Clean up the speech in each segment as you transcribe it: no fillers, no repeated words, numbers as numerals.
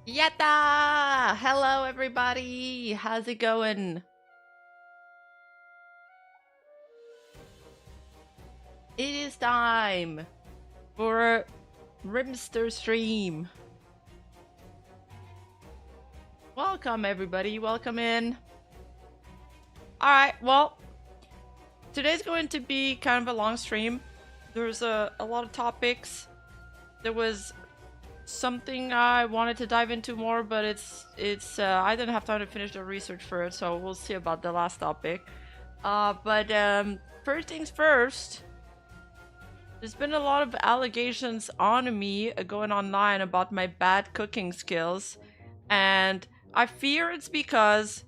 Yatta! Hello, everybody. How's it going? It is time for a Rimster stream. Welcome, everybody. Welcome in. Alright, well, today's going to be kind of a long stream. There's a lot of topics. There was something I wanted to dive into more, but I didn't have time to finish the research for it, so we'll see about the last topic. But first things first, there's been a lot of allegations on me going online about my bad cooking skills, and I fear it's because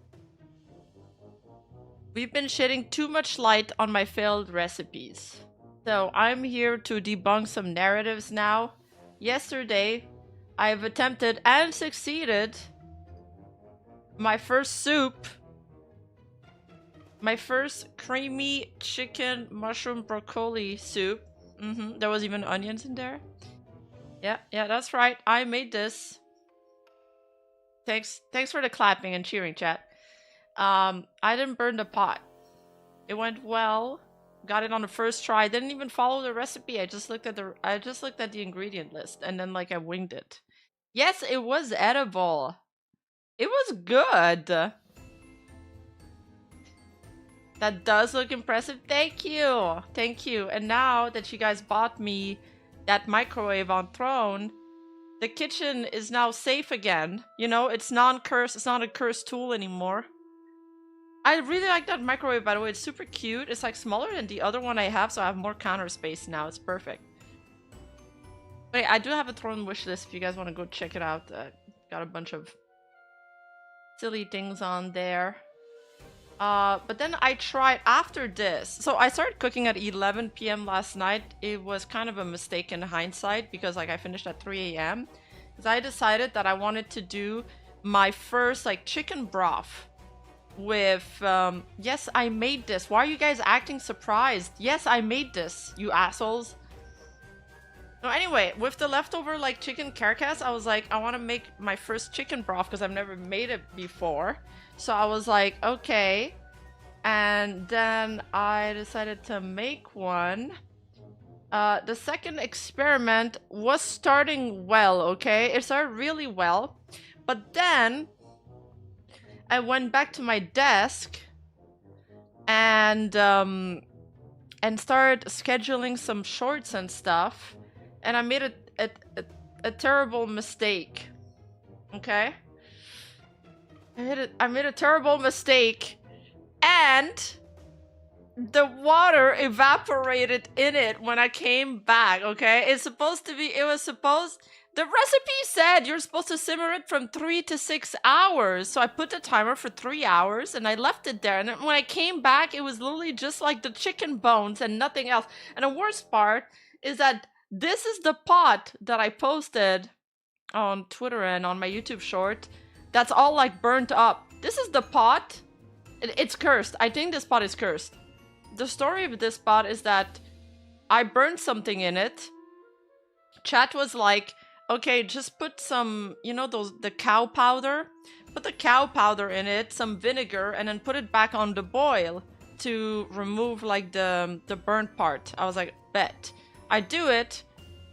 we've been shedding too much light on my failed recipes. So I'm here to debunk some narratives now. Yesterday, I've attempted and succeeded my first soup. My first creamy chicken mushroom broccoli soup. There was even onions in there. Yeah, that's right. I made this. Thanks for the clapping and cheering, chat. I didn't burn the pot. It went well. Got it on the first try. I didn't even follow the recipe. I just looked at the ingredient list and then I winged it. Yes, it was edible. It was good. That does look impressive. Thank you. Thank you. And now that you guys bought me that microwave on Throne, the kitchen is now safe again. You know, it's non-cursed. It's not a cursed tool anymore. I really like that microwave, by the way. It's super cute. It's like smaller than the other one I have, so I have more counter space now. It's perfect. Wait, I do have a Throne wishlist if you guys want to go check it out. Got a bunch of silly things on there. But then I tried after this. So I started cooking at 11 p.m. last night. It was kind of a mistake in hindsight because I finished at 3 a.m. Because I decided that I wanted to do my first chicken broth with yes, I made this. Why are you guys acting surprised? Yes, I made this, you assholes. So anyway, with the leftover chicken carcass, I was like, I want to make my first chicken broth because I've never made it before. So I was like, okay. And then I decided to make one. The second experiment was starting well, okay? It started really well. But then I went back to my desk and started scheduling some shorts and stuff. And I made a terrible mistake. Okay? I made a terrible mistake, and the water evaporated in it when I came back, okay? The recipe said you're supposed to simmer it from 3 to 6 hours. So I put the timer for 3 hours and I left it there. And then when I came back, it was literally just like the chicken bones and nothing else. And the worst part is that this is the pot that I posted on Twitter and on my YouTube short. That's all burnt up. This is the pot. It's cursed. I think this pot is cursed. The story of this pot is that I burned something in it. Chat was like, okay, just put some, the cow powder. Put the cow powder in it, some vinegar, and then put it back on the boil to remove the burnt part. I was like, bet. I do it.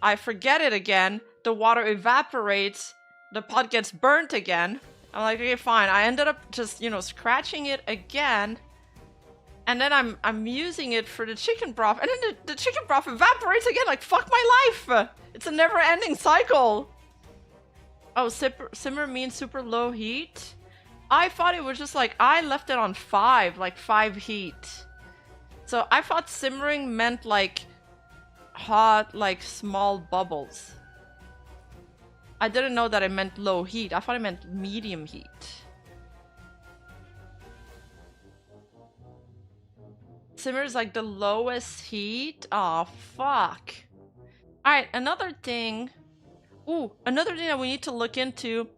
I forget it again. The water evaporates. The pot gets burnt again. I'm like, okay, fine. I ended up just, scratching it again. And then I'm using it for the chicken broth. And then the chicken broth evaporates again. Like, fuck my life. It's a never-ending cycle. Oh, simmer means super low heat? I thought it was just I left it on 5 heat. So I thought simmering meant hot, small bubbles. I didn't know that it meant low heat. I thought it meant medium heat. Simmer is the lowest heat? Oh, fuck. Alright, another thing that we need to look into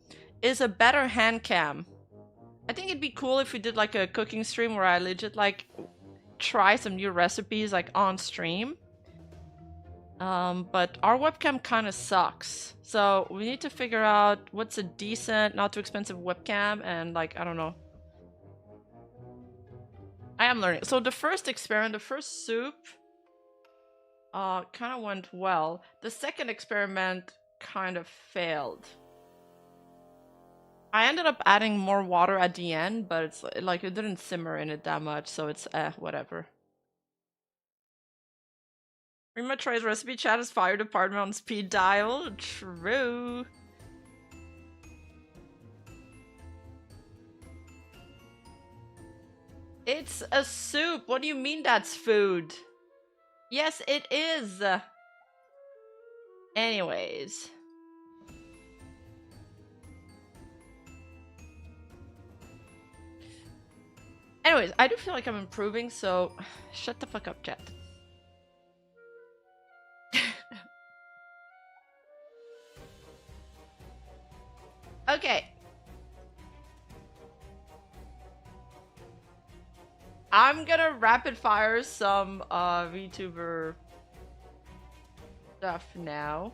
is a better hand cam. I think it'd be cool if we did a cooking stream where I legit try some new recipes on stream. But our webcam kind of sucks. So we need to figure out what's a decent, not too expensive webcam, and like, I don't know. I am learning. So the first experiment, the first soup, kind of went well. The second experiment kind of failed. I ended up adding more water at the end, but it's like it didn't simmer in it that much, so it's whatever. Rima tries recipe chat as fire department on speed dial. True. It's a soup. What do you mean that's food? Yes, it is. Anyways. Anyways, I do feel like I'm improving, so shut the fuck up, chat. Okay. I'm gonna rapid fire some VTuber stuff now.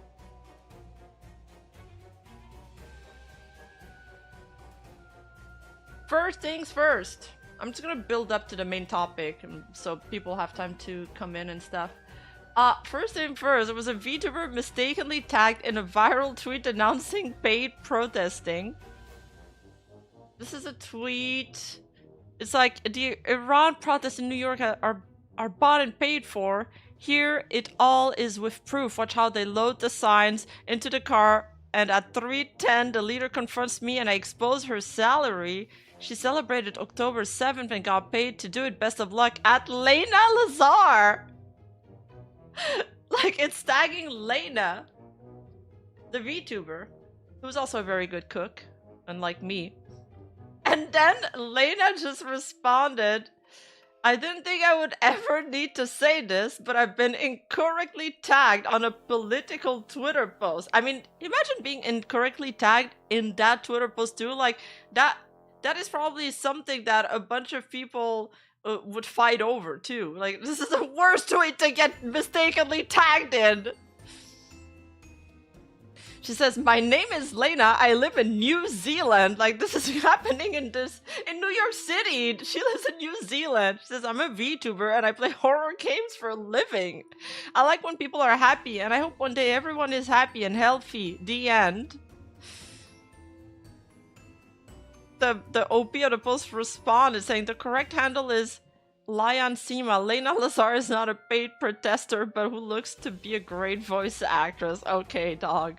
First things first. I'm just gonna build up to the main topic so people have time to come in and stuff. First thing first, there was a VTuber mistakenly tagged in a viral tweet announcing paid protesting. This is a tweet. It's like, the Iran protests in New York are bought and paid for. Here it all is with proof. Watch how they load the signs into the car, and at 3:10 the leader confronts me and I expose her salary. She celebrated October 7th and got paid to do it. Best of luck at Lena Lazar. Like, it's tagging Lena, the VTuber, who's also a very good cook, unlike me. And then Lena just responded, I didn't think I would ever need to say this, but I've been incorrectly tagged on a political Twitter post. I mean, imagine being incorrectly tagged in that Twitter post too. Like, that is probably something that a bunch of people would fight over too. Like, this is the worst tweet to get mistakenly tagged in. She says, my name is Lena, I live in New Zealand. Like, this is happening in New York City. She lives in New Zealand. She says, I'm a VTuber and I play horror games for a living. I like when people are happy and I hope one day everyone is happy and healthy. The end. The OP of the post responded saying the correct handle is Lion Sima. Lena Lazar is not a paid protester, but who looks to be a great voice actress. Okay, dog.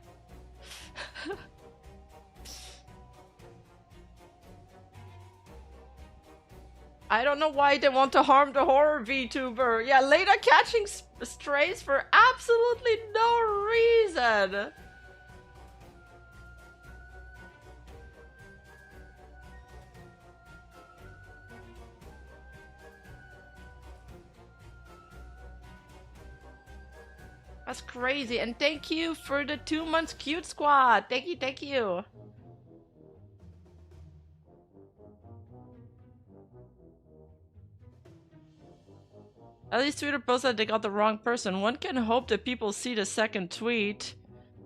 I don't know why they want to harm the horror VTuber. Yeah, Lena catching strays for absolutely no reason. That's crazy. And thank you for the 2 months cute squad. Thank you, thank you. At least Twitter posted that they got the wrong person. One can hope that people see the second tweet.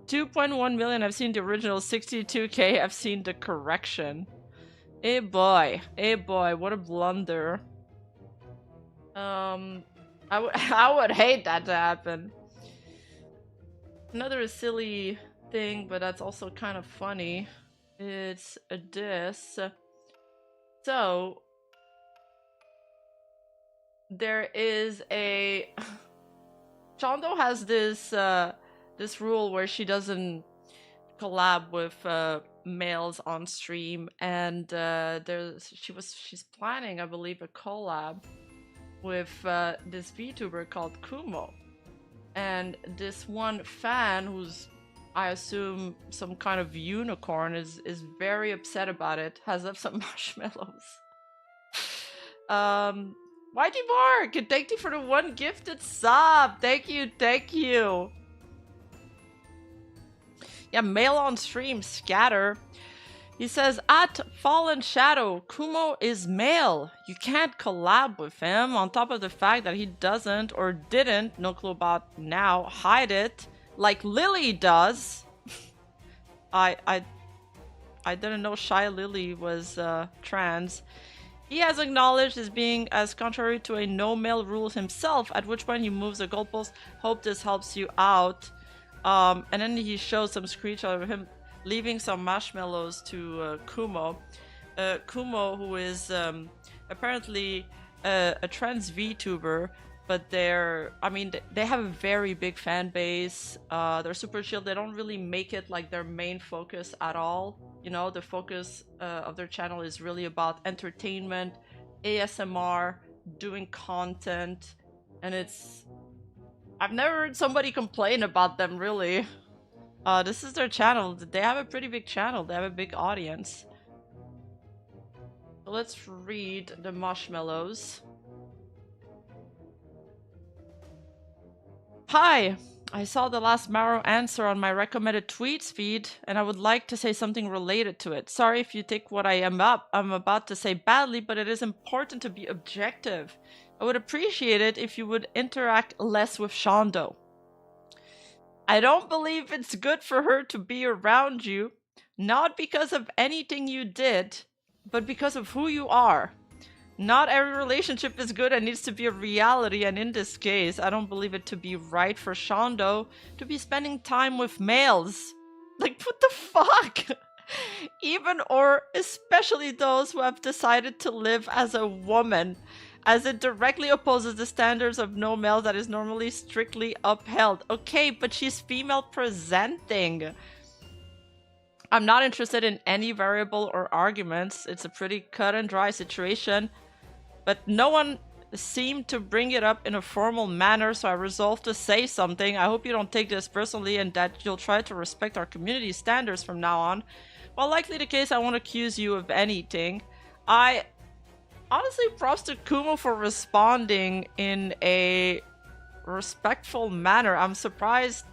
2.1 million have seen the original, 62k have seen the correction. Eh boy, what a blunder. I would hate that to happen. Another silly thing, but that's also kind of funny. It's this. So there is a Chondo has this this rule where she doesn't collab with males on stream, and she's planning, I believe, a collab with this VTuber called Kumo. And this one fan, who's, I assume, some kind of unicorn, is very upset about it. Has up some marshmallows. YG Mark, thank you for the 1 gifted sub. Thank you, thank you. Yeah, mail on stream, scatter. He says, at Fallen Shadow, Kumo is male. You can't collab with him, on top of the fact that he doesn't or didn't, no clue about now, hide it like Lily does. I didn't know Shy Lily was trans. He has acknowledged his being as contrary to a no male rule himself, at which point he moves the goalpost. Hope this helps you out. And then he shows some screenshot of him leaving some marshmallows to Kumo. Kumo, who is apparently a trans VTuber, but they have a very big fan base. They're super chill. They don't really make it like their main focus at all. You know, the focus of their channel is really about entertainment, ASMR, doing content, and I've never heard somebody complain about them, really. This is their channel. They have a pretty big channel. They have a big audience. So let's read the marshmallows. Hi! I saw the last Maro answer on my recommended tweets feed, and I would like to say something related to it. Sorry if you take what I'm about to say badly, but it is important to be objective. I would appreciate it if you would interact less with Shondo. I don't believe it's good for her to be around you, not because of anything you did, but because of who you are. Not every relationship is good and needs to be a reality, and in this case, I don't believe it to be right for Shondo to be spending time with males. Like, what the fuck? Even or especially those who have decided to live as a woman, as it directly opposes the standards of no male that is normally strictly upheld. Okay, but she's female presenting. I'm not interested in any variable or arguments. It's a pretty cut and dry situation. But no one seemed to bring it up in a formal manner, so I resolved to say something. I hope you don't take this personally and that you'll try to respect our community standards from now on. While likely the case, I won't accuse you of anything. I honestly props to Kumo for responding in a respectful manner. I'm surprised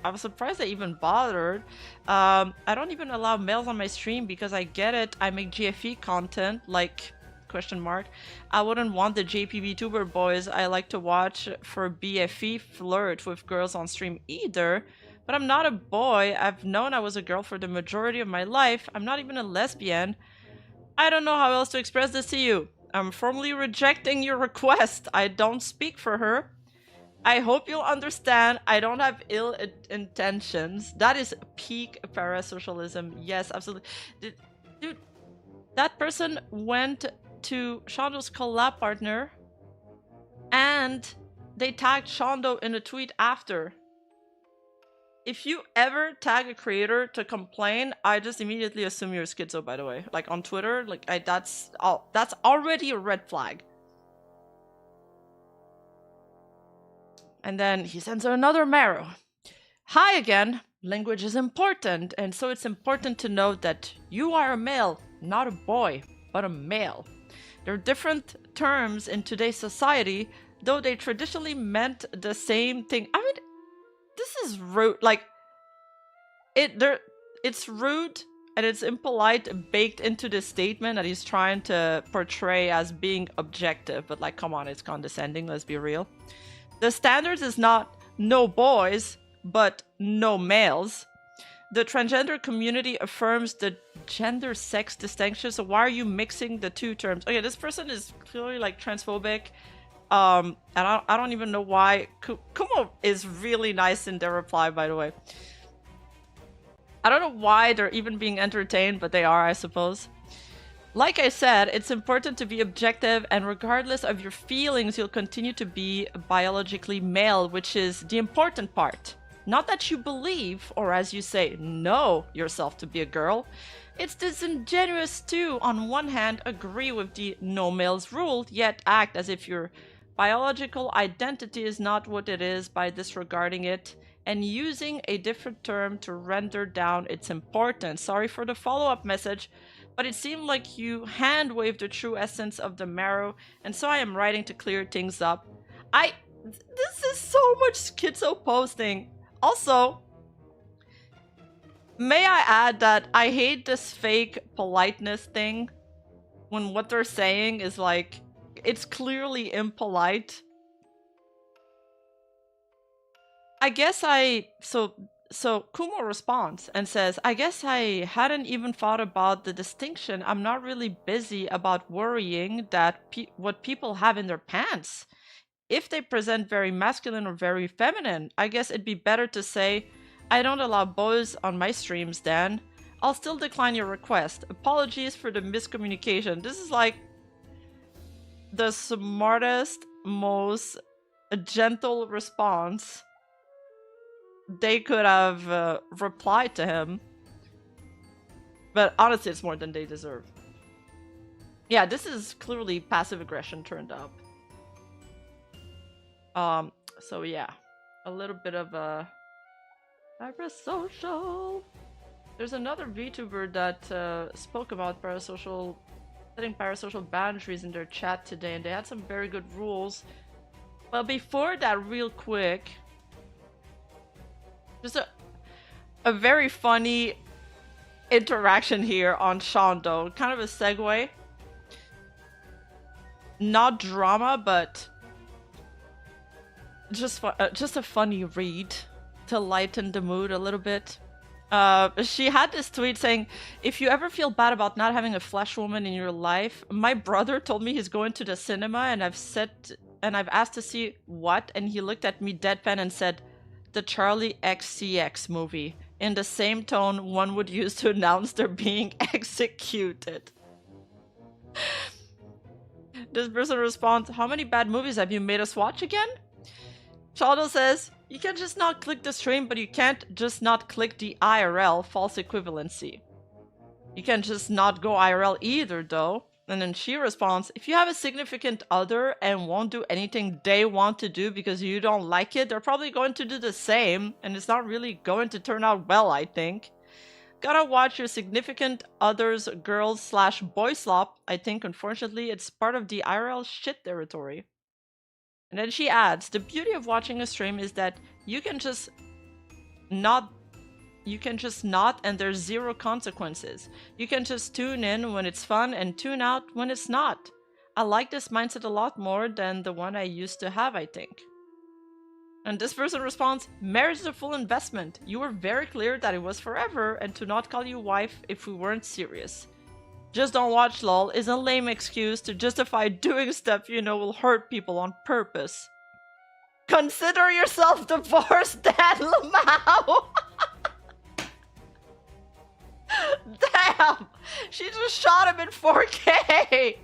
I even bothered. I don't even allow males on my stream because I get it. I make GFE content, like... question mark. I wouldn't want the JP VTuber boys I like to watch for BFE flirt with girls on stream either. But I'm not a boy. I've known I was a girl for the majority of my life. I'm not even a lesbian. I don't know how else to express this to you. I'm formally rejecting your request. I don't speak for her. I hope you'll understand. I don't have ill intentions. That is peak parasocialism. Yes, absolutely. Dude, that person went to Shondo's collab partner and they tagged Shondo in a tweet after. If you ever tag a creator to complain, I just immediately assume you're schizo, by the way. Like on Twitter, like that's already a red flag. And then he sends her another Marrow. Hi again. Language is important, and so it's important to note that you are a male, not a boy, but a male. There are different terms in today's society, though they traditionally meant the same thing. I mean, this is rude. Like, it's rude and it's impolite baked into the statement that he's trying to portray as being objective. But like, come on, it's condescending. Let's be real. The standards is not no boys, but no males. The transgender community affirms the gender-sex distinction, so why are you mixing the two terms? Okay, this person is clearly like transphobic, and I don't even know why. Kumo is really nice in their reply, by the way. I don't know why they're even being entertained, but they are, I suppose. Like I said, it's important to be objective, and regardless of your feelings, you'll continue to be biologically male, which is the important part. Not that you believe, or as you say, know yourself to be a girl. It's disingenuous to, on one hand, agree with the no males rule, yet act as if your biological identity is not what it is by disregarding it and using a different term to render down its importance. Sorry for the follow-up message, but it seemed like you hand-waved the true essence of the Marrow, and so I am writing to clear things up. This is so much schizo posting. Also, May I add that I hate this fake politeness thing when what they're saying is like, it's clearly impolite. I guess so Kumo responds and says, I guess I hadn't even thought about the distinction. I'm not really busy about worrying that what people have in their pants. If they present very masculine or very feminine, I guess it'd be better to say, I don't allow boys on my streams, Dan. I'll still decline your request. Apologies for the miscommunication. This is like the smartest, most gentle response they could have replied to him. But honestly, it's more than they deserve. Yeah, this is clearly passive aggression turned up. So yeah, a little bit of a Parasocial. There's another VTuber that spoke about Parasocial, setting Parasocial boundaries in their chat today, and they had some very good rules. But before that, real quick, just a very funny interaction here on Shondo. Kind of a segue. Not drama, but just a funny read to lighten the mood a little bit. She had this tweet saying, if you ever feel bad about not having a flesh woman in your life, my brother told me he's going to the cinema and I've asked to see what, and he looked at me deadpan and said, the Charlie XCX movie, in the same tone one would use to announce they're being executed. This person responds, how many bad movies have you made us watch again? Shadow says, you can just not click the stream, but you can't just not click the IRL false equivalency. You can just not go IRL either, though. And then she responds, if you have a significant other and won't do anything they want to do because you don't like it, they're probably going to do the same, and it's not really going to turn out well, I think. Gotta watch your significant other's girls/boy slop. I think, unfortunately, it's part of the IRL shit territory. And then she adds, the beauty of watching a stream is that you can just not and there's zero consequences. You can just tune in when it's fun and tune out when it's not. I like this mindset a lot more than the one I used to have, I think. And this person responds, marriage is a full investment. You were very clear that it was forever and to not call you wife if we weren't serious. Just don't watch lol is a lame excuse to justify doing stuff you know will hurt people on purpose. Consider yourself divorced, Dan Lamau! Damn! She just shot him in 4K!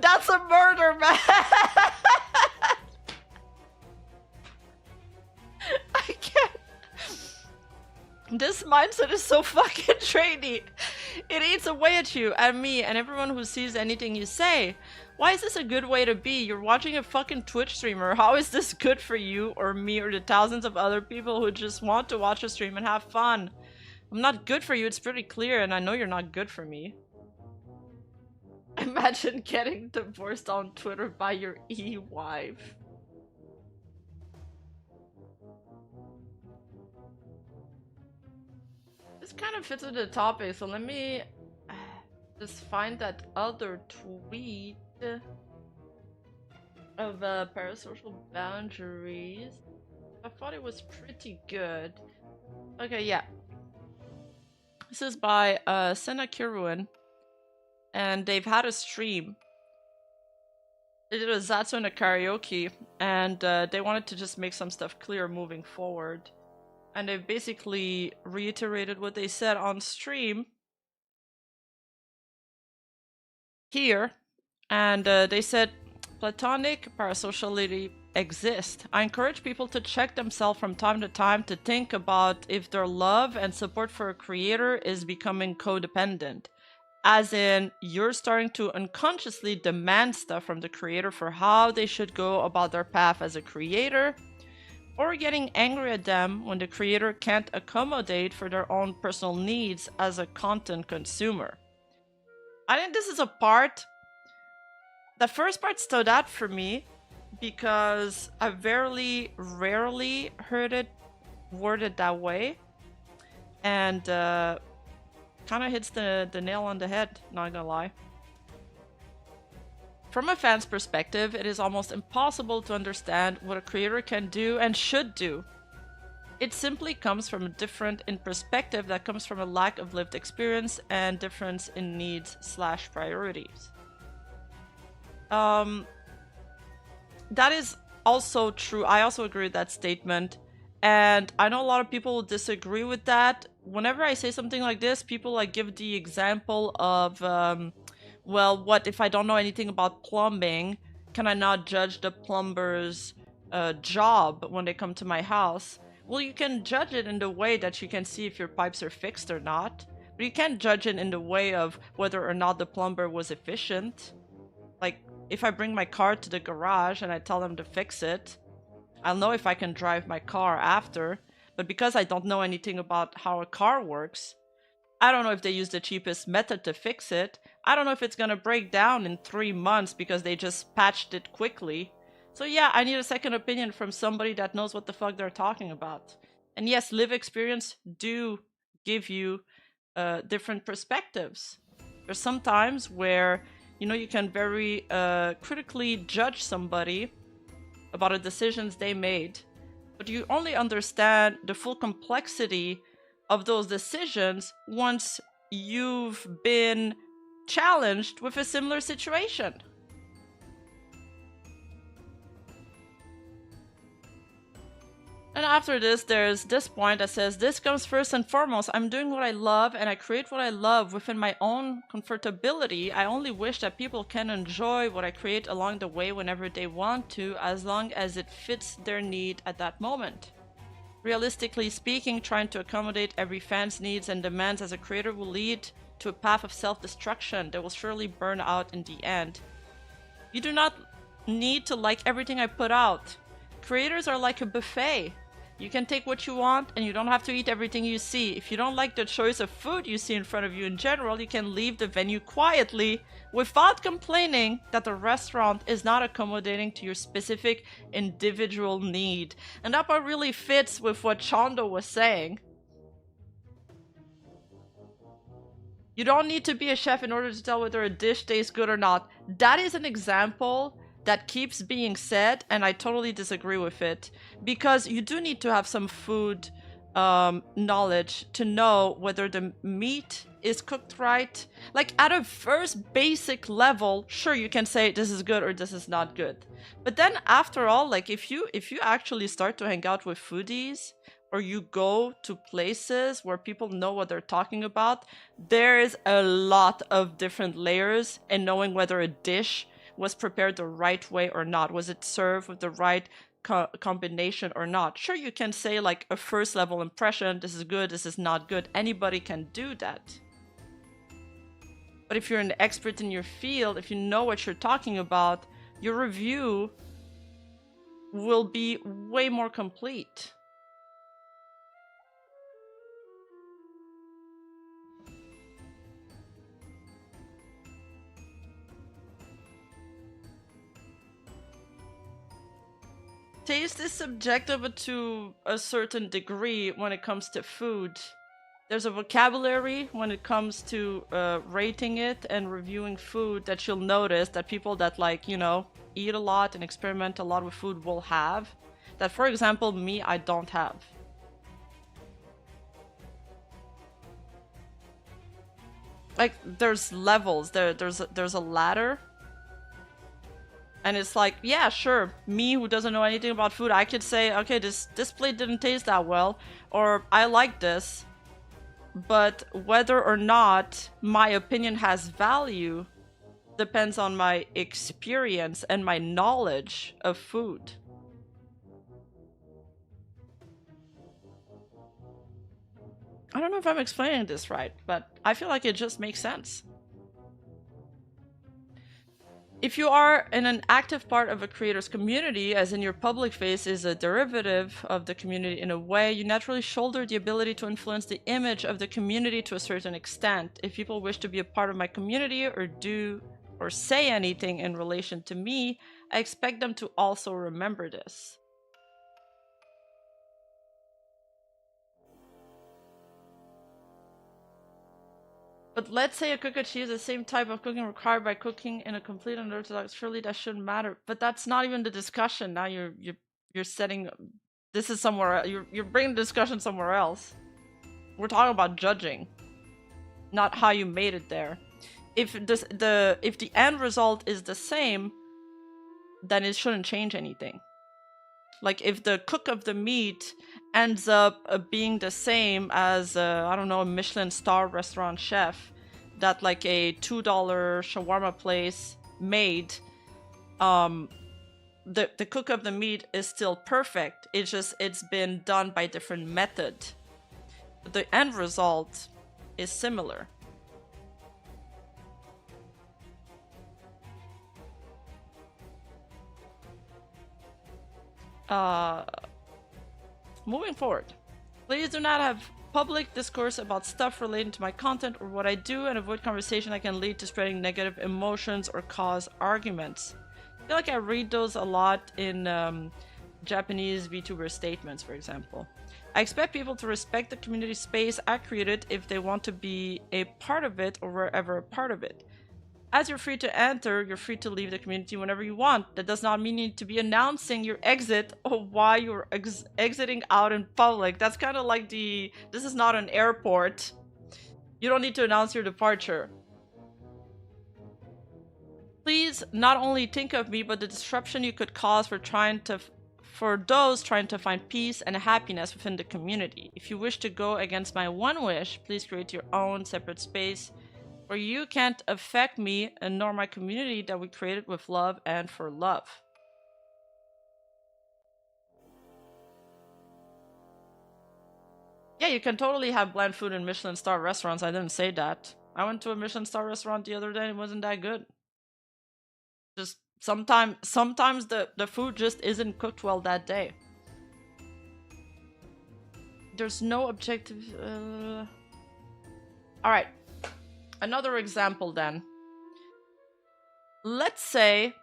That's a murder, man! I can't. This mindset is so fucking trainy. It eats away at you, and me, and everyone who sees anything you say. Why is this a good way to be? You're watching a fucking Twitch streamer. How is this good for you, or me, or the thousands of other people who just want to watch a stream and have fun? I'm not good for you, it's pretty clear, and I know you're not good for me. Imagine getting divorced on Twitter by your e-wife. This kind of fits with the topic, so let me just find that other tweet of parasocial boundaries. I thought it was pretty good. Okay, yeah. This is by Senna Kiruin, and they've had a stream. They did a Zatsu and a karaoke, and they wanted to just make some stuff clear moving forward. And they've basically reiterated what they said on stream here. And they said, platonic parasociality exists. I encourage people to check themselves from time to time to think about if their love and support for a creator is becoming codependent. As in, you're starting to unconsciously demand stuff from the creator for how they should go about their path as a creator, or getting angry at them when the creator can't accommodate for their own personal needs as a content consumer. I think this is a part. The first part stood out for me because I very rarely heard it worded that way. And kind of hits the nail on the head, not gonna lie. From a fan's perspective, it is almost impossible to understand what a creator can do and should do. It simply comes from a difference in perspective that comes from a lack of lived experience and difference in needs / priorities. That is also true. I also agree with that statement. And I know a lot of people will disagree with that. Whenever I say something like this, people like give the example of, well, what if I don't know anything about plumbing? Can I not judge the plumber's job when they come to my house? Well, you can judge it in the way that you can see if your pipes are fixed or not. But you can't judge it in the way of whether or not the plumber was efficient. Like, if I bring my car to the garage and I tell them to fix it, I'll know if I can drive my car after. But because I don't know anything about how a car works, I don't know if they use the cheapest method to fix it. I don't know if it's gonna break down in 3 months because they just patched it quickly. So yeah, I need a second opinion from somebody that knows what the fuck they're talking about. And yes, live experience do give you different perspectives. There's some times where, you know, you can very critically judge somebody about the decisions they made, but you only understand the full complexity of those decisions once you've been challenged with a similar situation. And after this, there's this point that says, this comes first and foremost. I'm doing what I love and I create what I love within my own comfortability. I only wish that people can enjoy what I create along the way whenever they want to, as long as it fits their need at that moment. Realistically speaking, trying to accommodate every fan's needs and demands as a creator will lead to a path of self-destruction that will surely burn out in the end. You do not need to like everything I put out. Creators are like a buffet. You can take what you want and you don't have to eat everything you see. If you don't like the choice of food you see in front of you in general, you can leave the venue quietly without complaining that the restaurant is not accommodating to your specific individual need. And that part really fits with what Chondo was saying. You don't need to be a chef in order to tell whether a dish tastes good or not. That is an example that keeps being said, and I totally disagree with it, because you do need to have some food knowledge to know whether the meat is cooked right. Like, at a first basic level, sure, you can say this is good or this is not good, but then after all, like, if you actually start to hang out with foodies, or you go to places where people know what they're talking about, there is a lot of different layers in knowing whether a dish was prepared the right way or not. Was it served with the right combination or not? Sure, you can say like a first level impression, this is good, this is not good. Anybody can do that. But if you're an expert in your field, if you know what you're talking about, your review will be way more complete. Taste is subjective to a certain degree when it comes to food. There's a vocabulary when it comes to rating it and reviewing food that you'll notice that people that, like, you know, eat a lot and experiment a lot with food will have. That, for example, me, I don't have. Like, there's levels. There's a ladder. And it's like, yeah, sure, me who doesn't know anything about food, I could say, okay, this plate didn't taste that well, or I like this. But whether or not my opinion has value depends on my experience and my knowledge of food. I don't know if I'm explaining this right, but I feel like it just makes sense. If you are in an active part of a creator's community, as in your public face is a derivative of the community in a way, you naturally shoulder the ability to influence the image of the community to a certain extent. If people wish to be a part of my community or do or say anything in relation to me, I expect them to also remember this. But let's say a cook achieves the same type of cooking required by cooking in a complete unorthodox. Surely that shouldn't matter. But that's not even the discussion. Now you're setting. This is somewhere. You're bringing the discussion somewhere else. We're talking about judging, not how you made it there. If the end result is the same, then it shouldn't change anything. Like if the cook of the meat ends up being the same as I don't know, a Michelin star restaurant chef that like a $2 shawarma place made, the cook of the meat is still perfect. It's just it's been done by different method. The end result is similar. Moving forward, please do not have public discourse about stuff relating to my content or what I do, and avoid conversation that can lead to spreading negative emotions or cause arguments. I feel like I read those a lot in Japanese VTuber statements, for example. I expect people to respect the community space I created if they want to be a part of it or wherever a part of it. As you're free to enter, you're free to leave the community whenever you want. That does not mean you need to be announcing your exit or why you're exiting out in public. That's kind of like this is not an airport. You don't need to announce your departure. Please not only think of me, but the disruption you could cause for those trying to find peace and happiness within the community. If you wish to go against my one wish, please create your own separate space where you can't affect me and nor my community that we created with love and for love. Yeah, you can totally have bland food in Michelin star restaurants. I didn't say that. I went to a Michelin star restaurant the other day and it wasn't that good. Just sometimes the food just isn't cooked well that day. There's no objective. Alright. Another example then. Let's say,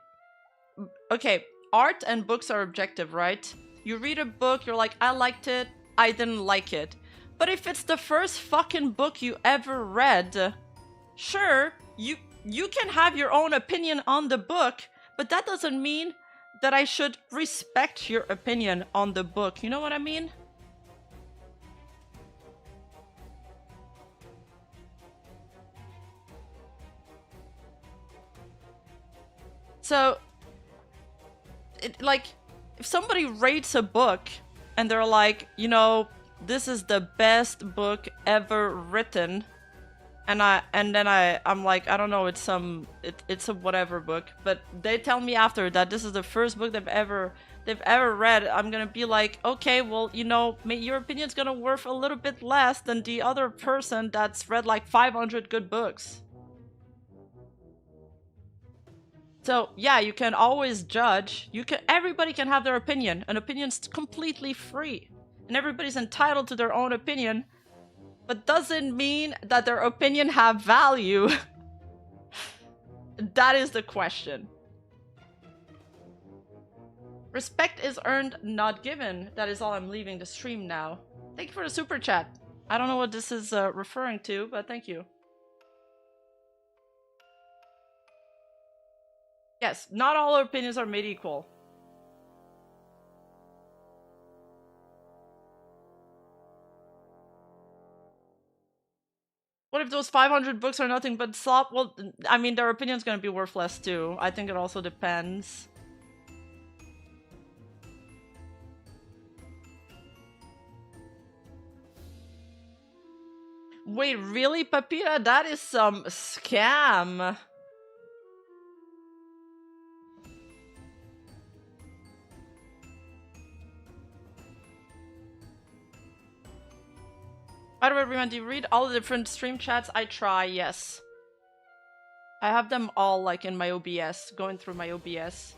okay, art and books are objective, right? You read a book, you're like, I liked it, I didn't like it. But if it's the first fucking book you ever read, sure, you can have your own opinion on the book, but that doesn't mean that I should respect your opinion on the book. You know what I mean? So, like, if somebody rates a book and they're like, you know, this is the best book ever written, and I'm like, I don't know, it's a whatever book, but they tell me after that this is the first book they've ever read, I'm gonna be like, okay, well, you know, your opinion's gonna worth a little bit less than the other person that's read like 500 good books. So yeah, you can always judge. Everybody can have their opinion. An opinion's completely free, and everybody's entitled to their own opinion, but doesn't mean that their opinion have value. That is the question. Respect is earned, not given. That is all. I'm leaving the stream now. Thank you for the super chat. I don't know what this is referring to, but thank you. Yes, not all our opinions are made equal. What if those 500 books are nothing but slop? Well, I mean, their opinion's gonna be worth less too. I think it also depends. Wait, really, Papira? That is some scam. By the way, everyone, do you read all the different stream chats? I try, yes. I have them all, like, in my OBS, going through my OBS.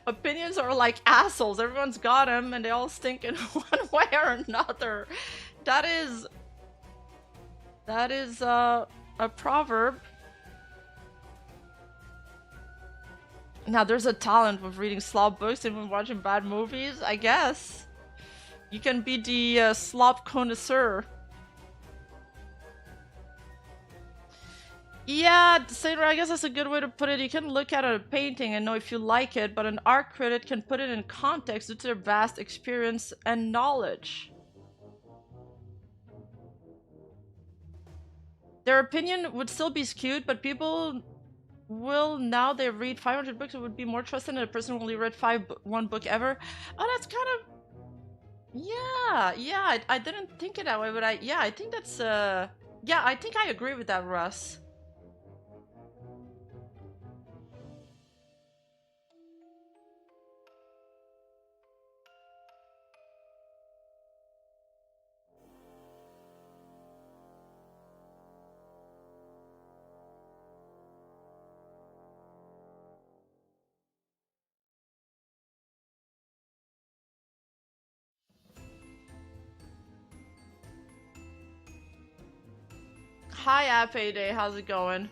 Opinions are like assholes. Everyone's got them, and they all stink in one way or another. That is a proverb. Now, there's a talent with reading slop books and even watching bad movies, I guess. You can be the slop connoisseur. Yeah, Sailor, I guess that's a good way to put it. You can look at a painting and know if you like it, but an art critic can put it in context due to their vast experience and knowledge. Their opinion would still be skewed, but people will, now they read 500 books, it would be more trusted than a person who only read one book ever. Oh, that's kind of... Yeah, I didn't think it that way, but I think that's, yeah, I think I agree with that, Russ. Hi, Ape Day, how's it going?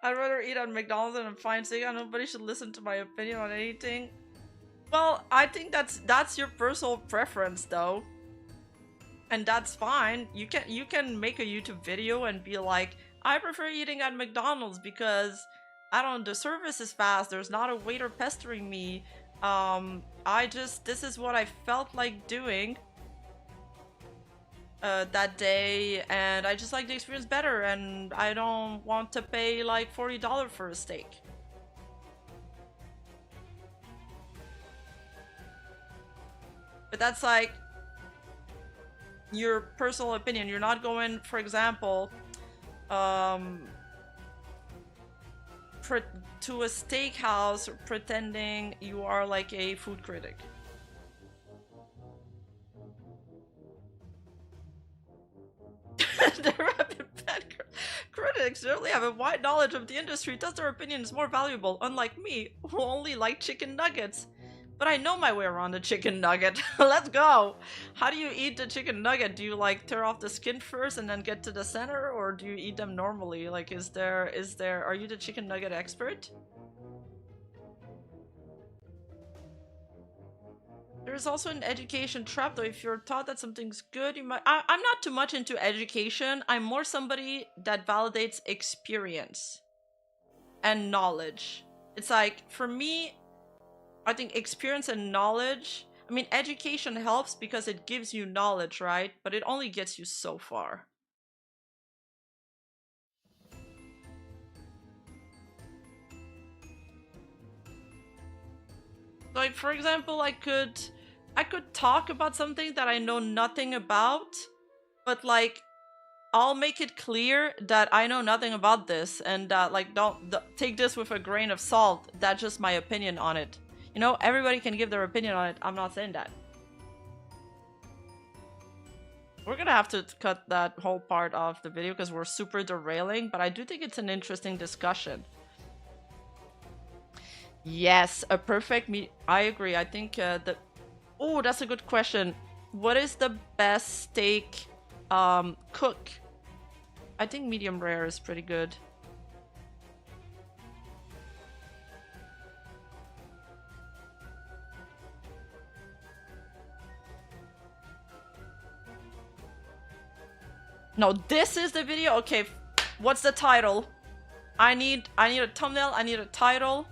I'd rather eat at McDonald's than a fine steak. Nobody should listen to my opinion on anything. Well, I think that's your personal preference, though, and that's fine. You can make a YouTube video and be like, I prefer eating at McDonald's because I don't. The service is fast. There's not a waiter pestering me. This is what I felt like doing that day, and I just like the experience better, and I don't want to pay like $40 for a steak. But that's like your personal opinion. You're not going, for example, to a steakhouse pretending you are like a food critic. The rapid pet critics generally have a wide knowledge of the industry, thus their opinion is more valuable, unlike me, who only like chicken nuggets. But I know my way around a chicken nugget. Let's go! How do you eat the chicken nugget? Do you like tear off the skin first and then get to the center, or do you eat them normally? Like, are you the chicken nugget expert? There's also an education trap, though. If you're taught that something's good, you might... I'm not too much into education. I'm more somebody that validates experience and knowledge. It's like, for me, I think experience and knowledge... I mean, education helps because it gives you knowledge, right? But it only gets you so far. Like, for example, I could talk about something that I know nothing about, but like, I'll make it clear that I know nothing about this, and like, don't take this with a grain of salt. That's just my opinion on it. You know, everybody can give their opinion on it. I'm not saying that. We're gonna have to cut that whole part of the video because we're super derailing, but I do think it's an interesting discussion. Yes, a perfect meat. I agree. I think that... Oh, that's a good question. What is the best steak cook? I think medium rare is pretty good. No, this is the video? Okay, what's the title? I need a thumbnail, I need a title.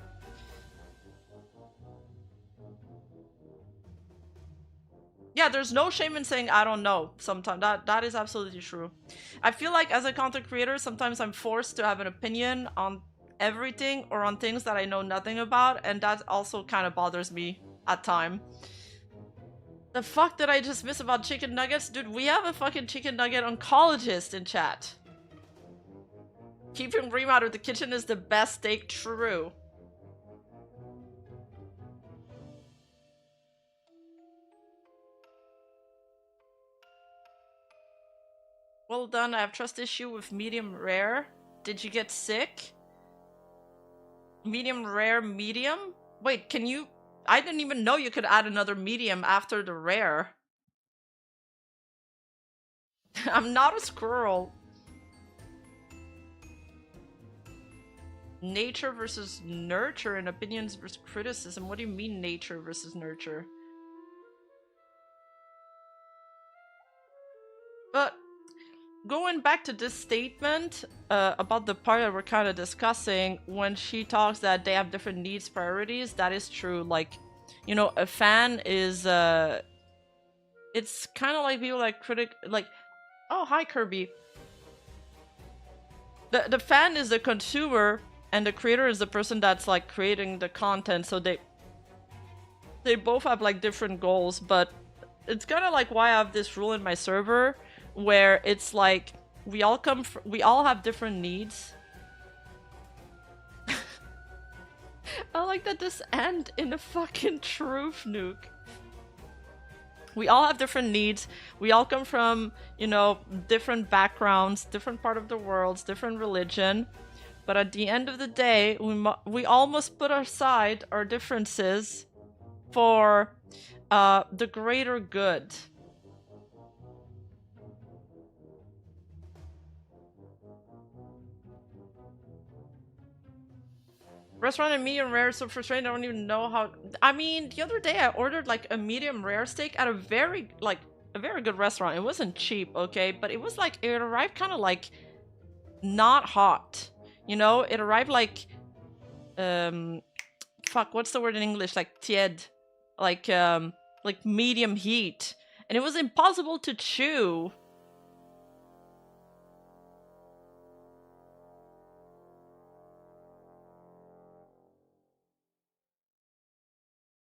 Yeah, there's no shame in saying I don't know sometimes. That is absolutely true. I feel like as a content creator, sometimes I'm forced to have an opinion on everything or on things that I know nothing about, and that also kind of bothers me at time. The fuck did I just miss about chicken nuggets? Dude, we have a fucking chicken nugget oncologist in chat. Keeping Reem out of the kitchen is the best steak, true. Well done, I have trust issue with medium rare. Did you get sick? Medium rare, medium? Wait, can you... I didn't even know you could add another medium after the rare. I'm not a squirrel. Nature versus nurture and opinions versus criticism. What do you mean nature versus nurture? But going back to this statement about the part that we're kind of discussing, when she talks that they have different needs, priorities, that is true. Like, you know, a fan is it's kind of like people like like, oh, hi Kirby. The fan is the consumer and the creator is the person that's like creating the content, so they both have like different goals. But it's kind of like why I have this rule in my server where it's like we all have different needs. I like that this end in a fucking truth nuke. We all have different needs. We all come from, you know, different backgrounds, different part of the world, different religion. But at the end of the day, we all must put aside our differences for the greater good. Restaurant and medium rare, so frustrating. I don't even know how. I mean, the other day I ordered like a medium rare steak at a very good restaurant. It wasn't cheap, okay, but it was like it arrived kind of like not hot. You know, it arrived like fuck, what's the word in English? Like tiède, like medium heat, and it was impossible to chew.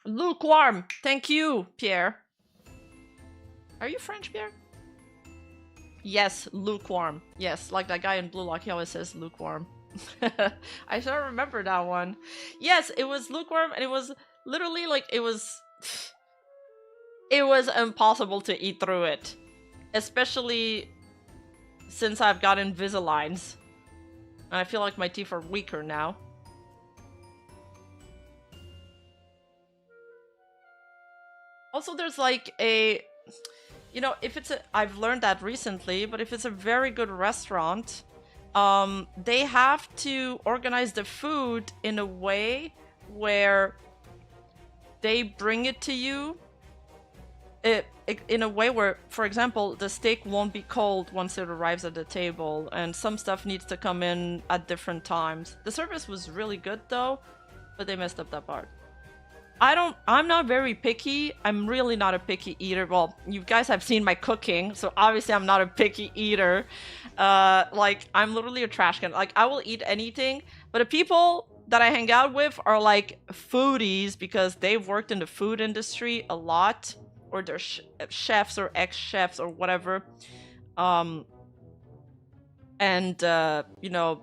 Lukewarm. Thank you, Pierre. Are you French, Pierre? Yes, lukewarm. Yes, like that guy in Blue Lock, he always says lukewarm. I should remember that one. Yes, it was lukewarm, and it was literally like it was impossible to eat through it, especially since I've got Invisaligns, and I feel like my teeth are weaker now. Also, there's like a, you know, if it's a, I've learned that recently, but if it's a very good restaurant, they have to organize the food in a way where they bring it to you in a way where, for example, the steak won't be cold once it arrives at the table, and some stuff needs to come in at different times. The service was really good though, but they messed up that part. I'm not very picky. I'm really not a picky eater. Well, you guys have seen my cooking, so obviously I'm not a picky eater. Like, I'm literally a trash can. Like, I will eat anything, but the people that I hang out with are like foodies because they've worked in the food industry a lot, or they're chefs or ex-chefs or whatever. You know,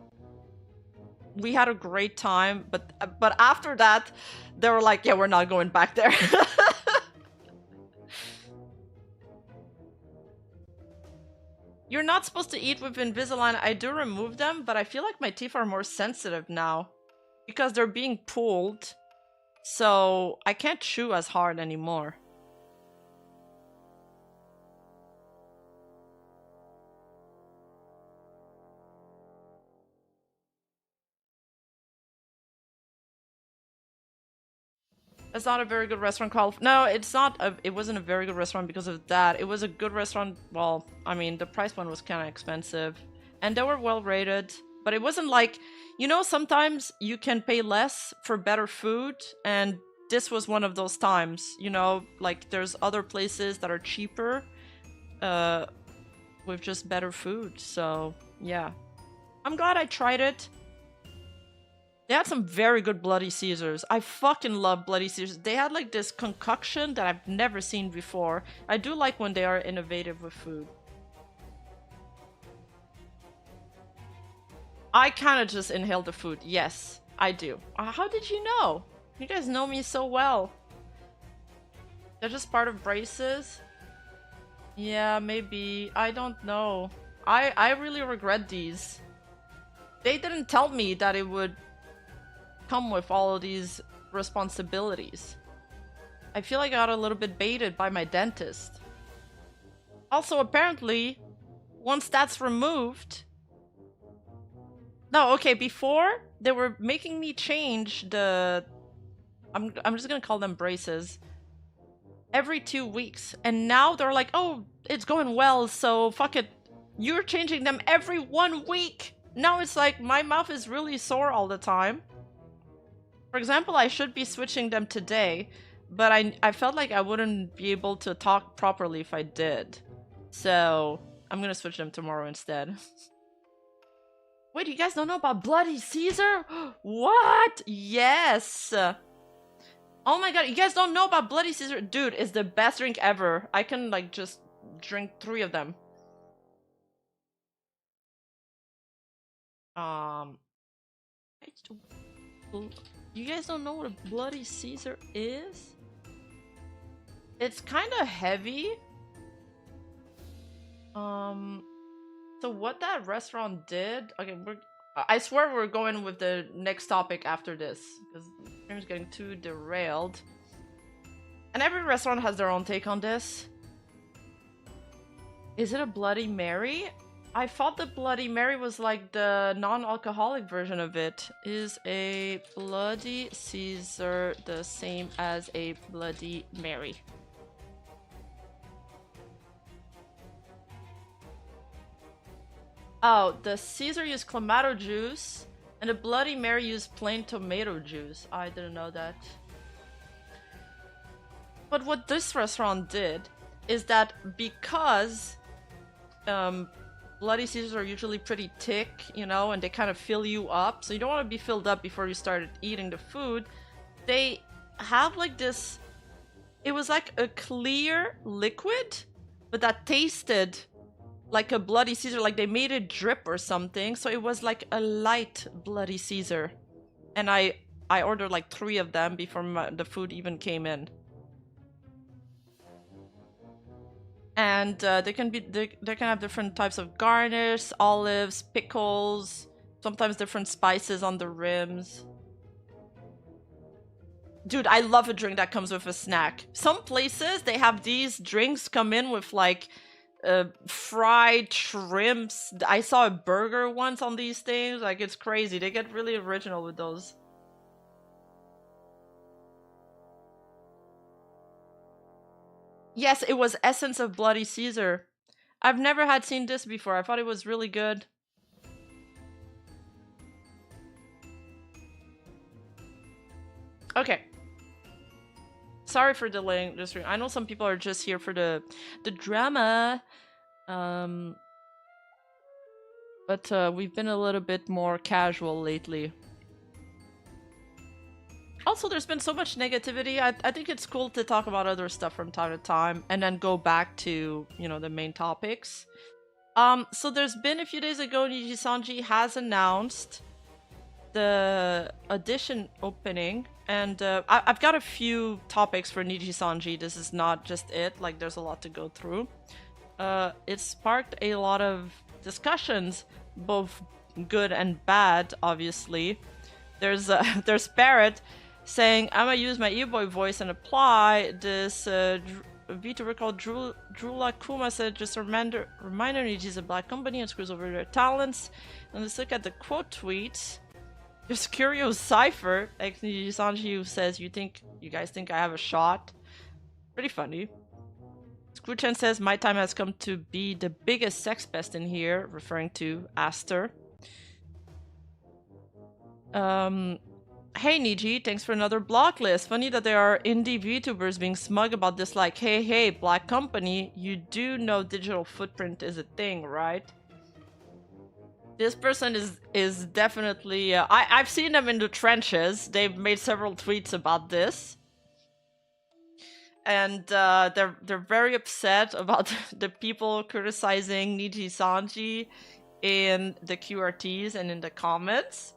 we had a great time, but after that, they were like, yeah, we're not going back there. You're not supposed to eat with Invisalign. I do remove them, but I feel like my teeth are more sensitive now because they're being pulled, so I can't chew as hard anymore. It's not a very good restaurant called... No, it's not. It wasn't a very good restaurant because of that. It was a good restaurant. Well, I mean, the price point was kind of expensive. And they were well rated. But it wasn't like... You know, sometimes you can pay less for better food. And this was one of those times. You know, like there's other places that are cheaper. With just better food. So, yeah. I'm glad I tried it. They had some very good Bloody Caesars. I fucking love Bloody Caesars. They had like this concoction that I've never seen before. I do like when they are innovative with food. I kind of just inhaled the food. Yes, I do. How did you know? You guys know me so well. They're just part of braces? Yeah, maybe. I don't know. I really regret these. They didn't tell me that it would come with all of these responsibilities. I feel like I got a little bit baited by my dentist. Also, apparently, once that's removed... No, okay, before they were making me change the I'm just gonna call them braces every 2 weeks, and now they're like, oh, it's going well, so fuck it, you're changing them every 1 week. Now it's like my mouth is really sore all the time. For example, I should be switching them today, but I felt like I wouldn't be able to talk properly if I did, so I'm gonna switch them tomorrow instead. Wait, you guys don't know about Bloody Caesar? What? Yes! Oh my god, you guys don't know about Bloody Caesar? Dude, it's the best drink ever. I can, like, just drink 3 of them. You guys don't know what a Bloody Caesar is? It's kind of heavy. So what that restaurant did... Okay, I swear we're going with the next topic after this, because the stream's getting too derailed. And every restaurant has their own take on this. Is it a Bloody Mary? I thought the Bloody Mary was like the non-alcoholic version of it. Is a Bloody Caesar the same as a Bloody Mary? Oh, the Caesar used clamato juice, and the Bloody Mary used plain tomato juice. I didn't know that. But what this restaurant did is that because Bloody Caesars are usually pretty thick, you know, and they kind of fill you up, so you don't want to be filled up before you started eating the food. They have like this... It was like a clear liquid, but that tasted like a Bloody Caesar, like they made it drip or something, so it was like a light Bloody Caesar. And I ordered like 3 of them before the food even came in. And they can have different types of garnish, olives, pickles, sometimes different spices on the rims. Dude, I love a drink that comes with a snack. Some places, they have these drinks come in with like fried shrimps. I saw a burger once on these things. Like, it's crazy. They get really original with those. Yes, it was essence of Bloody Caesar. I've never had seen this before. I thought it was really good. Okay. Sorry for delaying this stream. I know some people are just here for the drama. But we've been a little bit more casual lately. Also, there's been so much negativity. I think it's cool to talk about other stuff from time to time and then go back to, you know, the main topics. So there's been a few days ago, Nijisanji has announced the audition opening, and I've got a few topics for Nijisanji. This is not just it, like there's a lot to go through. It sparked a lot of discussions, both good and bad, obviously. There's Barrett saying, I'm gonna use my e-boy voice and apply. This VTuber called Drula Kuma said, just a reminder Niji is a black company and screws over their talents. And let's look at the quote tweets. There's Curio Cypher, ex Nijisanji, who says, you guys think I have a shot? Pretty funny. Screwchen says, my time has come to be the biggest sex pest in here, referring to Aster. Hey Niji, thanks for another block list. Funny that there are indie VTubers being smug about this, like, hey, black company, you do know digital footprint is a thing, right? This person is definitely... I've seen them in the trenches. They've made several tweets about this. And they're very upset about the people criticizing Nijisanji in the QRTs and in the comments.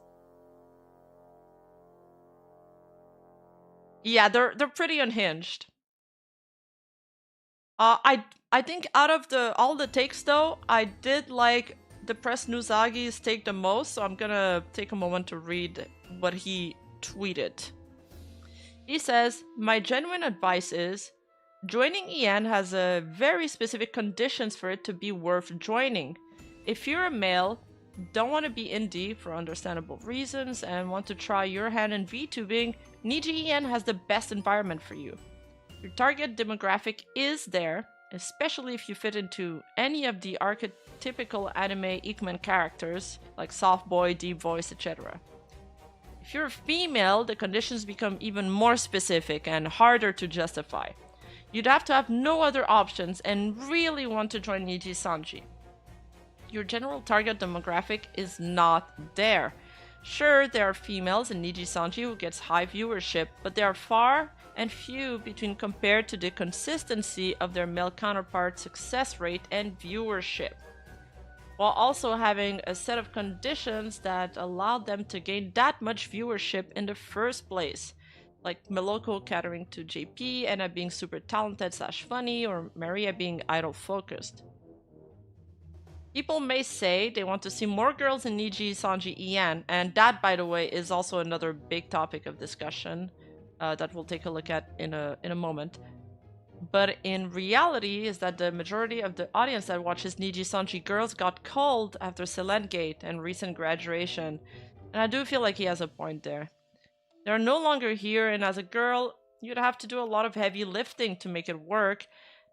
Yeah, they're pretty unhinged. I think out of all the takes though, I did like the Press Nuzagi's take the most, so I'm gonna take a moment to read what he tweeted. He says, my genuine advice is, joining EN has a very specific conditions for it to be worth joining. If you're a male, don't want to be indie for understandable reasons and want to try your hand in VTubing, Nijisanji has the best environment for you. Your target demographic is there, especially if you fit into any of the archetypical anime Ikman characters, like soft boy, deep voice, etc. If you're a female, the conditions become even more specific and harder to justify. You'd have to have no other options and really want to join Nijisanji. Your general target demographic is not there. Sure, there are females in Nijisanji who gets high viewership, but they are far and few between compared to the consistency of their male counterpart success rate and viewership, while also having a set of conditions that allowed them to gain that much viewership in the first place, like Meloko catering to JP, Anna being super talented / funny, or Maria being idol focused. People may say they want to see more girls in Nijisanji EN, and that, by the way, is also another big topic of discussion that we'll take a look at in a moment. But in reality is that the majority of the audience that watches Nijisanji girls got cold after Selengate and recent graduation, and I do feel like he has a point there. They're no longer here, and as a girl, you'd have to do a lot of heavy lifting to make it work.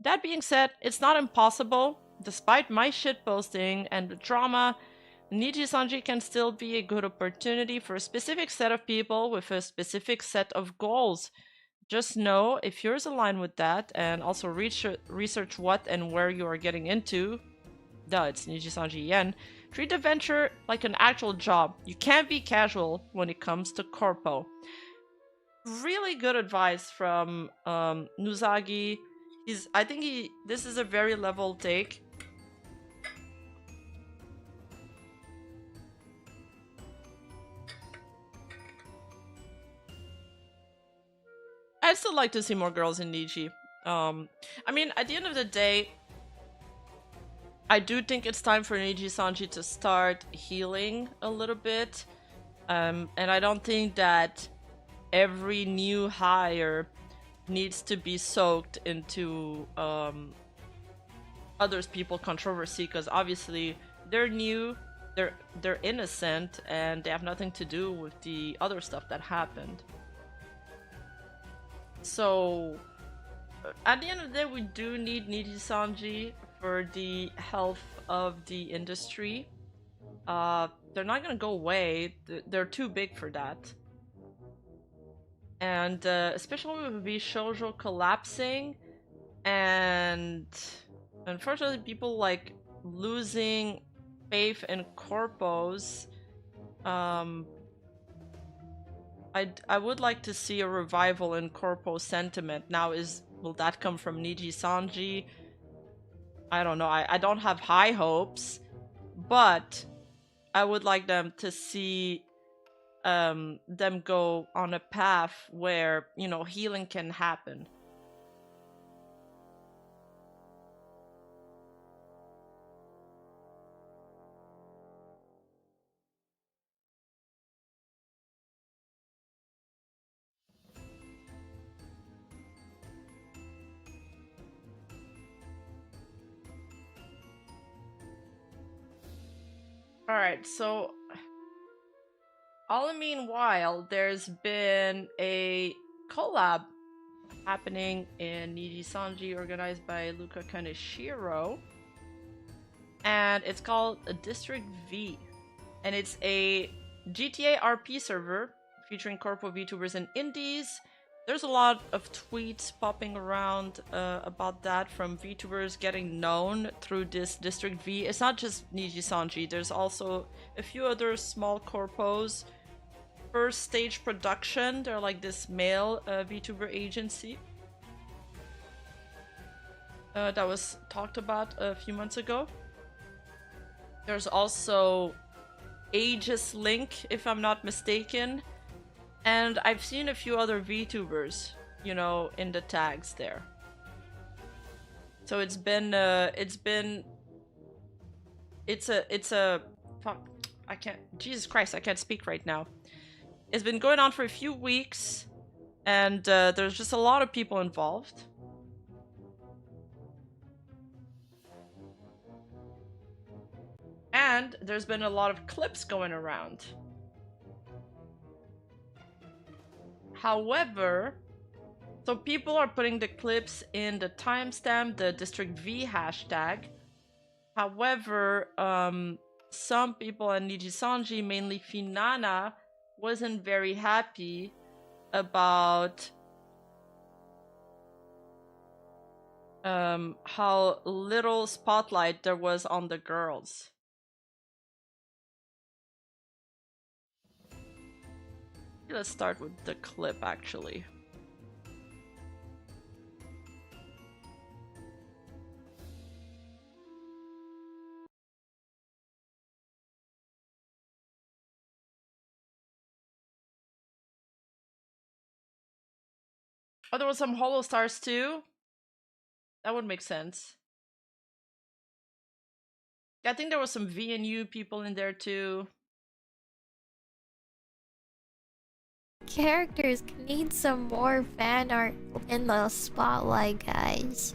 That being said, it's not impossible. Despite my shitposting and the drama, Nijisanji can still be a good opportunity for a specific set of people with a specific set of goals. Just know if yours align with that, and also research what and where you are getting into. Duh, it's Nijisanji yen. Treat the venture like an actual job. You can't be casual when it comes to corpo. Really good advice from Nuzagi. I think this is a very level take. I'd still like to see more girls in Niji. I mean, at the end of the day, I do think it's time for Nijisanji to start healing a little bit. And I don't think that every new hire needs to be soaked into others people controversy, because obviously they're new, they're innocent, and they have nothing to do with the other stuff that happened. So at the end of the day, we do need Nijisanji for the health of the industry. They're not gonna go away. They're too big for that. And especially with Shoujo collapsing, and unfortunately people like losing faith in corpos, I would like to see a revival in corpo sentiment. Now, will that come from Nijisanji? I don't know. I don't have high hopes, but I would like them to see them go on a path where, you know, healing can happen. Alright, so all the meanwhile, there's been a collab happening in Nijisanji organized by Luca Kaneshiro, and it's called a District V, and it's a GTA RP server featuring corpo VTubers and indies. There's a lot of tweets popping around about that from VTubers getting known through this District V. It's not just Nijisanji, there's also a few other small corpos. First Stage Production, they're like this male VTuber agency that was talked about a few months ago. There's also Aegis Link, if I'm not mistaken. And I've seen a few other VTubers, you know, in the tags there. So it's a fuck, I can't, Jesus Christ, I can't speak right now. It's been going on for a few weeks, and there's just a lot of people involved. and there's been a lot of clips going around. However, so people are putting the clips in the timestamp, the District V hashtag. However, some people and Nijisanji, mainly Finana, wasn't very happy about how little spotlight there was on the girls. Let's start with the clip, actually. Oh, there was some Holo Stars too? That would make sense. I think there was some VNU people in there too. Characters need some more fan art in the spotlight, guys.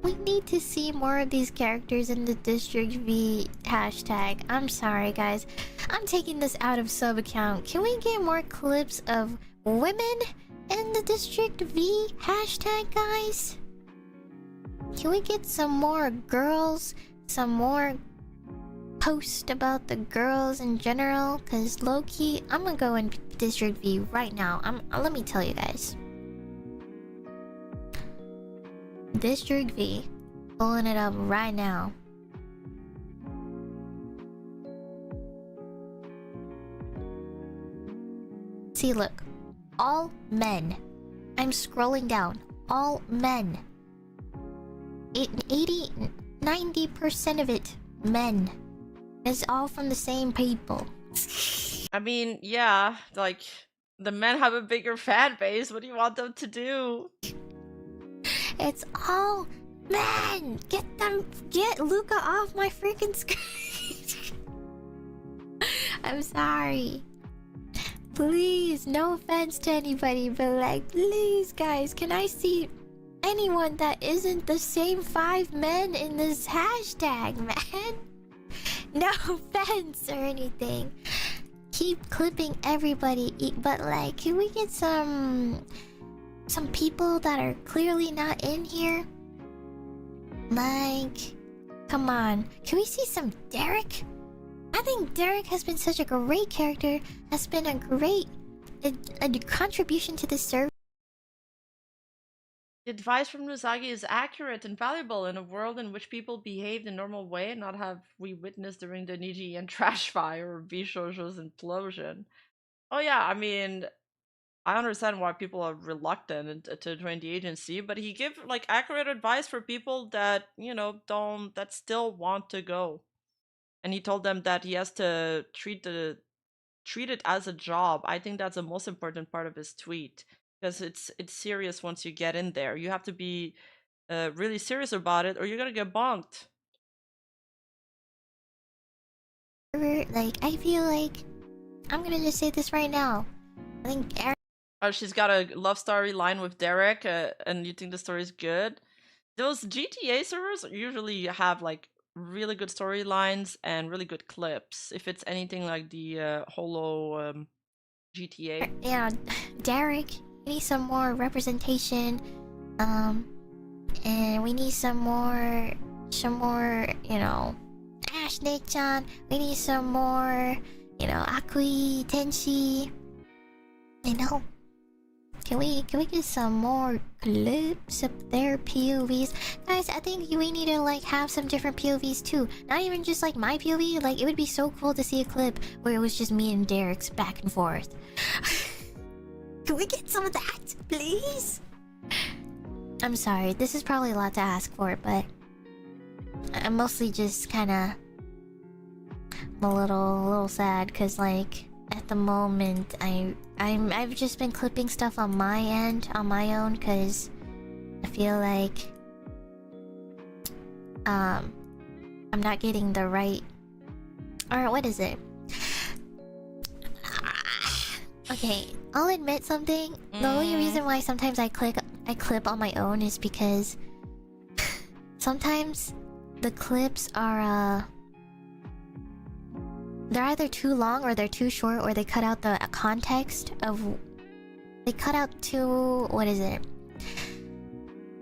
We need to see more of these characters in the District V hashtag. I'm sorry, guys. I'm taking this out of sub account. Can we get more clips of women in the District V hashtag, guys? Can we get some more girls? Some more post about the girls in general? Cause low-key, I'm gonna go in District V right now. Let me tell you guys. District V, pulling it up right now. See, look, all men. I'm scrolling down. All men. 90% of it men. It's all from the same people. I mean, yeah, like, the men have a bigger fan base. What do you want them to do? It's all men! Get Luca off my freaking screen! I'm sorry. Please, no offense to anybody, but like, please guys, can I see anyone that isn't the same 5 men in this hashtag, man? No offense or anything. Keep clipping everybody, but like, can we get some people that are clearly not in here? Like, come on. Can we see some Derek? I think Derek has been such a great character. Has been a great a contribution to the server. The advice from Nozagi is accurate and valuable in a world in which people behave the normal way and not have we witnessed during the Niji and Trash Fire or Bishoujo's implosion. Oh yeah, I mean, I understand why people are reluctant to join the agency, but he give like accurate advice for people that, you know, that still want to go. And he told them that he has to treat it as a job. I think that's the most important part of his tweet, because it's serious once you get in there. You have to be really serious about it or you're gonna get bonked. Like, I feel like I'm gonna just say this right now. I think Eric. Oh, she's got a love story line with Derek, and you think the story's good? Those GTA servers usually have like really good storylines and really good clips. If it's anything like the Holo GTA. Yeah, Derek, we need some more representation. And we need some more, you know, Ash Nick-chan. We need some more, you know, Akui, Tenshi. You know, can we get some more clips of their POVs? Guys, I think we need to like have some different POVs too. Not even just like my POV. Like, it would be so cool to see a clip where it was just me and Derek's back and forth. Can we get some of that, please? I'm sorry, this is probably a lot to ask for, but I'm mostly just kind of a little sad because, like, at the moment I've just been clipping stuff on my end, on my own, because I feel like I'm not getting the right, or what is it? Okay, I'll admit something. The only reason why sometimes I clip on my own is because sometimes the clips are they're either too long or they're too short, or they cut out the context of. They cut out too. What is it?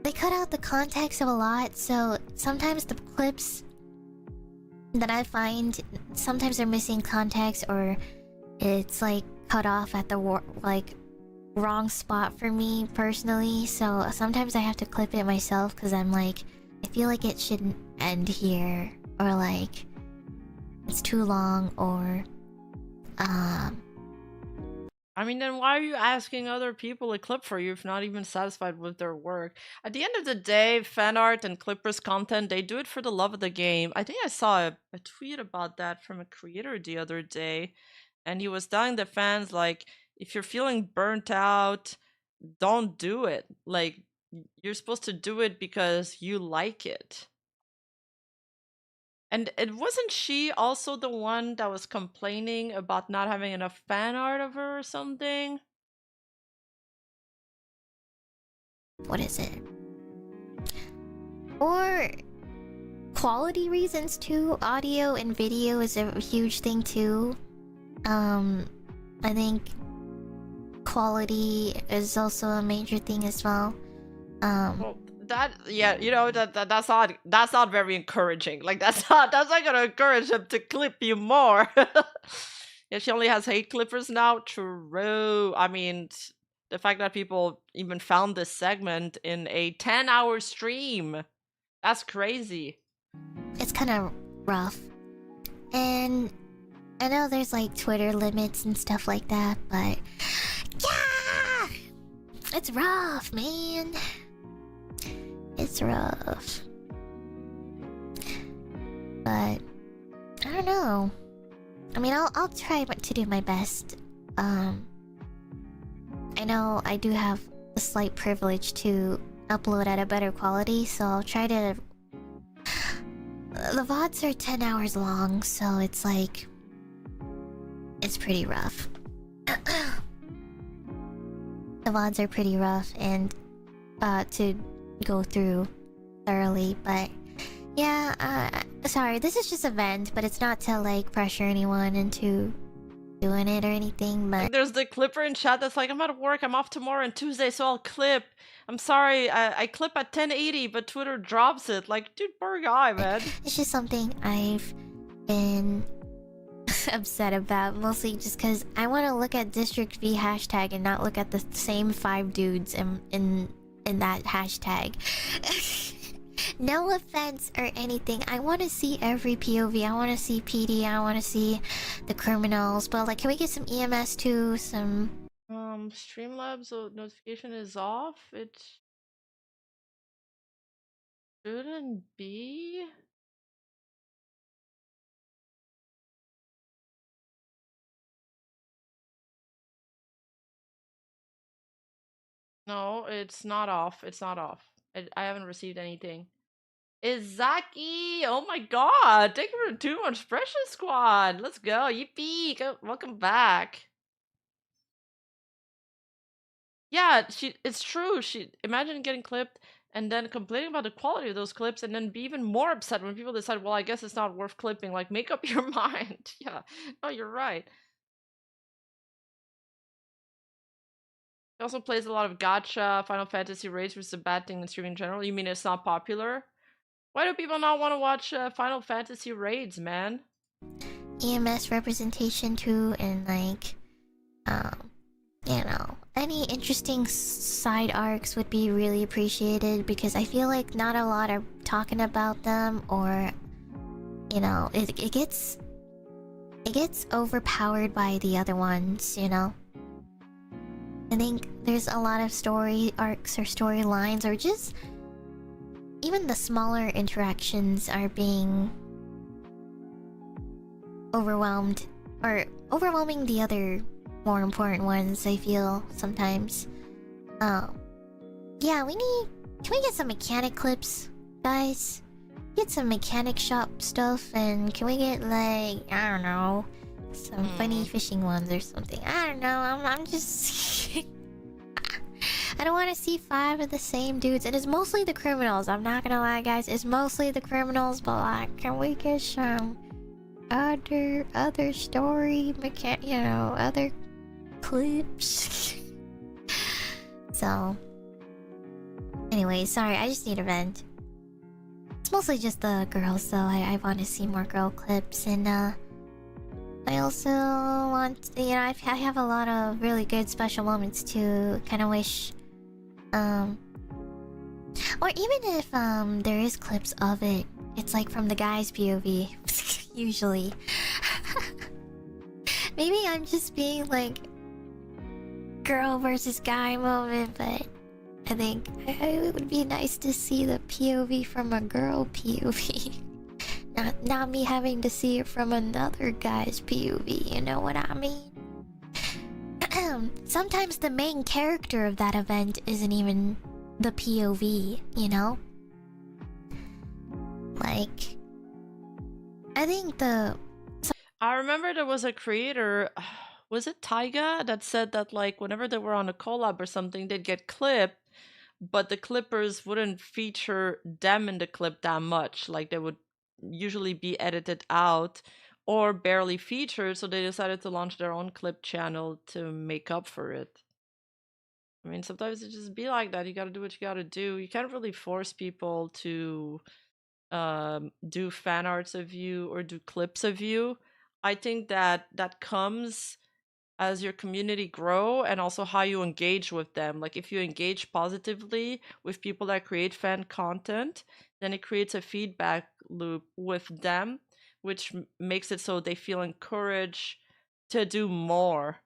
They cut out the context of a lot, so sometimes the clips that I find, sometimes they're missing context, or it's like cut off at the wrong spot for me personally. So sometimes I have to clip it myself because I'm like, I feel like it shouldn't end here, or like it's too long, or I mean, then why are you asking other people to clip for you if not even satisfied with their work? At the end of the day, fan art and clippers content, they do it for the love of the game. I think I saw a tweet about that from a creator the other day, and he was telling the fans, like, if you're feeling burnt out, don't do it. Like, you're supposed to do it because you like it. And it wasn't she also the one that was complaining about not having enough fan art of her or something? what is it? Or quality reasons too. Audio and video is a huge thing too. I think quality is also a major thing as well. Well, yeah, you know, that's not very encouraging. Like that's not gonna encourage him to clip you more. Yeah, she only has hate clippers now. True. I mean, the fact that people even found this segment in a 10-hour stream, that's crazy. It's kind of rough, and I know there's like Twitter limits and stuff like that, but yeah, it's rough, man. It's rough. But I don't know. I mean, I'll try to do my best. I know I do have a slight privilege to upload at a better quality, so I'll try to. The VODs are 10 hours long, so it's like it's pretty rough. The VODs are pretty rough and to go through thoroughly, but yeah, sorry, this is just a vent, but it's not to like pressure anyone into doing it or anything, but Like, there's the clipper in chat that's like, I'm at work, I'm off tomorrow and Tuesday, so I'll clip. I'm sorry, I clip at 1080, but Twitter drops it. Like, dude, poor guy, man. it's just something I've been upset about, mostly just because I want to look at District V hashtag and not look at the same 5 dudes in that hashtag. No offense or anything. I want to see every POV. I want to see PD. I want to see the criminals. But like, can we get some EMS too? Some Streamlabs notification is off. It shouldn't be. No, it's not off. It's not off. I haven't received anything. Izaki! Oh my god! Thank you for the 2 months Precious Squad! Let's go! Yippee! Welcome back! Yeah, it's true. Imagine getting clipped and then complaining about the quality of those clips and then be even more upset when people decide, well, I guess it's not worth clipping. Like, make up your mind. Yeah. No, you're right. He also plays a lot of gacha, Final Fantasy raids, which is a bad thing in streaming in general. You mean it's not popular? Why do people not want to watch Final Fantasy raids, man? EMS representation too, and like, you know, any interesting side arcs would be really appreciated, because I feel like not a lot are talking about them, or you know, it gets overpowered by the other ones, you know. I think there's a lot of story arcs or storylines, or just even the smaller interactions are being overwhelmed, or overwhelming the other more important ones, I feel sometimes. Yeah, can we get some mechanic clips, guys? Get some mechanic shop stuff, and can we get like, I don't know, some funny fishing ones or something? I don't know, I'm just I don't want to see 5 of the same dudes, and it's mostly the criminals. I'm not gonna lie, guys, it's mostly the criminals, but like, can we get some other story you know, other clips. So anyway, sorry, I just need a vent. It's mostly just the girls though. I want to see more girl clips, and I also want, you know, I have a lot of really good special moments to kind of wish, or even if there is clips of it, it's like from the guy's POV, usually. Maybe I'm just being like girl versus guy moment, but I think it would be nice to see the POV from a girl POV. Not me having to see it from another guy's POV, you know what I mean? Sometimes the main character of that event isn't even the POV, you know? Like, I think I remember there was a creator, was it Taiga, that said that like whenever they were on a collab or something, they'd get clipped, but the clippers wouldn't feature them in the clip that much. Like they would usually be edited out or barely featured, so they decided to launch their own clip channel to make up for it. I mean, sometimes it just be like that. You gotta do what you gotta do. You can't really force people to do fan arts of you or do clips of you. I think that that comes as your community grow and also how you engage with them. Like if you engage positively with people that create fan content, then it creates a feedback loop with them, which makes it so they feel encouraged to do more.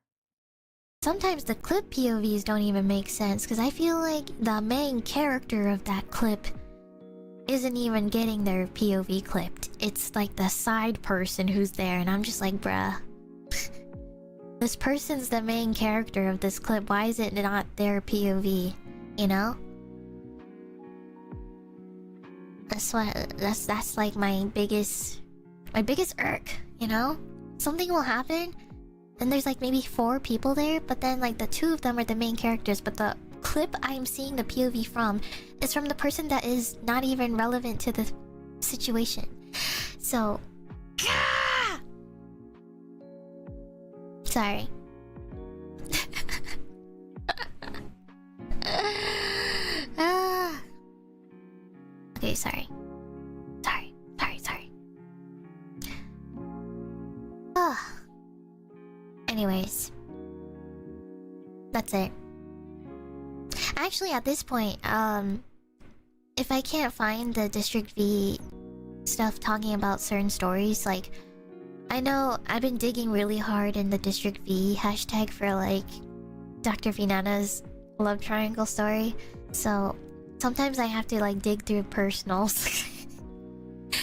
sometimes the clip POVs don't even make sense, because I feel like the main character of that clip isn't even getting their POV clipped. It's like the side person who's there, and I'm just like, bruh. This person's the main character of this clip. Why is it not their POV? You know? That's like my biggest irk, you know? Something will happen, and there's like maybe 4 people there, but then like the 2 of them are the main characters, but the clip I'm seeing the POV from is from the person that is not even relevant to the situation. So sorry. Okay, sorry. Anyways, that's it. Actually, at this point, if I can't find the District V stuff talking about certain stories, like, I know I've been digging really hard in the District V hashtag for like Dr. Vinana's love triangle story, so sometimes I have to like dig through personals.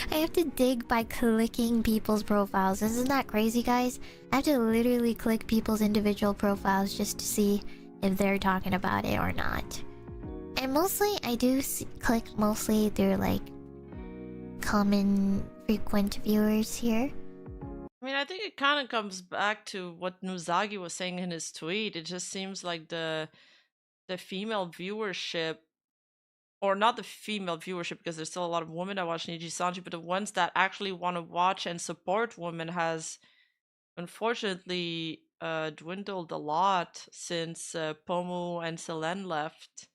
I have to dig by clicking people's profiles. Isn't that crazy, guys? I have to literally click people's individual profiles just to see if they're talking about it or not. And mostly, I do click mostly through like common frequent viewers here. I mean, I think it kind of comes back to what Nuzagi was saying in his tweet. It just seems like the female viewership, or not the female viewership, because there's still a lot of women that watch Nijisanji, but the ones that actually want to watch and support women has unfortunately dwindled a lot since Pomu and Selene left.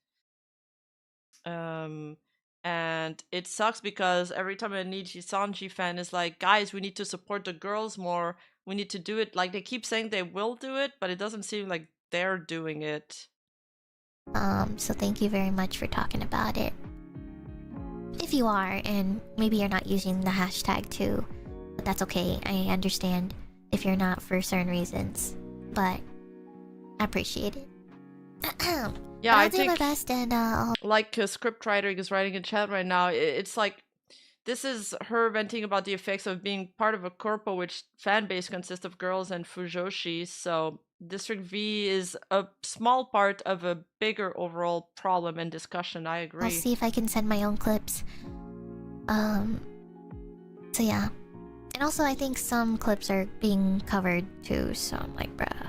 And it sucks because every time a Nijisanji fan is like, guys, we need to support the girls more, we need to do it, like they keep saying they will do it, but it doesn't seem like they're doing it. So thank you very much for talking about it. If you are, and maybe you're not using the hashtag too, but that's okay. I understand if you're not for certain reasons, but I appreciate it. Yeah, I'll I do think my best, and I'll... like a script writer is writing in chat right now, it's like this is her venting about the effects of being part of a corpo which fan base consists of girls and fujoshi. So District V is a small part of a bigger overall problem and discussion. I agree. I'll see if I can send my own clips. So yeah. And also I think some clips are being covered too, so I'm like, bruh.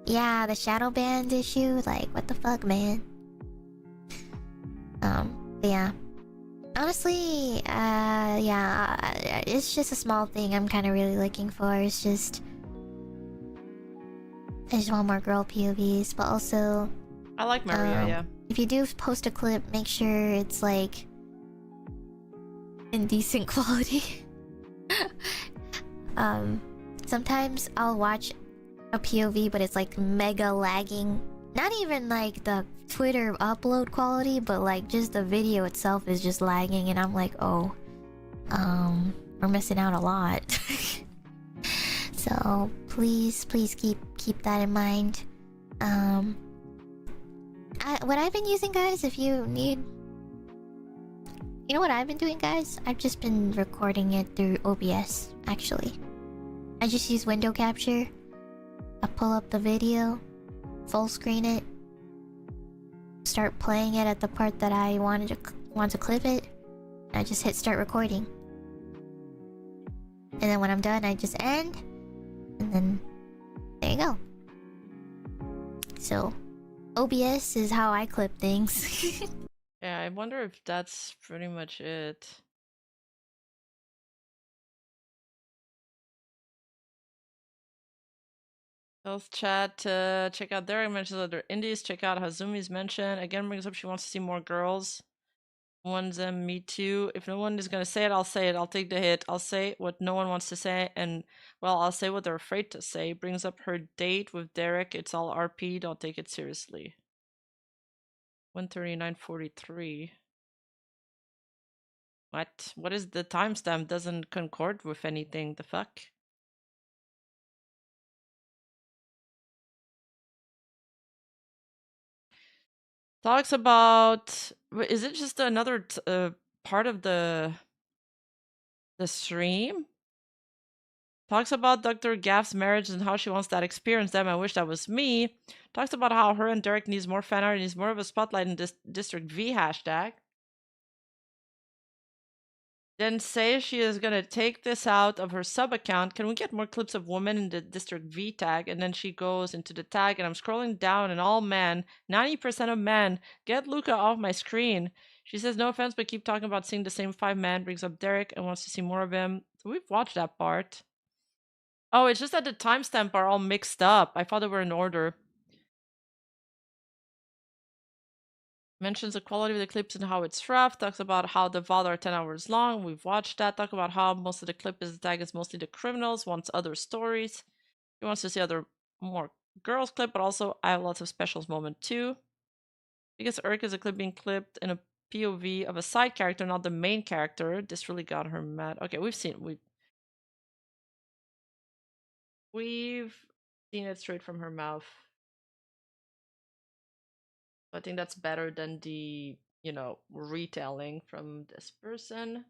Yeah, the shadow band issue, like, what the fuck, man? But yeah. Honestly, yeah, it's just a small thing I'm kind of really looking for. It's just I just want more girl POVs, but also, I like Maria, yeah. if you do post a clip, make sure it's like in decent quality. Sometimes I'll watch a POV, but it's like mega lagging. Not even like the Twitter upload quality, but like just the video itself is just lagging, and I'm like, oh, we're missing out a lot. So please keep that in mind. What I've been using, guys, if you need, you know what I've been doing, guys? I've just been recording it through OBS. Actually, I just use window capture. I pull up the video, full screen it, start playing it at the part that I want to clip it. I just hit start recording, and then when I'm done, I just end, and then there you go. So, OBS is how I clip things. Yeah, I wonder if that's pretty much it. Health chat, check out Derek mentions other indies, check out Hazumi's mention. Again brings up she wants to see more girls. One's me too. If no one is gonna say it, I'll say it. I'll take the hit. I'll say what no one wants to say, and well, I'll say what they're afraid to say. Brings up her date with Derek. It's all RP, don't take it seriously. 139:43. What? What is the timestamp? Doesn't concord with anything. The fuck? Talks about. Is it just another part of the stream? Talks about Dr. Gaff's marriage and how she wants that experience. Damn, I wish that was me. Talks about how her and Derek needs more fan art and needs more of a spotlight in this District V hashtag. Then says she is gonna take this out of her sub account. Can we get more clips of women in the District V tag? And then she goes into the tag, and I'm scrolling down, and all men, 90% of men, get Luca off my screen. She says no offense, but keep talking about seeing the same 5 men. Brings up Derek and wants to see more of him. So we've watched that part. Oh, it's just that the timestamp are all mixed up. I thought they were in order. Mentions the quality of the clips and how it's rough. Talks about how the VOD are 10 hours long. We've watched that. Talk about how most of the clip is the tag is mostly the criminals. Wants other stories. He wants to see other more girls clip, but also I have lots of specials moment too. Because Urk is a clip being clipped in a POV of a side character, not the main character. This really got her mad. Okay, we've seen it straight from her mouth. I think that's better than the, retelling from this person.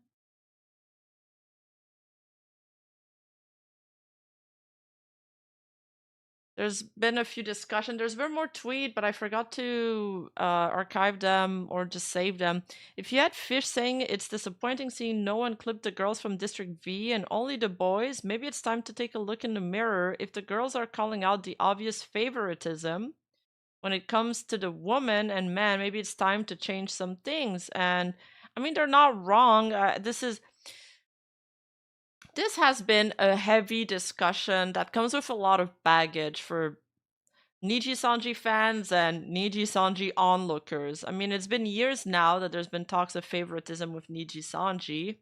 There's been a few discussion. There's been more tweet, but I forgot to archive them or just save them. If you had Fish saying it's disappointing seeing no one clip the girls from District V and only the boys, maybe it's time to take a look in the mirror. If the girls are calling out the obvious favoritism when it comes to the woman and man, maybe it's time to change some things. And I mean, they're not wrong. This has been a heavy discussion that comes with a lot of baggage for Nijisanji fans and Nijisanji onlookers. I mean, it's been years now that there's been talks of favoritism with Nijisanji.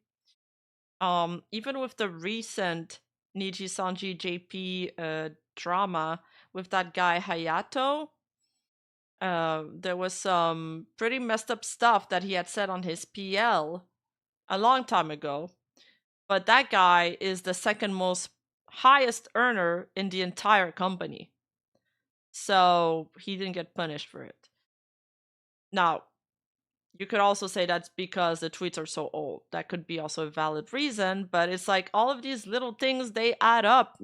Even with the recent Nijisanji JP drama with that guy Hayato, there was some pretty messed up stuff that he had said on his PL a long time ago. But that guy is the second most highest earner in the entire company. So he didn't get punished for it. Now, you could also say that's because the tweets are so old. That could be also a valid reason, but it's like all of these little things, they add up,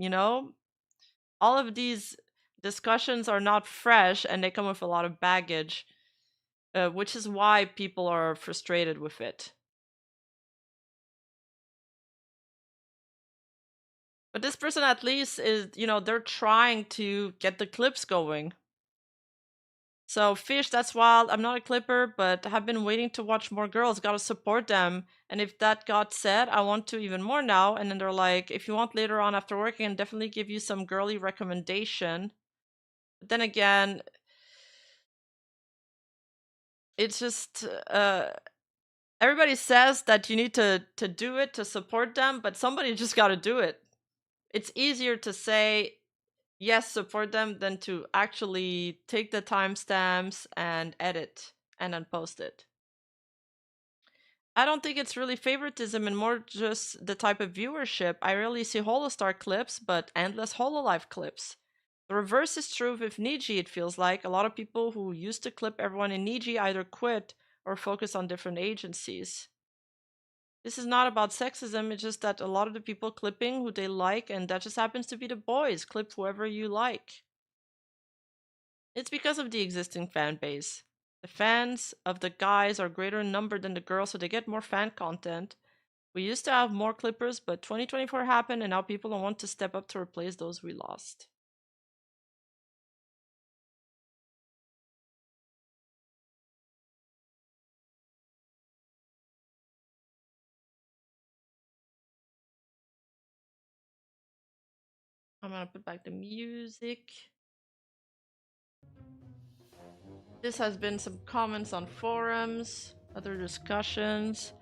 All of these discussions are not fresh and they come with a lot of baggage, which is why people are frustrated with it. But this person at least is, they're trying to get the clips going. So Fish, that's wild. I'm not a clipper, but have been waiting to watch more girls. Gotta support them. And if that got said, I want to even more now. And then they're like, if you want later on after work, I can definitely give you some girly recommendation. But then again, it's just everybody says that you need to do it to support them, but somebody just got to do it. It's easier to say yes, support them than to actually take the timestamps and edit and then post it. I don't think it's really favoritism and more just the type of viewership. I rarely see Holostar clips, but endless Hololive clips. The reverse is true with Niji, it feels like. A lot of people who used to clip everyone in Niji either quit or focus on different agencies. This is not about sexism, it's just that a lot of the people clipping who they like, and that just happens to be the boys, clip whoever you like. It's because of the existing fan base. The fans of the guys are greater in number than the girls, so they get more fan content. We used to have more clippers, but 2024 happened, and now people don't want to step up to replace those we lost. I'm gonna put back the music. This has been some comments on forums, other discussions.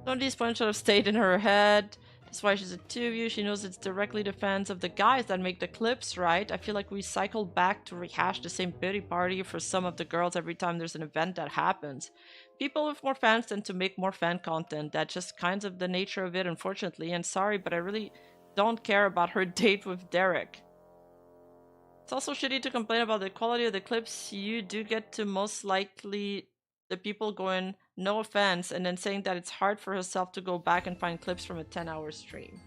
Some of these points should have stayed in her head. That's why she's a 2-view. She knows it's directly the fans of the guys that make the clips, right? I feel like we cycle back to rehash the same pity party for some of the girls every time there's an event that happens. People with more fans tend to make more fan content. That's just kind of the nature of it, unfortunately. And sorry, but I really don't care about her date with Derek. It's also shitty to complain about the quality of the clips. You do get to most likely the people going, no offense, and then saying that it's hard for herself to go back and find clips from a 10-hour stream.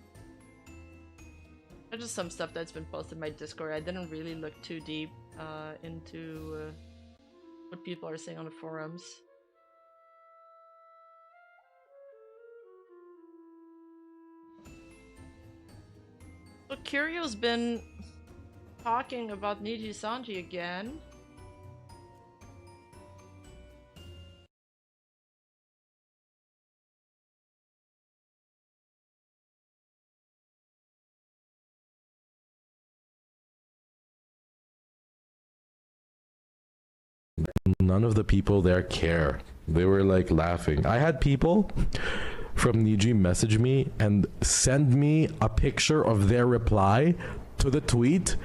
There's just some stuff that's been posted in my Discord. I didn't really look too deep into what people are saying on the forums. So Kiryo's been talking about Nijisanji again. None of the people there care. They were like laughing. I had people from Niji message me and send me a picture of their reply to the tweet,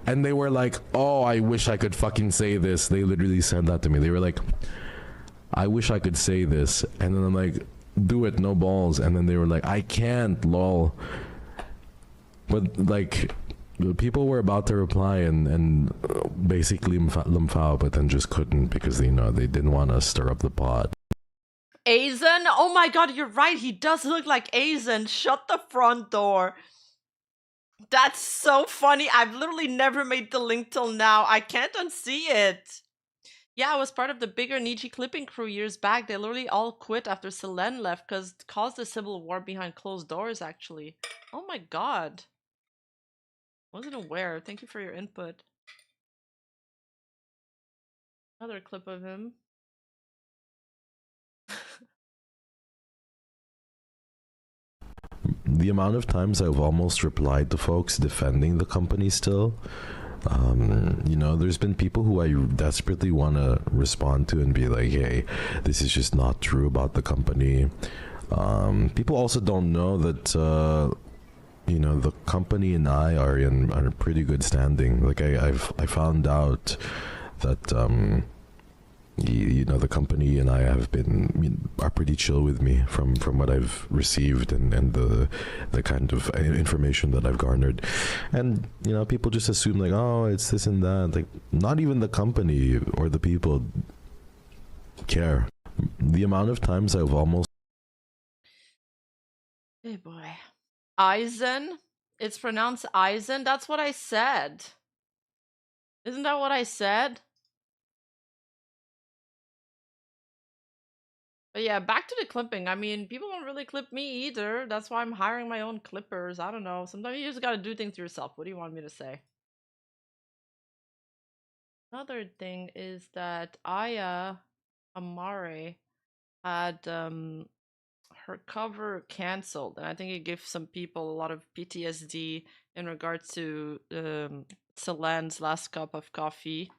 and they were like, oh, I wish I could fucking say this. They literally said that to me. They were like, I wish I could say this. And then I'm like, do it, no balls. And then they were like, I can't, lol. But like, the people were about to reply and basically lumphao, but then just couldn't because, you know, they didn't want to stir up the pot. Aizen? Oh my god, you're right. He does look like Aizen. Shut the front door. That's so funny. I've literally never made the link till now. I can't unsee it. Yeah, I was part of the bigger Niji clipping crew years back. They literally all quit after Selene left because it caused a civil war behind closed doors, actually. Oh my god. Wasn't aware. Thank you for your input. Another clip of him. The amount of times I've almost replied to folks defending the company still, you know, there's been people who I desperately want to respond to and be like, hey, this is just not true about the company. People also don't know that, you know, the company and I are in a pretty good standing. Like I found out that, you know, the company and I have been are pretty chill with me from what I've received and the kind of information that I've garnered. And you know, people just assume like, oh, it's this and that. Like, not even the company or the people care. The amount of times I've almost Hey boy. Aizen? It's pronounced Aizen? That's what I said. Isn't that what I said? But yeah, back to the clipping. I mean, people don't really clip me either. That's why I'm hiring my own clippers. I don't know. Sometimes you just gotta do things yourself. What do you want me to say? Another thing is that Aya Amare had her cover canceled, and I think it gave some people a lot of PTSD in regards to Celan's Last Cup of Coffee.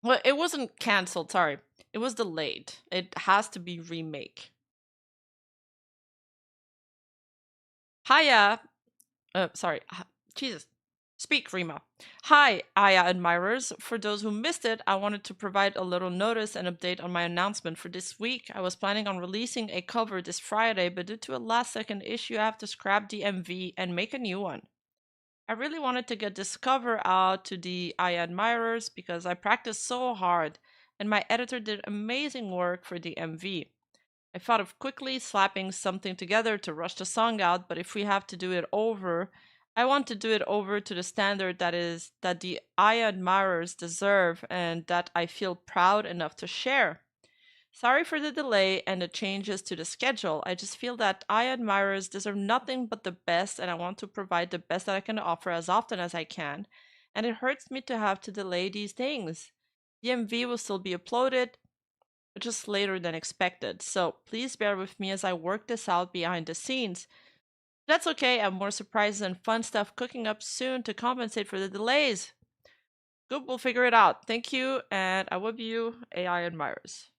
Well, it wasn't canceled, sorry. It was delayed. It has to be remake. Hiya, sorry, Jesus. Speak, Rima. Hi, Aya admirers. For those who missed it, I wanted to provide a little notice and update on my announcement for this week. I was planning on releasing a cover this Friday, but due to a last-second issue, I have to scrap the MV and make a new one. I really wanted to get this cover out to the Aya admirers because I practiced so hard, and my editor did amazing work for the MV. I thought of quickly slapping something together to rush the song out, but if we have to do it over, I want to do it over to the standard that the Aya admirers deserve and that I feel proud enough to share. Sorry for the delay and the changes to the schedule. I just feel that Aya admirers deserve nothing but the best, and I want to provide the best that I can offer as often as I can. And it hurts me to have to delay these things. The MV will still be uploaded, just later than expected. So please bear with me as I work this out behind the scenes. That's okay, I have more surprises and fun stuff cooking up soon to compensate for the delays. Good, we'll figure it out. Thank you, and I love you, AI admirers.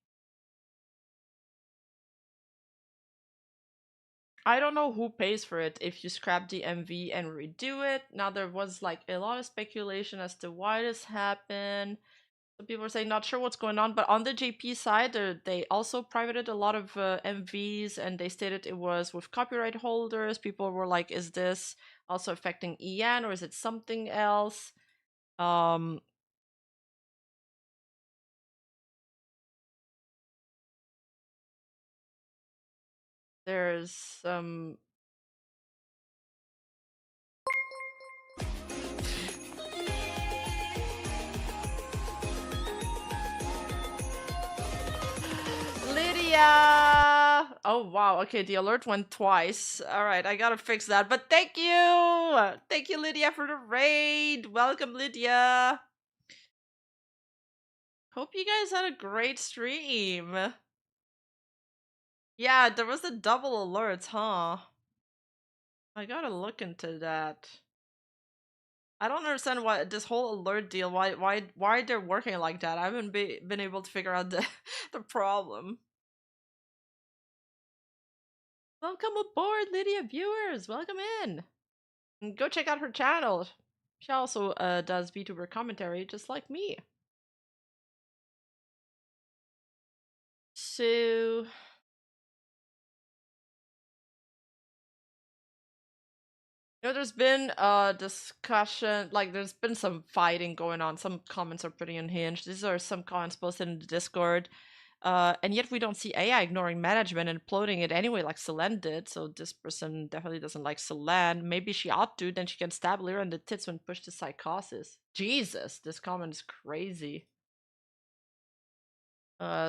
I don't know who pays for it if you scrap the MV and redo it. Now there was like a lot of speculation as to why this happened. Some people are saying not sure what's going on, but on the JP side, they also privated a lot of MVs, and they stated it was with copyright holders. People were like, "Is this also affecting EN, or is it something else?" There's some. Lydia! Oh wow, okay, the alert went twice. Alright, I gotta fix that. But thank you! Thank you, Lydia, for the raid! Welcome, Lydia! Hope you guys had a great stream. Yeah, there was the double alerts, huh? I gotta look into that. I don't understand why this whole alert deal, why they're working like that. I haven't been able to figure out the, the problem. Welcome aboard, Lydia viewers! Welcome in! And go check out her channel. She also does VTuber commentary, just like me. So... You know, there's been a discussion, like there's been some fighting going on. Some comments are pretty unhinged. These are some comments posted in the Discord. And yet we don't see AI ignoring management and uploading it anyway like Celan did. So this person definitely doesn't like Celan. Maybe she ought to, then she can stab Lyra in the tits when pushed to psychosis. Jesus, this comment is crazy.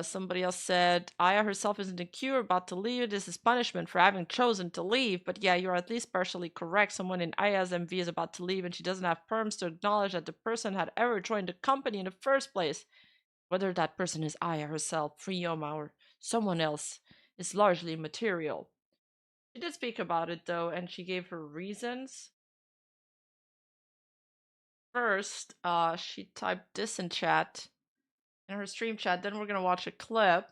Somebody else said, Aya herself isn't a cure, about to leave. This is punishment for having chosen to leave. But yeah, you're at least partially correct. Someone in Aya's MV is about to leave and she doesn't have perms to acknowledge that the person had ever joined the company in the first place. Whether that person is Aya herself, Friyoma, or someone else is largely immaterial. She did speak about it though, and she gave her reasons. First, she typed this in chat, in her stream chat. Then we're gonna watch a clip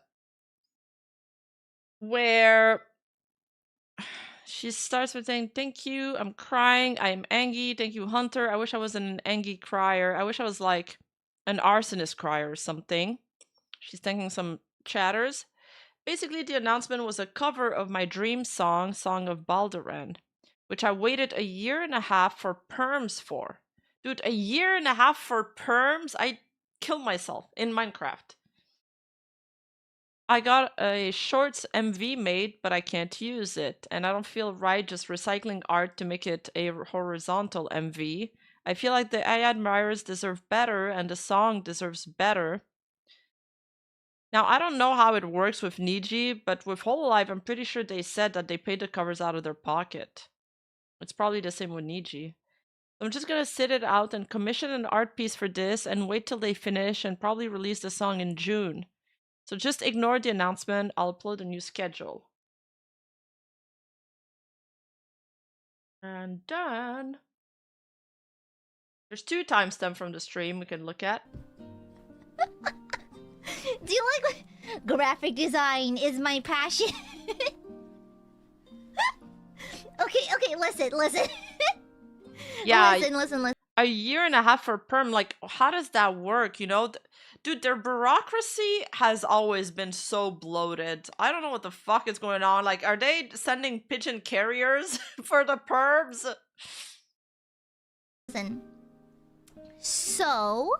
where she starts with saying, "Thank you, I'm crying, I'm angry, thank you, Hunter. I wish I wasn't an angry crier. I wish I was like an arsonist crier or something." She's thanking some chatters. Basically, the announcement was a cover of my dream song, Song of Balduran, which I waited a year and a half for perms for. Dude, a year and a half for perms? I killed myself in Minecraft. I got a shorts MV made, but I can't use it, and I don't feel right just recycling art to make it a horizontal MV. I feel like the AI admirers deserve better, and the song deserves better. Now, I don't know how it works with Niji, but with Hololive, I'm pretty sure they said that they paid the covers out of their pocket. It's probably the same with Niji. I'm just gonna sit it out and commission an art piece for this and wait till they finish and probably release the song in June. So just ignore the announcement. I'll upload a new schedule. And done. There's 2 timestamps from the stream we can look at. Do you like graphic design is my passion? Okay, listen. Yeah, Listen. a year and a half for perm, like, how does that work, you know? Dude, their bureaucracy has always been so bloated. I don't know what the fuck is going on. Like, are they sending pigeon carriers for the perms? Listen. So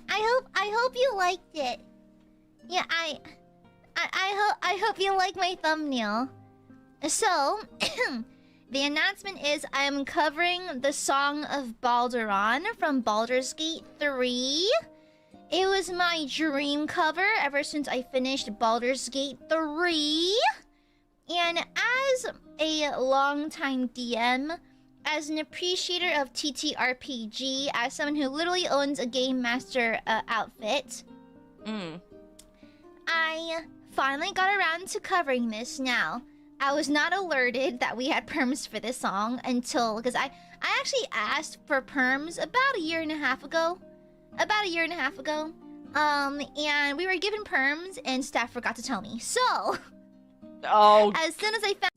I hope you liked it. Yeah, I hope you like my thumbnail. So the announcement is I am covering the Song of Balduran from Baldur's Gate 3. It was my dream cover ever since I finished Baldur's Gate 3. And as a longtime DM, as an appreciator of TTRPG, as someone who literally owns a Game Master outfit, I finally got around to covering this now. I was not alerted that we had perms for this song until... Because I actually asked for perms about a year and a half ago. And we were given perms and staff forgot to tell me. So... Oh. As soon as I found...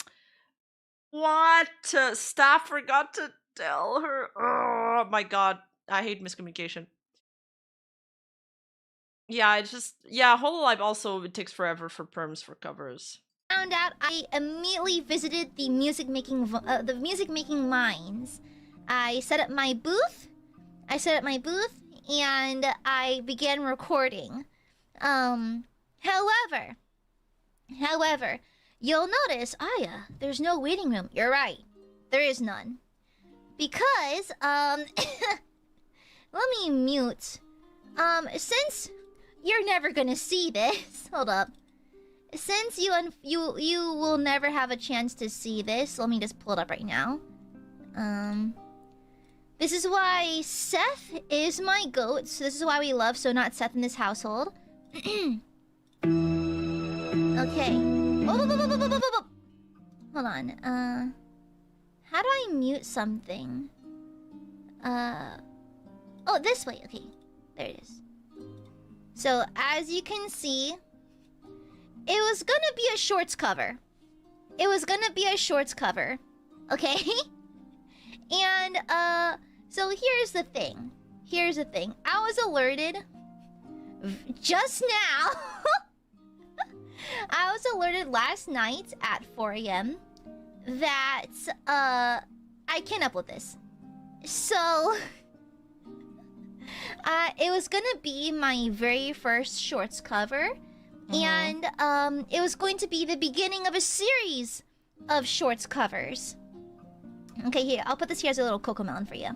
What? Staff forgot to tell her. Oh my god. I hate miscommunication. Yeah, it's just... Yeah, Hololive also, it takes forever for perms for covers. Found out, I immediately visited the music making mines. I set up my booth, and I began recording. However, you'll notice, Aya, there's no waiting room. You're right, there is none, because let me mute. Since you're never gonna see this, hold up. Since you will never have a chance to see this, let me just pull it up right now. This is why Seth is my goat. So this is why we love So Not Seth in this household. Okay. Hold on. How do I mute something? Oh, this way. Okay, there it is. So as you can see, it was gonna be a shorts cover. Okay? And, so here's the thing. I was alerted just now. I was alerted last night at 4 a.m. that, I can't upload this. So... it was gonna be my very first shorts cover. And it was going to be the beginning of a series of shorts covers. Okay, here, I'll put this here as a little cocomelon for you.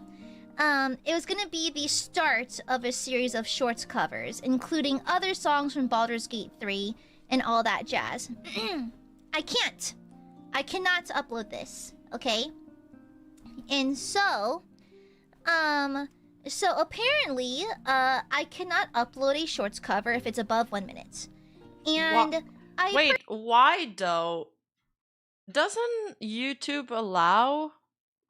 It was going to be the start of a series of shorts covers, including other songs from Baldur's Gate 3 and all that jazz. I cannot upload this, okay? And so apparently, I cannot upload a shorts cover if it's above 1 minute. And wait, why though? Doesn't YouTube allow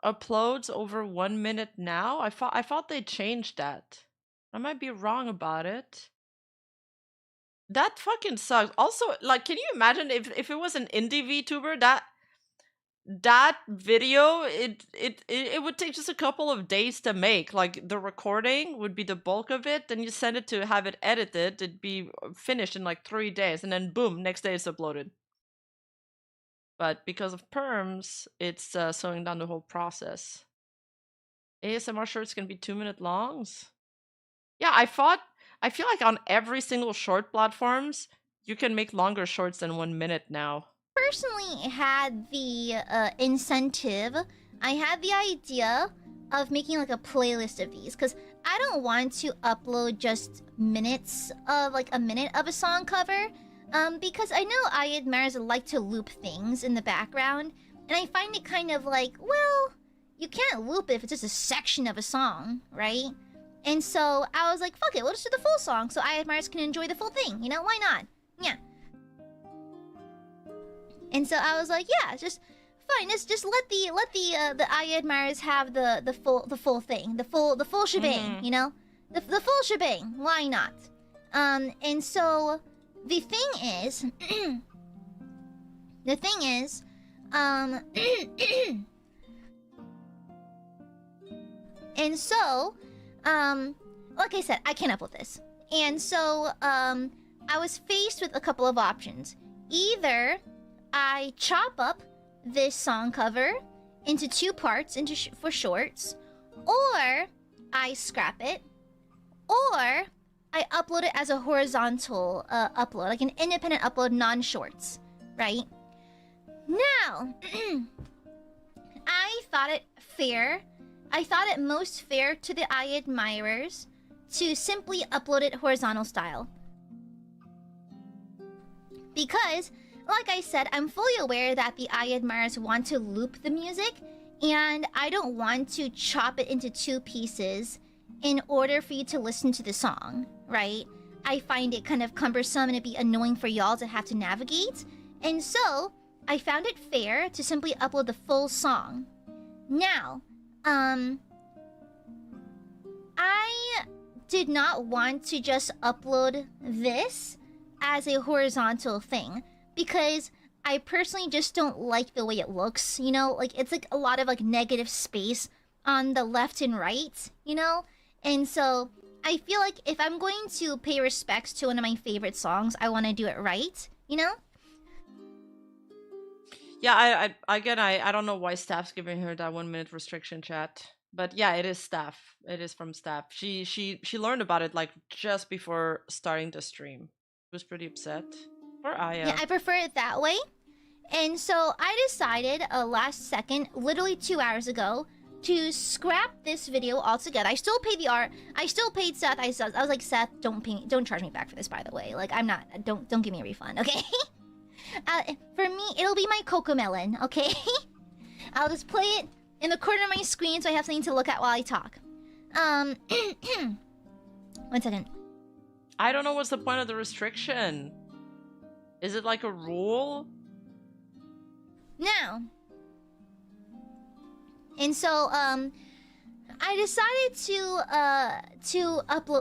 uploads over 1 minute now? I thought they changed that. I might be wrong about it. That fucking sucks. Also, like, can you imagine if it was an indie VTuber that video, it would take just a couple of days to make. Like, the recording would be the bulk of it, then you send it to have it edited, it'd be finished in like 3 days, and then boom, next day it's uploaded. But because of perms, it's slowing down the whole process. ASMR shorts can be 2-minute longs. Yeah, I feel like on every single short platforms, you can make longer shorts than 1 minute now. Personally had the incentive. I had the idea of making like a playlist of these because I don't want to upload just minutes of like a minute of a song cover, because I know I admirers like to loop things in the background, and I find it kind of like, well, you can't loop it if it's just a section of a song, right? And so I was like, fuck it, we'll just do the full song so I admirers can enjoy the full thing, you know? Why not? Yeah. And so I was like, yeah, just fine. Just let the I admirers have the full thing, the full shebang, you know, the full shebang. Why not? And so the thing is, and so, like I said, I can't upload this, and so I was faced with a couple of options. Either I chop up this song cover into 2 parts for shorts, or I scrap it, or I upload it as a horizontal upload, like an independent upload, non-shorts, right? Now, I thought it fair. I thought it most fair to the I admirers to simply upload it horizontal style. Because, like I said, I'm fully aware that the I admirers want to loop the music, and I don't want to chop it into 2 pieces in order for you to listen to the song, right? I find it kind of cumbersome and it'd be annoying for y'all to have to navigate. And so, I found it fair to simply upload the full song. Now, I did not want to just upload this as a horizontal thing, because I personally just don't like the way it looks, you know? Like, it's like a lot of like negative space on the left and right, you know? And so I feel like if I'm going to pay respects to one of my favorite songs, I want to do it right, you know? Yeah, I don't know why staff's giving her that 1-minute restriction, chat. But yeah, it is staff. It is from staff. She learned about it like just before starting the stream. She was pretty upset. Or Aya. Yeah, I prefer it that way. And so I decided last second, literally 2 hours ago, to scrap this video altogether. I still paid the art. I still paid Seth. I was like, Seth, don't charge me back for this, by the way. Like, I'm not. Don't give me a refund, okay? For me, it'll be my Cocomelon, okay? I'll just play it in the corner of my screen so I have something to look at while I talk. 1 second. I don't know what's the point of the restriction. Is it like a rule? Now. And so, I decided to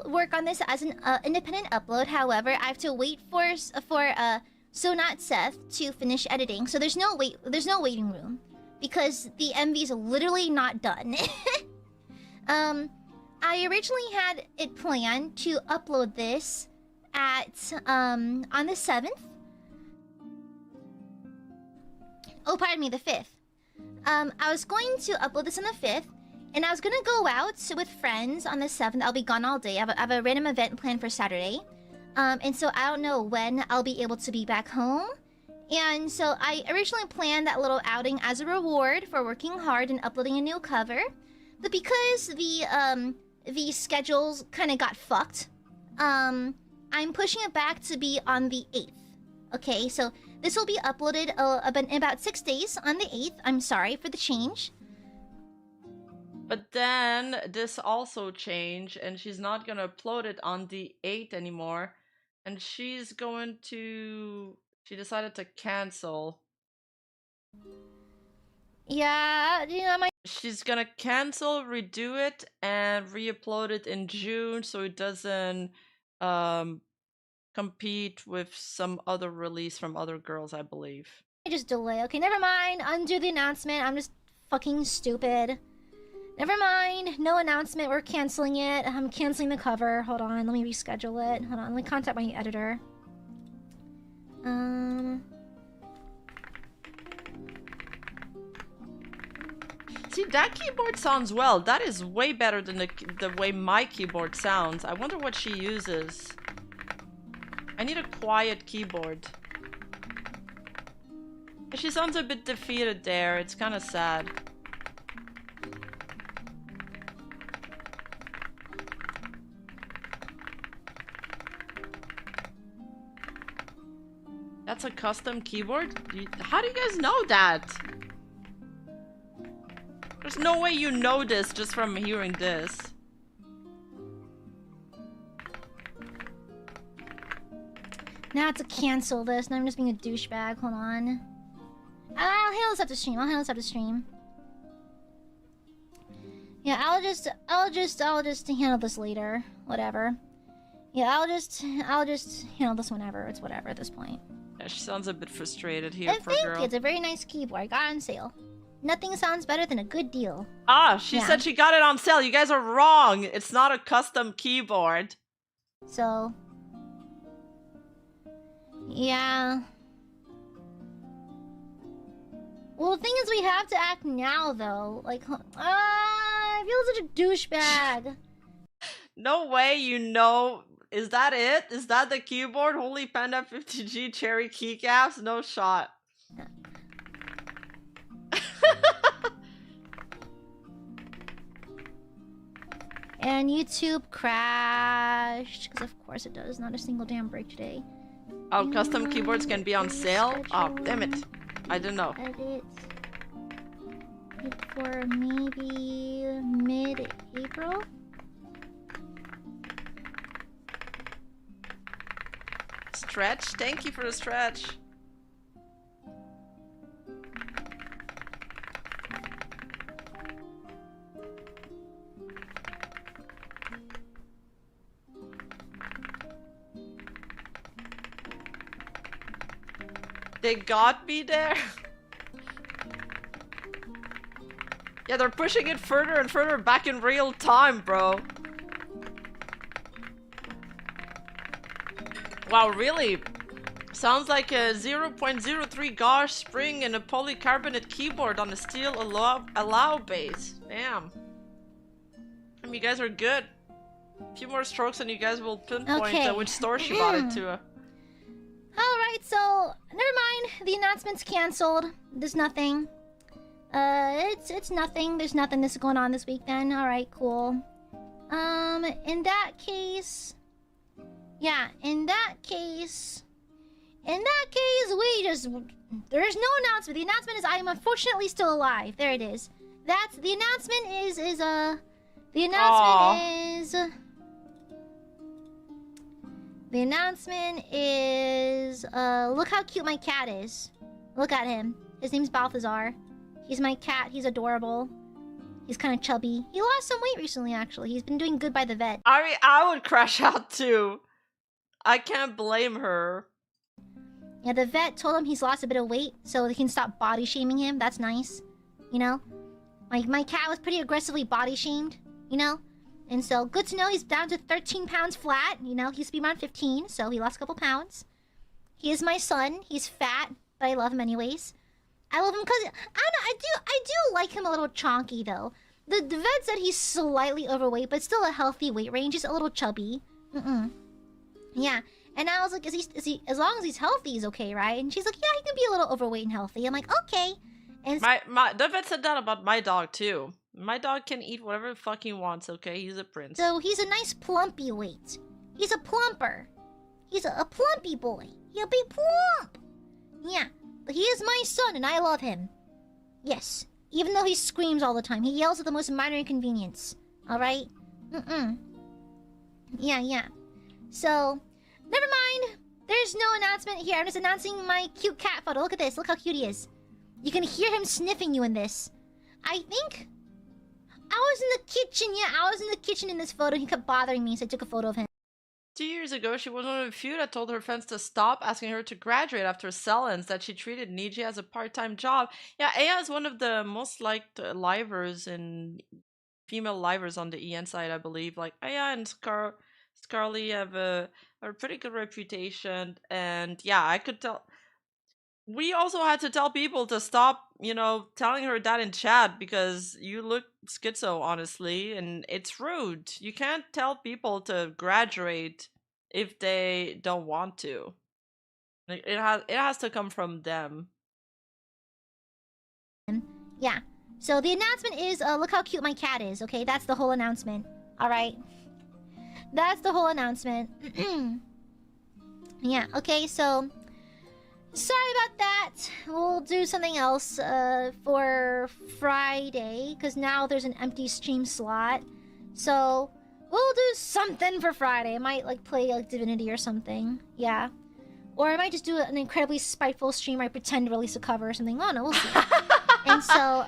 work on this as an independent upload. However, I have to wait for So Not Seth to finish editing. So there's no waiting room, because the MV is literally not done. I originally had it planned to upload this at on the 7th. Oh, pardon me, the 5th. I was going to upload this on the 5th, and I was gonna go out with friends on the 7th. I'll be gone all day. I have a random event planned for Saturday. And so I don't know when I'll be able to be back home. And so I originally planned that little outing as a reward for working hard and uploading a new cover. But because the schedules kind of got fucked, I'm pushing it back to be on the 8th. Okay, so this will be uploaded in about 6 days on the 8th. I'm sorry for the change. But then this also changed, and she's not gonna upload it on the 8th anymore. And she's going to... She decided to cancel. Yeah, you know, She's gonna cancel, redo it, and re-upload it in June so it doesn't compete with some other release from other girls, I believe. I just delay. Okay, never mind. Undo the announcement. I'm just fucking stupid. Never mind. No announcement. We're canceling it. I'm canceling the cover. Hold on. Let me reschedule it. Hold on. Let me contact my editor. See, that keyboard sounds well. That is way better than the way my keyboard sounds. I wonder what she uses. I need a quiet keyboard. She sounds a bit defeated there. It's kind of sad. That's a custom keyboard? How do you guys know that? There's no way you know this just from hearing this. Now to cancel this. Now I'm just being a douchebag. Hold on. I'll handle this after stream. Yeah, I'll just handle this later. Whatever. Yeah, I'll just handle this whenever. It's whatever at this point. Yeah, she sounds a bit frustrated here, And poor thank girl. you. It's a very nice keyboard. I got it on sale. Nothing sounds better than a good deal. Ah, she Yeah. said she got it on sale. You guys are wrong. It's not a custom keyboard. So, yeah. Well, the thing is, we have to act now, though. Like, I feel such a douchebag. No way you know. Is that it? Is that the keyboard? Holy Panda 50G cherry keycaps? No shot. And YouTube crashed. Because of course it does. Not a single damn break today. Oh, custom keyboards can be on sale? Oh, damn it. I didn't know. Edit. For maybe mid-April? Stretch? Thank you for the stretch. They got me there. Yeah, they're pushing it further and further back in real time, bro. Wow, really? Sounds like a 0.03 gauge spring and a polycarbonate keyboard on a steel allow base. Damn. You guys are good. A few more strokes and you guys will pinpoint Okay. which store she bought it to. Alright, so never mind. The announcement's cancelled. There's nothing. It's nothing. There's nothing that's going on this week then. Alright, cool. In that case. Yeah, in that case, we just there's no announcement. The announcement is I am unfortunately still alive. There it is. That's the announcement the announcement is look how cute my cat is. Look at him. His name's Balthazar. He's my cat. He's adorable. He's kind of chubby. He lost some weight recently, actually. He's been doing good by the vet. I mean, I would crash out too. I can't blame her. Yeah, the vet told him he's lost a bit of weight, so they can stop body shaming him. That's nice. You know? Like, my cat was pretty aggressively body shamed, you know? And so, good to know he's down to 13 pounds flat. You know, he used to be around 15, so he lost a couple pounds. He is my son. He's fat, but I love him anyways. I love him because I do like him a little chonky though. The vet said he's slightly overweight, but still a healthy weight range. He's a little chubby. Yeah. And I was like, is he as long as he's healthy, he's okay, right? And she's like, yeah, he can be a little overweight and healthy. I'm like, okay. And The vet said that about my dog too. My dog can eat whatever the fuck he wants, okay? He's a prince. so he's a nice plumpy weight. He's a plumper. He's a plumpy boy. He'll be plump. Yeah. But he is my son and I love him. Yes. Even though he screams all the time. He yells at the most minor inconvenience. Alright? Yeah. So, never mind. There's no announcement here. I'm just announcing my cute cat photo. Look at this. Look how cute he is. You can hear him sniffing you in this. I think I was in the kitchen. Yeah, I was in the kitchen in this photo. He kept bothering me, so I took a photo of him. 2 years ago, she was one of the few that told her friends to stop asking her to graduate after Cellens, that she treated Niji as a part-time job. Yeah, Aya is one of the most liked livers and female livers on the EN side, I believe. Like, Aya and Scarly have a pretty good reputation. And yeah, I could tell... We also had to tell people to stop, telling her that in chat because you look schizo, honestly, and it's rude. You can't tell people to graduate if they don't want to. Like, it has to come from them. Yeah. So the announcement is, look how cute my cat is, okay? That's the whole announcement. Alright. That's the whole announcement. Yeah, okay, so... Sorry about that. We'll do something else for Friday. Friday, because now there's an empty stream slot. So we'll do something for Friday. I might like play like Divinity or something. Yeah. Or I might just do an incredibly spiteful stream where I pretend to release a cover or something. Oh no, we'll see. And so,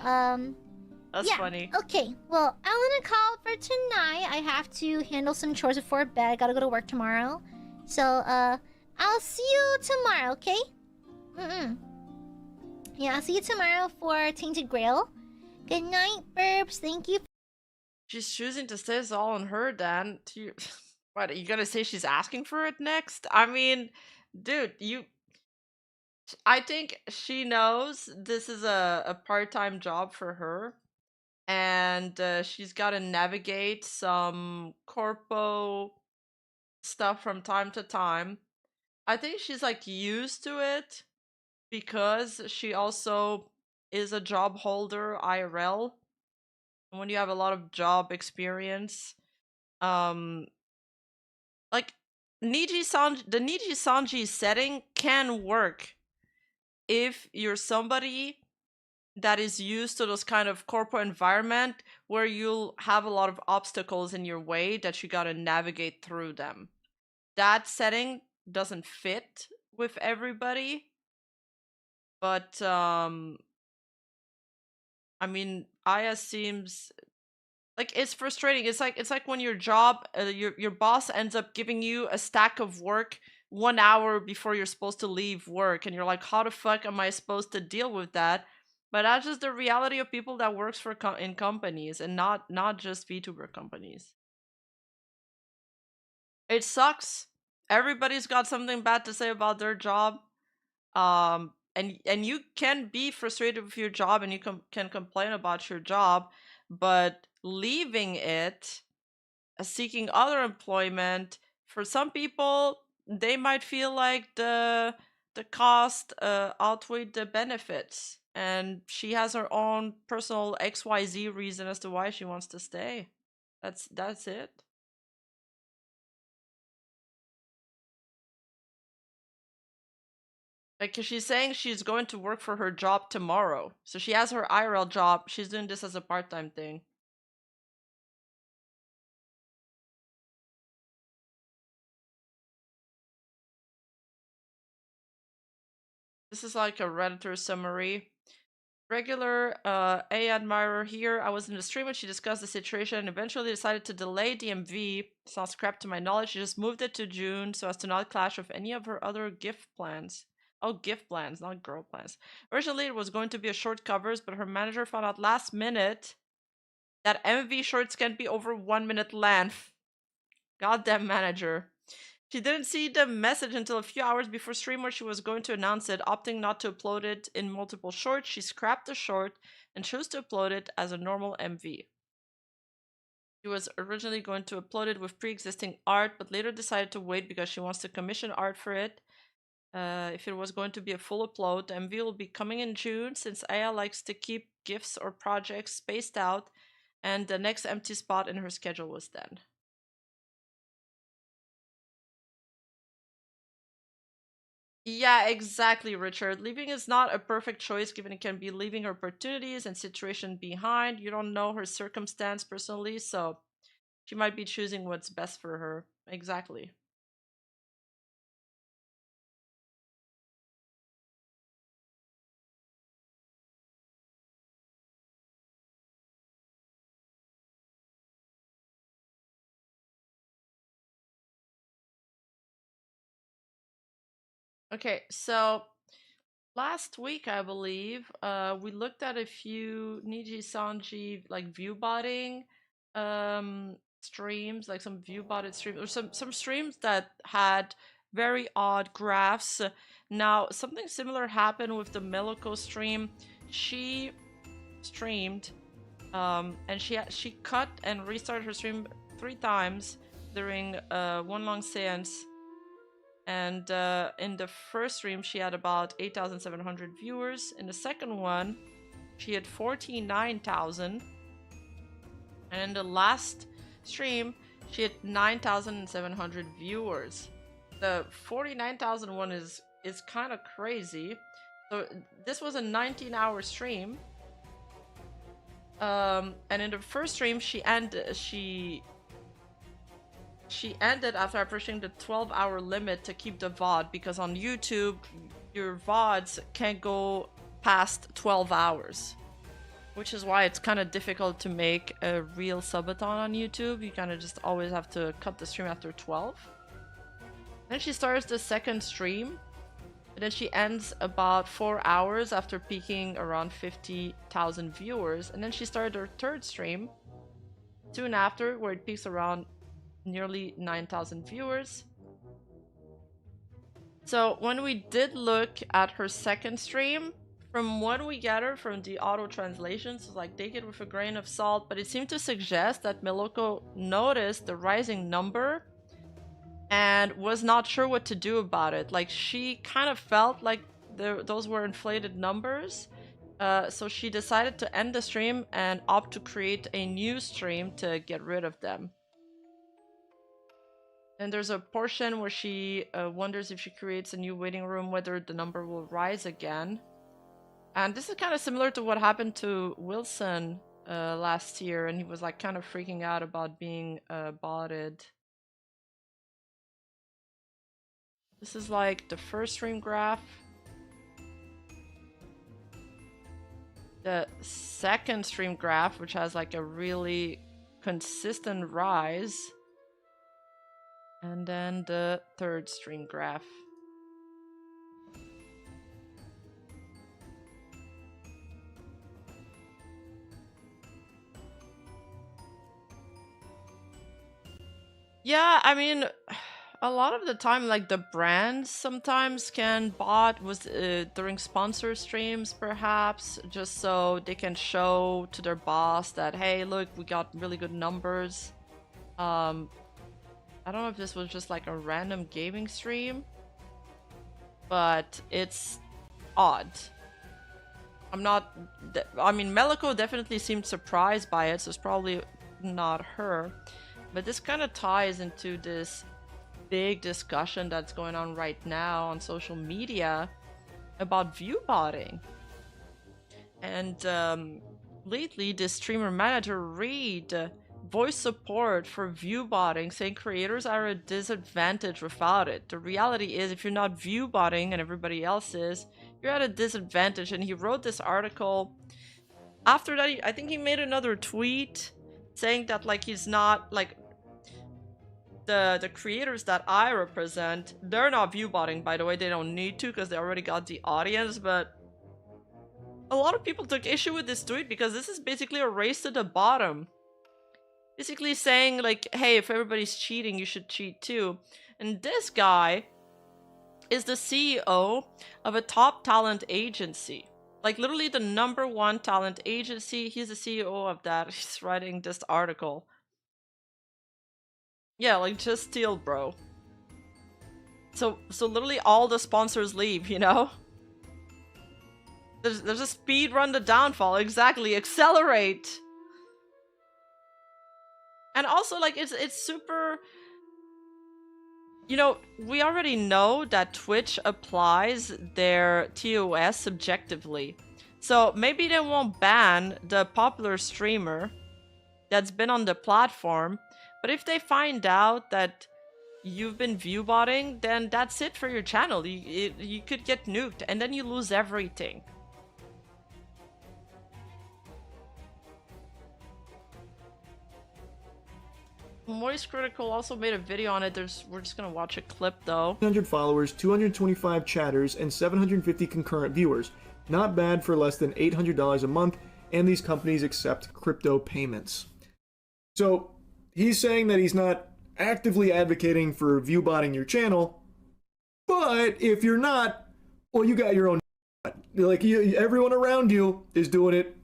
That's yeah. funny. Okay, well, I'm gonna call for tonight. I have to handle some chores before bed. I gotta go to work tomorrow. So, I'll see you tomorrow, okay? Yeah, I'll see you tomorrow for Tainted Grail. Good night, Burbs. Thank you. She's choosing to say this all on her, Dan. What, are you gonna say she's asking for it next? I mean, dude, I think she knows this is a part-time job for her. And she's got to navigate some corpo stuff from time to time. I think she's like used to it because she also is a job holder IRL. And when you have a lot of job experience, like the Nijisanji setting can work if you're somebody that is used to those kind of corporate environment where you'll have a lot of obstacles in your way that you gotta navigate through them. That setting doesn't fit with everybody, but I mean, Aya seems like it's frustrating. It's like when your job, your boss ends up giving you a stack of work 1 hour before you're supposed to leave work, and you're like, how the fuck am I supposed to deal with that? But that's just the reality of people that works for in companies, and not just VTuber companies. It sucks. Everybody's got something bad to say about their job. And you can be frustrated with your job, and you can complain about your job, but leaving it, seeking other employment, for some people, they might feel like the cost outweighed the benefits, and she has her own personal XYZ reason as to why she wants to stay. That's it. Like, 'cause she's saying she's going to work for her job tomorrow. So she has her IRL job. She's doing this as a part-time thing. This is like a Redditor summary. Regular A admirer here. I was in the stream when she discussed the situation and eventually decided to delay DMV. It's not scrapped to my knowledge. She just moved it to June so as to not clash with any of her other gift plans. Oh, gift plans, not girl plans. Originally, it was going to be a short covers, but her manager found out last minute that MV shorts can't be over 1 minute length. Goddamn manager. She didn't see the message until a few hours before stream where she was going to announce it, opting not to upload it in multiple shorts. She scrapped the short and chose to upload it as a normal MV. She was originally going to upload it with pre-existing art, but later decided to wait because she wants to commission art for it. If it was going to be a full upload, the MV will be coming in June since Aya likes to keep gifts or projects spaced out, and the next empty spot in her schedule was then. Yeah, exactly, Richard. Leaving is not a perfect choice given it can be leaving her opportunities and situation behind. You don't know her circumstance personally, so she might be choosing what's best for her. Exactly. Okay, so last week, I believe, we looked at a few Nijisanji like viewbotting streams, like some viewbotted streams, or some streams that had very odd graphs. Now, something similar happened with the Meloko stream. She streamed, and she cut and restarted her stream 3 times during one long seance. And in the first stream, she had about 8,700 viewers. In the second one, she had 49,000. And in the last stream, she had 9,700 viewers. The 49,000 one is kind of crazy. So this was a 19-hour stream. And in the first stream, she ended after pushing the 12-hour limit to keep the VOD, because on YouTube, your VODs can't go past 12 hours. Which is why it's kind of difficult to make a real subathon on YouTube. You kind of just always have to cut the stream after 12. Then she starts the second stream. And then she ends about 4 hours after peaking around 50,000 viewers. And then she started her third stream soon after, where it peaks around nearly 9,000 viewers. So when we did look at her second stream, from what we gather from the auto translations, like, take it with a grain of salt, but it seemed to suggest that Miloko noticed the rising number and was not sure what to do about it. Like, she kind of felt like those were inflated numbers. So she decided to end the stream and opt to create a new stream to get rid of them. And there's a portion where she wonders if she creates a new waiting room, whether the number will rise again. And this is kind of similar to what happened to Wilson last year, and he was like kind of freaking out about being botted. This is like the first stream graph. The second stream graph, which has like a really consistent rise. And then the third stream graph. Yeah, I mean, a lot of the time, like, the brands sometimes can bot during sponsor streams, perhaps, just so they can show to their boss that, hey, look, we got really good numbers. I don't know if this was just like a random gaming stream, but it's odd. I mean, Meliko definitely seemed surprised by it, so it's probably not her. But this kind of ties into this big discussion that's going on right now on social media about viewbotting. And lately, this streamer manager Reed voiced support for viewbotting, saying creators are at a disadvantage without it. The reality is, if you're not viewbotting and everybody else is, you're at a disadvantage. And he wrote this article. After that, I think he made another tweet saying that, like, he's not, like, the creators that I represent, they're not viewbotting, by the way. They don't need to because they already got the audience, but a lot of people took issue with this tweet because this is basically a race to the bottom. Basically saying, like, hey, if everybody's cheating, you should cheat too. And this guy is the CEO of a top talent agency. Like, literally the #1 talent agency. He's the CEO of that. He's writing this article. Yeah, like, just steal, bro. So literally all the sponsors leave, you know? There's a speed run to downfall. Exactly. Accelerate. And also, like, it's super... You know, we already know that Twitch applies their TOS subjectively. So maybe they won't ban the popular streamer that's been on the platform. But if they find out that you've been viewbotting, then that's it for your channel. You could get nuked, and then you lose everything. Moist Critical also made a video on it. We're just gonna watch a clip though. 100 followers, 225 chatters, and 750 concurrent viewers. Not bad for less than $800 a month, and these companies accept crypto payments. So he's saying that he's not actively advocating for viewbotting your channel, but if you're not, well, you got your own. Like, everyone around you is doing it.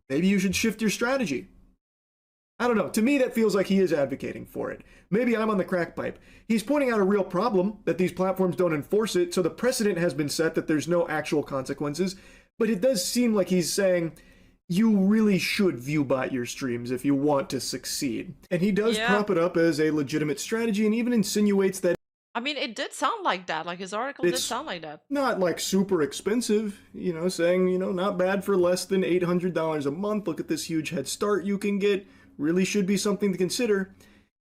Maybe you should shift your strategy. I don't know. To me, that feels like he is advocating for it. Maybe I'm on the crack pipe. He's pointing out a real problem, that these platforms don't enforce it, so the precedent has been set that there's no actual consequences. But it does seem like he's saying, you really should viewbot your streams if you want to succeed. And he does prop it up as a legitimate strategy and even insinuates that... I mean, it did sound like that. Like his article did It's sound like that. not like super expensive, saying, not bad for less than $800 a month. Look at this huge head start you can get. Really should be something to consider.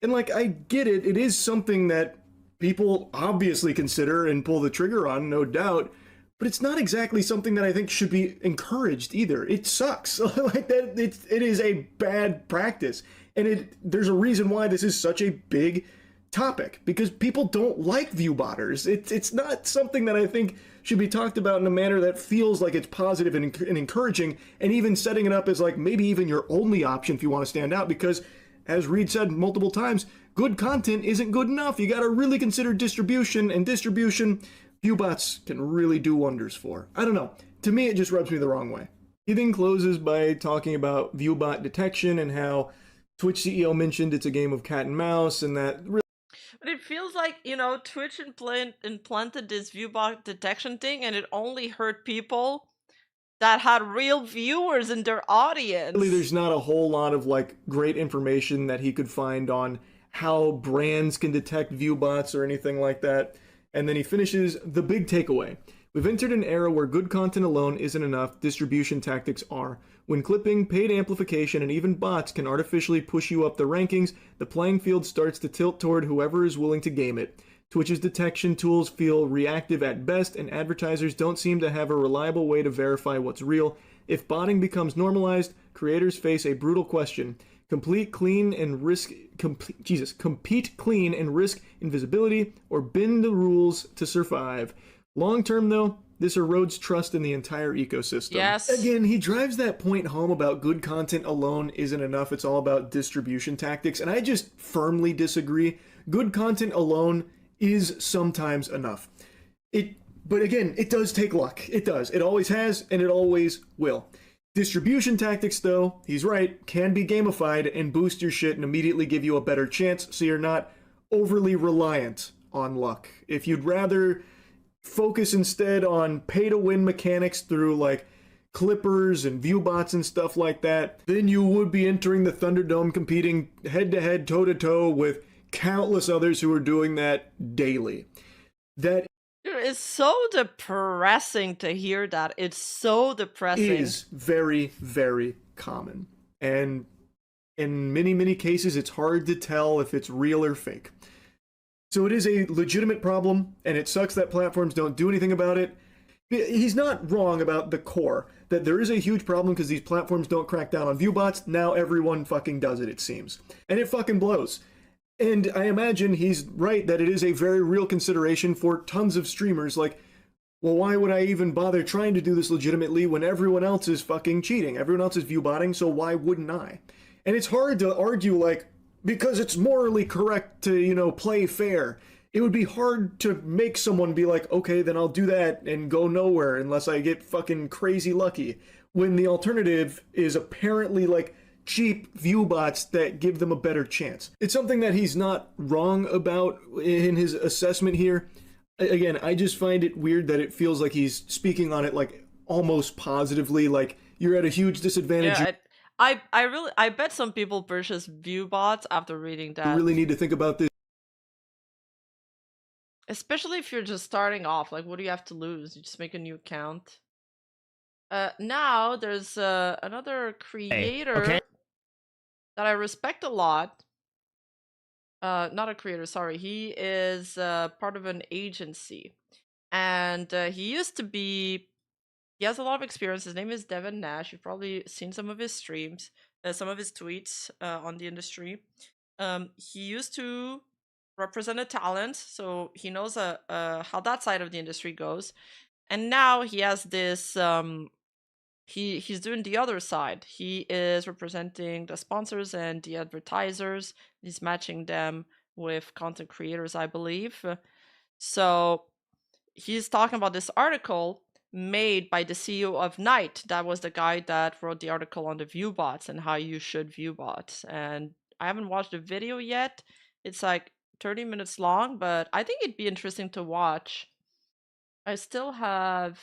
And like, I get it. It is something that people obviously consider and pull the trigger on, no doubt. But it's not exactly something that I think should be encouraged either. It sucks. Like that, it is a bad practice. And there's a reason why this is such a big topic, because people don't like viewbotters. It's not something that I think should be talked about in a manner that feels like it's positive and encouraging, and even setting it up as like maybe even your only option if you want to stand out, because as Reed said multiple times, good content isn't good enough. You got to really consider distribution, and distribution viewbots can really do wonders for. I don't know. To me, it just rubs me the wrong way. He then closes by talking about viewbot detection and how Twitch CEO mentioned it's a game of cat and mouse, and that really. But it feels like, Twitch implanted this viewbot detection thing, and it only hurt people that had real viewers in their audience. Really, there's not a whole lot of like great information that he could find on how brands can detect viewbots or anything like that. And then he finishes the big takeaway. We've entered an era where good content alone isn't enough, distribution tactics are. When clipping, paid amplification, and even bots can artificially push you up the rankings, the playing field starts to tilt toward whoever is willing to game it. Twitch's detection tools feel reactive at best, and advertisers don't seem to have a reliable way to verify what's real. If botting becomes normalized, creators face a brutal question. Compete clean and risk invisibility, or bend the rules to survive. Long term, though, this erodes trust in the entire ecosystem. Yes. Again, he drives that point home about good content alone isn't enough. It's all about distribution tactics, and I just firmly disagree. Good content alone is sometimes enough. But again, it does take luck. It does. It always has, and it always will. Distribution tactics, though, he's right, can be gamified and boost your shit and immediately give you a better chance, so you're not overly reliant on luck. If you'd rather focus instead on pay-to-win mechanics through like clippers and viewbots and stuff like that, then you would be entering the Thunderdome competing head-to-head, toe-to-toe with countless others who are doing that daily. That It's so depressing to hear that. It's so depressing. is very, very common. And in many, many cases, it's hard to tell if it's real or fake. So it is a legitimate problem, and it sucks that platforms don't do anything about it. He's not wrong about the core, that there is a huge problem because these platforms don't crack down on viewbots. Now everyone fucking does it seems. And it fucking blows. And I imagine he's right that it is a very real consideration for tons of streamers. Like, well, why would I even bother trying to do this legitimately when everyone else is fucking cheating? Everyone else is viewbotting, so why wouldn't I? And it's hard to argue, like, because it's morally correct to, play fair. It would be hard to make someone be like, okay, then I'll do that and go nowhere unless I get fucking crazy lucky. When the alternative is apparently, like, cheap viewbots that give them a better chance. It's something that he's not wrong about in his assessment here. Again, I just find it weird that it feels like he's speaking on it like almost positively, like you're at a huge disadvantage. Yeah, I bet some people purchase viewbots after reading that. You really need to think about this. Especially if you're just starting off. Like, what do you have to lose? You just make a new account. Now there's another creator that I respect a lot. Not a creator, sorry. He is part of an agency. And he used to be... He has a lot of experience. His name is Devin Nash. You've probably seen some of his streams, some of his tweets on the industry. He used to represent a talent, so he knows how that side of the industry goes. And now he has this... He's doing the other side. He is representing the sponsors and the advertisers. He's matching them with content creators, I believe. So he's talking about this article made by the CEO of Night. That was the guy that wrote the article on the viewbots and how you should view bots. And I haven't watched the video yet. It's like 30 minutes long, but I think it'd be interesting to watch. I still have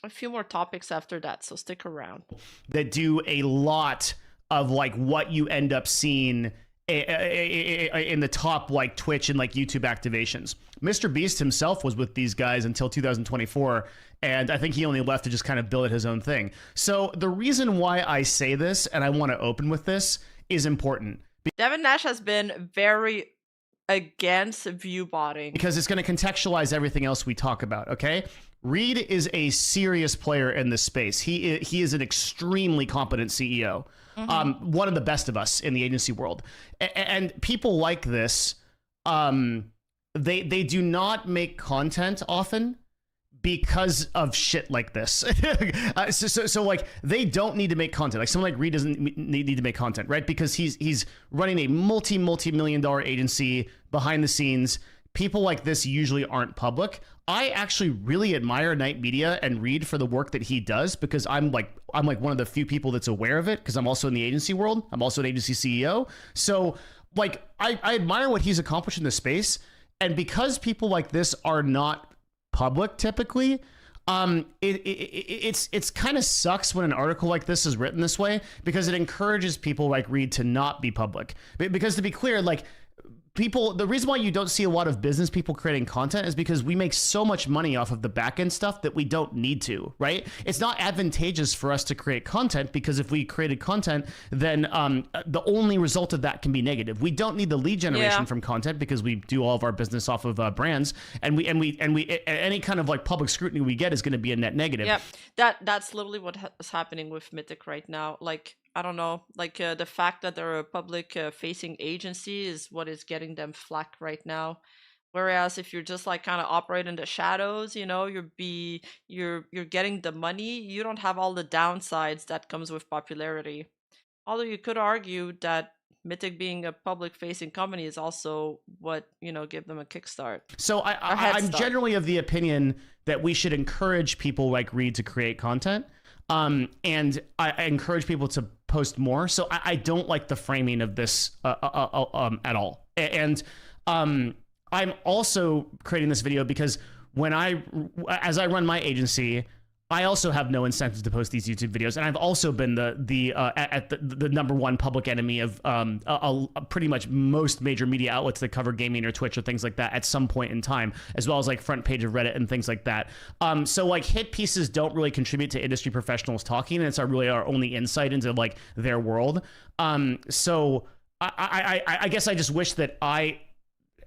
a few more topics after that, so stick around. That do a lot of like what you end up seeing in the top like Twitch and like YouTube activations. Mr. Beast himself was with these guys until 2024, and I think he only left to just kind of build his own thing. So the reason why I say this, and I want to open with this, is important. Devin Nash has been very against viewbotting Because it's going to contextualize everything else we talk about, okay? Reed is a serious player in this space. He is an extremely competent CEO. One of the best of us in the agency world. And people like this, they do not make content often because of shit like this. So like they don't need to make content. Like someone like Reed doesn't need to make content, right? Because he's running a multi-million dollar agency behind the scenes. People like this usually aren't public. I actually really admire Night Media and Reed for the work that he does, because I'm like one of the few people that's aware of it, because I'm also in the agency world. I'm also an agency CEO. So like I admire what he's accomplished in this space. And because people like this are not public typically, it's kind of sucks when an article like this is written this way, because it encourages people like Reed to not be public. Because to be clear, like the reason why you don't see a lot of business people creating content is because we make so much money off of the back end stuff that we don't need to, right? It's not advantageous for us to create content, because if we created content, then the only result of that can be negative. We don't need the lead generation from content, because we do all of our business off of brands, and we any kind of like public scrutiny we get is going to be a net negative. Yeah, that's literally what is happening with Mythic right now. Like, I don't know, like the fact that they're a public facing agency is what is getting them flack right now. Whereas if you're just like kind of operate in the shadows, you know, you're getting the money, you don't have all the downsides that comes with popularity. Although you could argue that Mythic being a public facing company is also what, you know, give them a kickstart. So I'm generally of the opinion that we should encourage people like Reed to create content. And I encourage people to post more. So I don't like the framing of this at all. And I'm also creating this video because as I run my agency, I also have no incentive to post these YouTube videos, and I've also been the number one public enemy of pretty much most major media outlets that cover gaming or Twitch or things like that at some point in time, as well as like front page of Reddit and things like that. So like hit pieces don't really contribute to industry professionals talking, and it's really our only insight into like their world. So I guess I just wish that I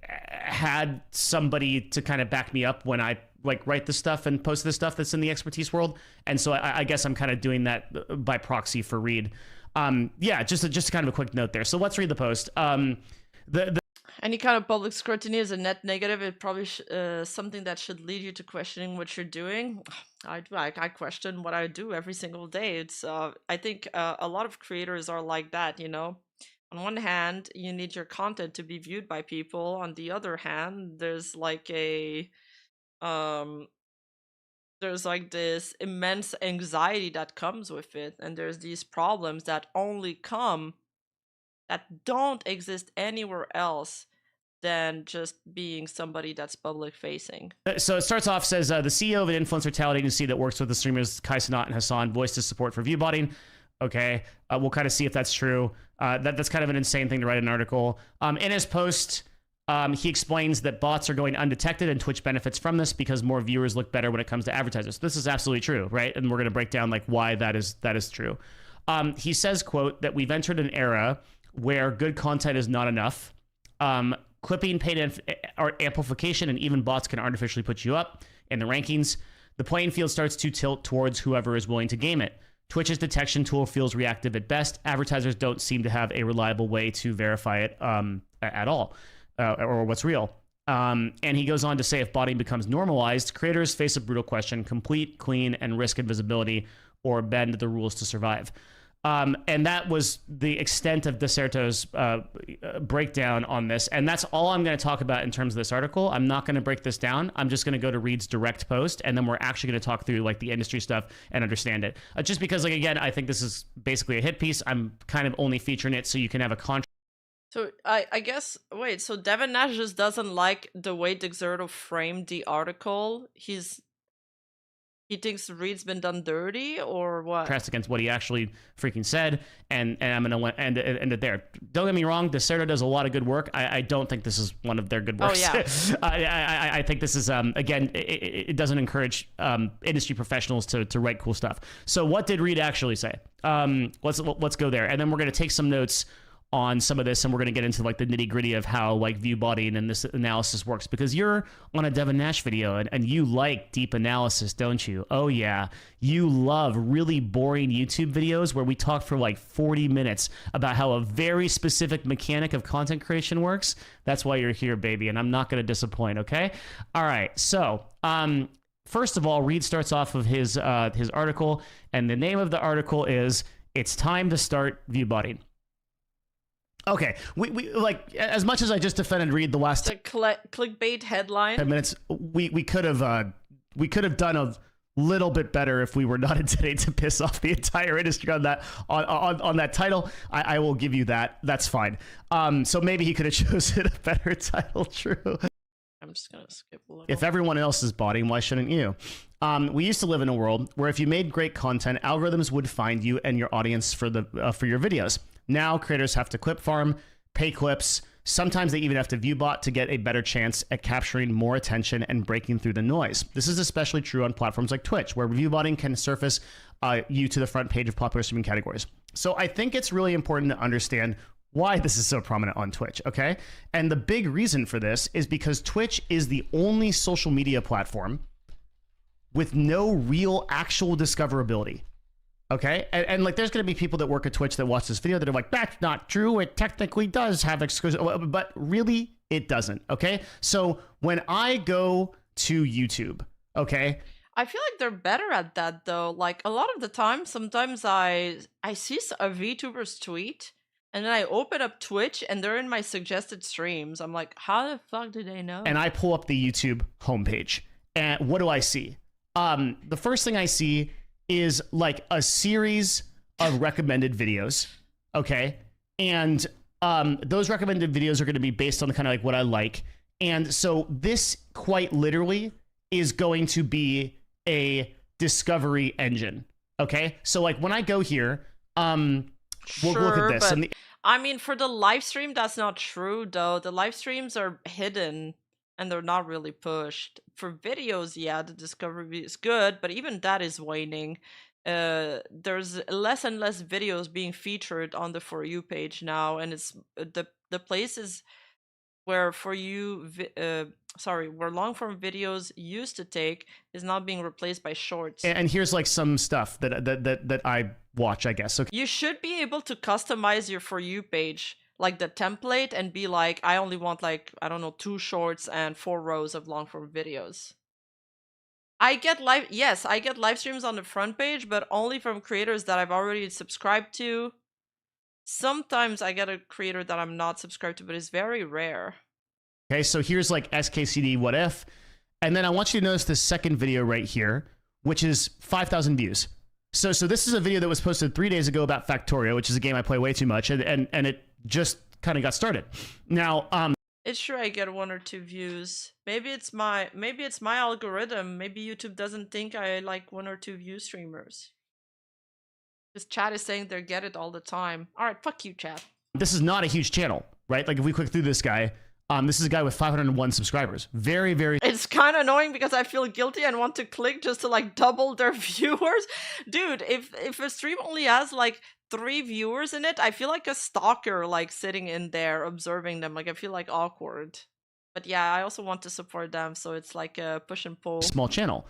had somebody to kind of back me up when I like write the stuff and post the stuff that's in the expertise world. And so I guess I'm kind of doing that by proxy for Reed. Yeah, just kind of a quick note there. So let's read the post. Any kind of public scrutiny is a net negative. It probably something that should lead you to questioning what you're doing. I question what I do every single day. It's I think a lot of creators are like that, you know. On one hand, you need your content to be viewed by people. On the other hand, there's like there's like this immense anxiety that comes with it, and there's these problems that only come that don't exist anywhere else than just being somebody that's public facing. So it starts off, says the CEO of an influencer talent agency that works with the streamers Kai Cenat and Hassan voiced his support for Viewbotting. Okay, we'll kind of see if that's true. That's kind of an insane thing to write an article. In his post, he explains that bots are going undetected and Twitch benefits from this because more viewers look better when it comes to advertisers. This is absolutely true, right? And we're going to break down like why that is true. He says, quote, that we've entered an era where good content is not enough. Clipping, paid amplification, and even bots can artificially put you up in the rankings. The playing field starts to tilt towards whoever is willing to game it. Twitch's detection tool feels reactive at best. Advertisers don't seem to have a reliable way to verify it at all, or what's real. And he goes on to say, if botting becomes normalized, creators face a brutal question: complete, clean, and risk invisibility, or bend the rules to survive. And that was the extent of Deserto's breakdown on this. And that's all I'm going to talk about in terms of this article. I'm not going to break this down. I'm just going to go to Reed's direct post, and then we're actually going to talk through like the industry stuff and understand it. Just because, like, again, I think this is basically a hit piece. I'm kind of only featuring it so you can have a contrast. So I guess, wait, so Devin Nash just doesn't like the way Dexerto framed the article. He thinks Reed's been done dirty or what? Contrast against what he actually freaking said, and I'm gonna end it there. Don't get me wrong, Deserto does a lot of good work. I don't think this is one of their good works. Oh, yeah. I think this is again, it doesn't encourage industry professionals to write cool stuff. So what did Reed actually say? Let's go there, and then we're gonna take some notes on some of this, and we're going to get into like the nitty gritty of how like Viewbotting and this analysis works, because you're on a Devin Nash video and you like deep analysis, don't you? Oh yeah. You love really boring YouTube videos where we talk for like 40 minutes about how a very specific mechanic of content creation works. That's why you're here, baby. And I'm not going to disappoint. Okay. All right. So, first of all, Reed starts off of his article, and the name of the article is "It's Time to Start Viewbotting." Okay, we like, as much as I just defended Reed the last The clickbait headline. 10 minutes, we could have done a little bit better if we were not intending to piss off the entire industry on that title. I will give you that. That's fine. So maybe he could have chosen a better title. True. I'm just gonna skip a little. If everyone else is botting, why shouldn't you? We used to live in a world where if you made great content, algorithms would find you and your audience for your videos. Now creators have to clip farm, pay clips. Sometimes they even have to viewbot to get a better chance at capturing more attention and breaking through the noise. This is especially true on platforms like Twitch, where viewbotting can surface you to the front page of popular streaming categories. So I think it's really important to understand why this is so prominent on Twitch, okay? And the big reason for this is because Twitch is the only social media platform with no real actual discoverability. Okay, and like, there's going to be people that work at Twitch that watch this video that are like, that's not true. It technically does have exclusive, but really it doesn't. Okay, so when I go to YouTube, okay, I feel like they're better at that though. Like a lot of the time, sometimes I see a VTuber's tweet, and then I open up Twitch and they're in my suggested streams. I'm like, how the fuck do they know? And I pull up the YouTube homepage, and what do I see? The first thing I see is like a series of recommended videos, okay? And those recommended videos are going to be based on kind of like what I like. And so this quite literally is going to be a discovery engine, okay? So like when I go here, we'll look at this. But, And I mean, for the live stream, that's not true though. The live streams are hidden and they're not really pushed. For videos, yeah, the discovery is good, but even that is waning. There's less and less videos being featured on the For You page now, and it's the places where where long form videos used to take is not being replaced by shorts. and here's like some stuff that I watch, I guess. Okay. You should be able to customize your For You page, like the template, and be like, I only want like, I don't know, 2 shorts and 4 rows of long form videos. I get live streams on the front page, but only from creators that I've already subscribed to. Sometimes I get a creator that I'm not subscribed to, but it's very rare. Okay, so here's like SKCD What If, and then I want you to notice this second video right here, which is 5,000 views. So this is a video that was posted 3 days ago about Factorio, which is a game I play way too much, and it just kind of got started. Now, it's sure I get 1 or 2 views. Maybe it's my algorithm. Maybe YouTube doesn't think I like 1 or 2 view streamers. This chat is saying they get it all the time. All right, fuck you, chat. This is not a huge channel, right? Like if we click through this guy, this is a guy with 501 subscribers. Very, very. It's kind of annoying because I feel guilty and want to click just to like double their viewers. Dude, if a stream only has like 3 viewers in it, I feel like a stalker, like sitting in there observing them. Like I feel like awkward. But yeah, I also want to support them, so it's like a push and pull. Small channel.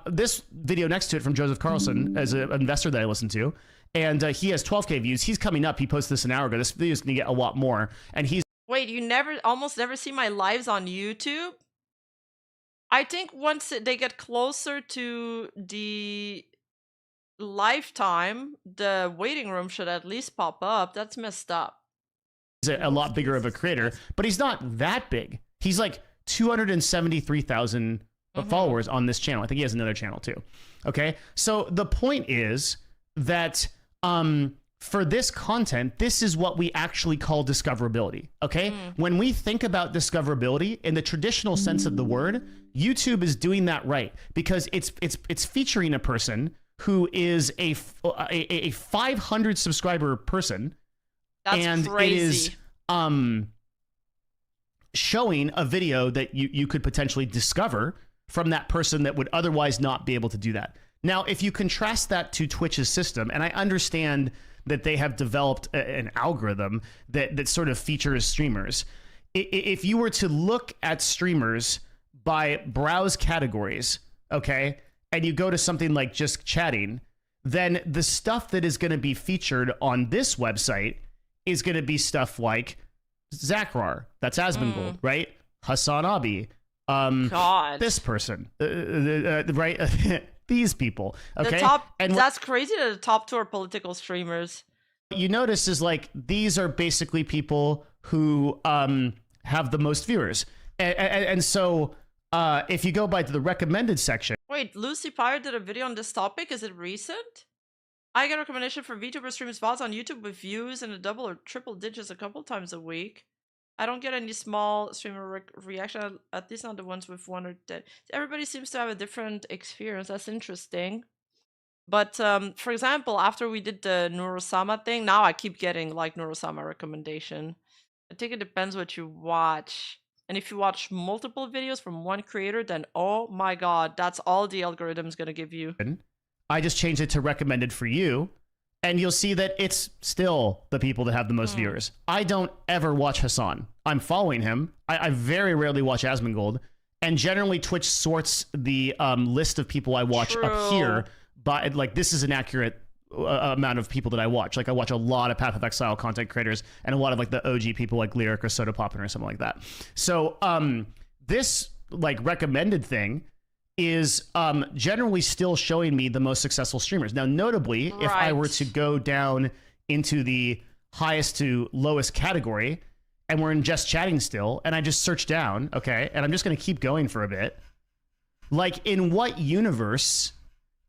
This video next to it from Joseph Carlson as an investor that I listened to, and he has 12K views. He's coming up. He posted this an hour ago. This video is gonna get a lot more, and he's. Wait, you almost never see my lives on YouTube? I think once they get closer to the lifetime, the waiting room should at least pop up. That's messed up. He's a lot bigger of a creator, but he's not that big. He's like 273,000 followers on this channel. I think he has another channel too. Okay, so the point is that for this content, this is what we actually call discoverability, okay? When we think about discoverability in the traditional sense of the word, YouTube is doing that right because it's featuring a person who is a 500 subscriber person. That's and crazy. It is showing a video that you could potentially discover from that person that would otherwise not be able to do that. Now, if you contrast that to Twitch's system, and I understand that they have developed an algorithm that sort of features streamers. If you were to look at streamers by browse categories, okay, and you go to something like just chatting, then the stuff that is going to be featured on this website is going to be stuff like Zakrar, that's Asmongold, right? Hassan Abi, God. this person, right? These people, okay? The top, and that's crazy that the top 2 are political streamers. what you notice is like these are basically people who have the most viewers. And so if you go by the recommended section. Wait, Lucy Pyre did a video on this topic. Is it recent? I get a recommendation for VTuber streams VODs on YouTube with views in the double or triple digits a couple times a week. I don't get any small streamer reaction, at least not the ones with 1 or 10. Everybody seems to have a different experience. That's interesting. But for example, after we did the Nurosama thing, now I keep getting like Nurosama recommendation. I think it depends what you watch. And if you watch multiple videos from one creator, then oh my god, that's all the algorithm's gonna give you. I just changed it to recommended for you, and you'll see that it's still the people that have the most viewers. I don't ever watch Hassan. I'm following him. I very rarely watch Asmongold, and generally Twitch sorts the list of people I watch up here. But like this is an accurate amount of people that I watch. Like I watch a lot of Path of Exile content creators and a lot of like the OG people like Lyric or Soda Poppin or something like that. So this like recommended thing is generally still showing me the most successful streamers. Now, notably, if I were to go down into the highest to lowest category, and we're in just chatting still, and I just search down, okay, and I'm just going to keep going for a bit. Like, in what universe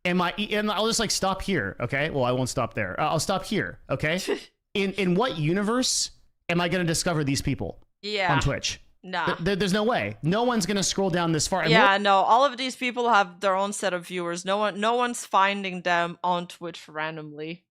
am I? And I'll just like stop here, okay? Well, I won't stop there. I'll stop here, okay? In what universe am I going to discover these people on Twitch? Nah. There's no way. No one's gonna scroll down this far. Yeah, no. All of these people have their own set of viewers. No one's finding them on Twitch randomly.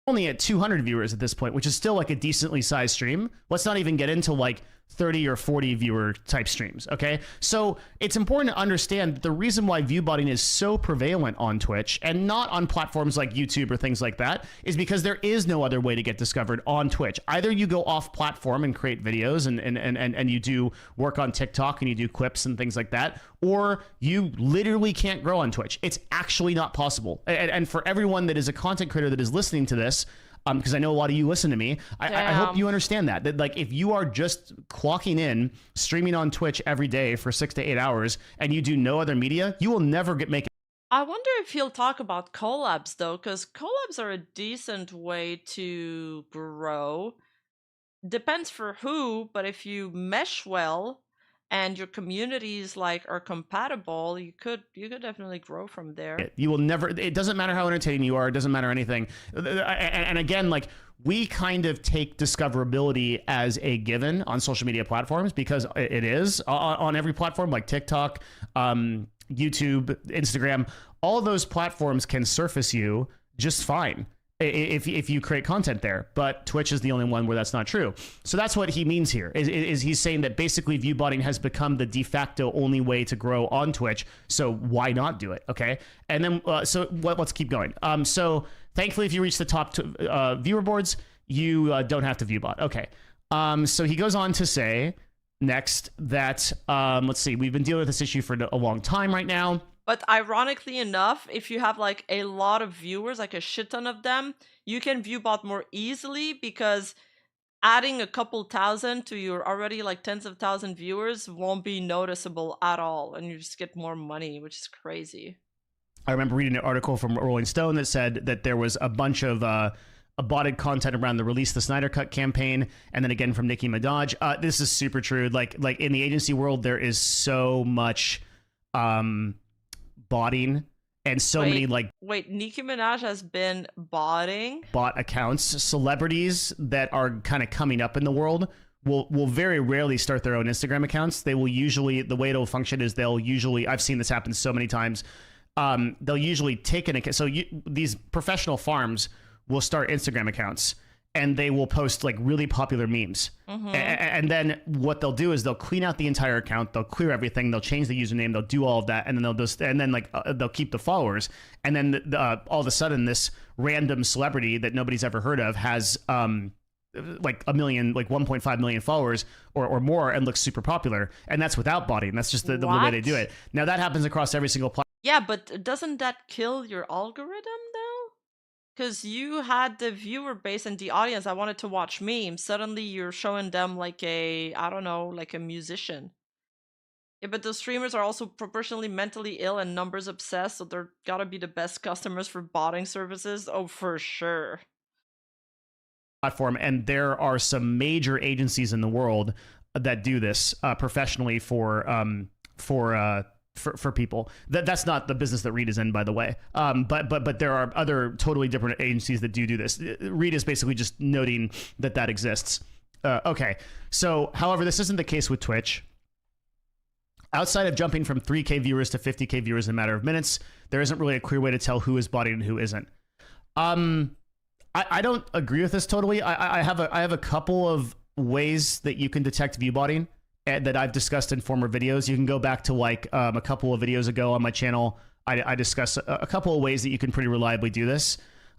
Only at 200 viewers at this point, which is still like a decently sized stream. Let's not even get into like 30 or 40 viewer type streams, okay? So it's important to understand that the reason why viewbotting is so prevalent on Twitch and not on platforms like YouTube or things like that is because there is no other way to get discovered on Twitch. Either you go off platform and create videos and you do work on TikTok and you do clips and things like that, or you literally can't grow on Twitch. It's actually not possible. And for everyone that is a content creator that is listening to this, because I know a lot of you listen to me, I hope you understand that like if you are just clocking in, streaming on Twitch every day for 6 to 8 hours, and you do no other media, you will never make it. I wonder if he'll talk about collabs though, because collabs are a decent way to grow. Depends for who, but if you mesh well and your communities like are compatible, you could definitely grow from there. You will never, it doesn't matter how entertaining you are, it doesn't matter anything. And again, like we kind of take discoverability as a given on social media platforms because it is on every platform like TikTok, YouTube, Instagram. All of those platforms can surface you just fine if you create content there, but Twitch is the only one where that's not true. So that's what he means here is he's saying that basically viewbotting has become the de facto only way to grow on Twitch, so why not do it? Okay, and then let's keep going. So thankfully if you reach the top viewer boards, you don't have to viewbot. Okay, so he goes on to say next that let's see, we've been dealing with this issue for a long time right now. But ironically enough, if you have like a lot of viewers, like a shit ton of them, you can viewbot more easily because adding a couple thousand to your already like tens of thousand viewers won't be noticeable at all, and you just get more money, which is crazy. I remember reading an article from Rolling Stone that said that there was a bunch of botted content around the Release the Snyder Cut campaign, and then again from Nicki Minaj. This is super true. Like in the agency world, there is so much botting and so many like Wait, Nicki Minaj has been botting? bot accounts. Celebrities that are kind of coming up in the world will very rarely start their own Instagram accounts. They will usually, the way it'll function is they'll usually, I've seen this happen so many times, they'll usually take an account. So these professional farms will start Instagram accounts and they will post like really popular memes. And then what they'll do is they'll clean out the entire account, they'll clear everything, they'll change the username, they'll do all of that, and then they'll keep the followers. And then all of a sudden this random celebrity that nobody's ever heard of has like 1 million, like 1.5 million followers or more, and looks super popular. And that's without botting. That's just the way they do it. Now that happens across every single platform. Yeah, but doesn't that kill your algorithm though? Because you had the viewer base and the audience that wanted to watch memes. Suddenly you're showing them like I don't know, like a musician. Yeah, but the streamers are also proportionally mentally ill and numbers obsessed, so they're gotta be the best customers for botting services. Oh, for sure. Platform, and there are some major agencies in the world that do this professionally for people. That's not the business that Reed is in, by the way. But there are other totally different agencies that do this. Reed is basically just noting that exists. Okay, so however, this isn't the case with Twitch. Outside of jumping from 3K viewers to 50K viewers in a matter of minutes, there isn't really a clear way to tell who is botting and who isn't. I don't agree with this totally. I have a couple of ways that you can detect viewbotting that I've discussed in former videos. You can go back to like a couple of videos ago on my channel. I discuss a couple of ways that you can pretty reliably do this.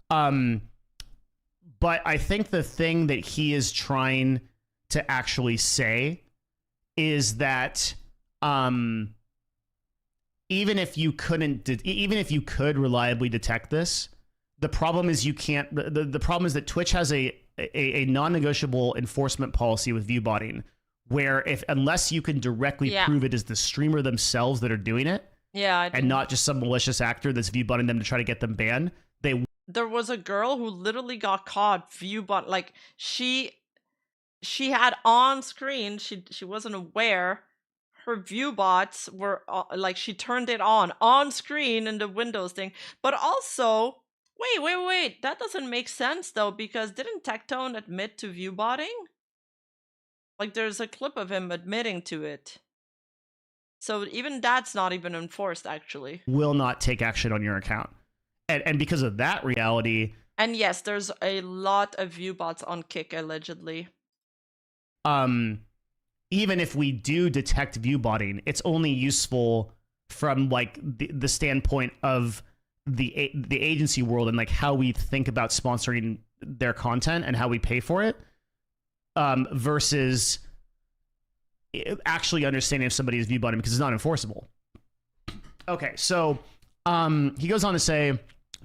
But I think the thing that he is trying to actually say is that even if you could reliably detect this, the problem is you can't. The problem is that Twitch has a non-negotiable enforcement policy with viewbotting, where unless you can directly prove it is the streamer themselves that are doing it, and not just some malicious actor that's viewbotting them to try to get them banned, there was a girl who literally got caught viewbot. Like she had on screen. She wasn't aware. Her viewbots were like she turned it on screen in the Windows thing, but also. Wait. That doesn't make sense, though, because didn't Tectone admit to viewbotting? Like, there's a clip of him admitting to it. So even that's not even enforced, actually. Will not take action on your account. And because of that reality... And yes, there's a lot of viewbots on Kick, allegedly. Even if we do detect viewbotting, it's only useful from, like, the standpoint of... the agency world and like how we think about sponsoring their content and how we pay for it versus actually understanding if somebody is viewbotting, because it's not enforceable. Okay, so he goes on to say,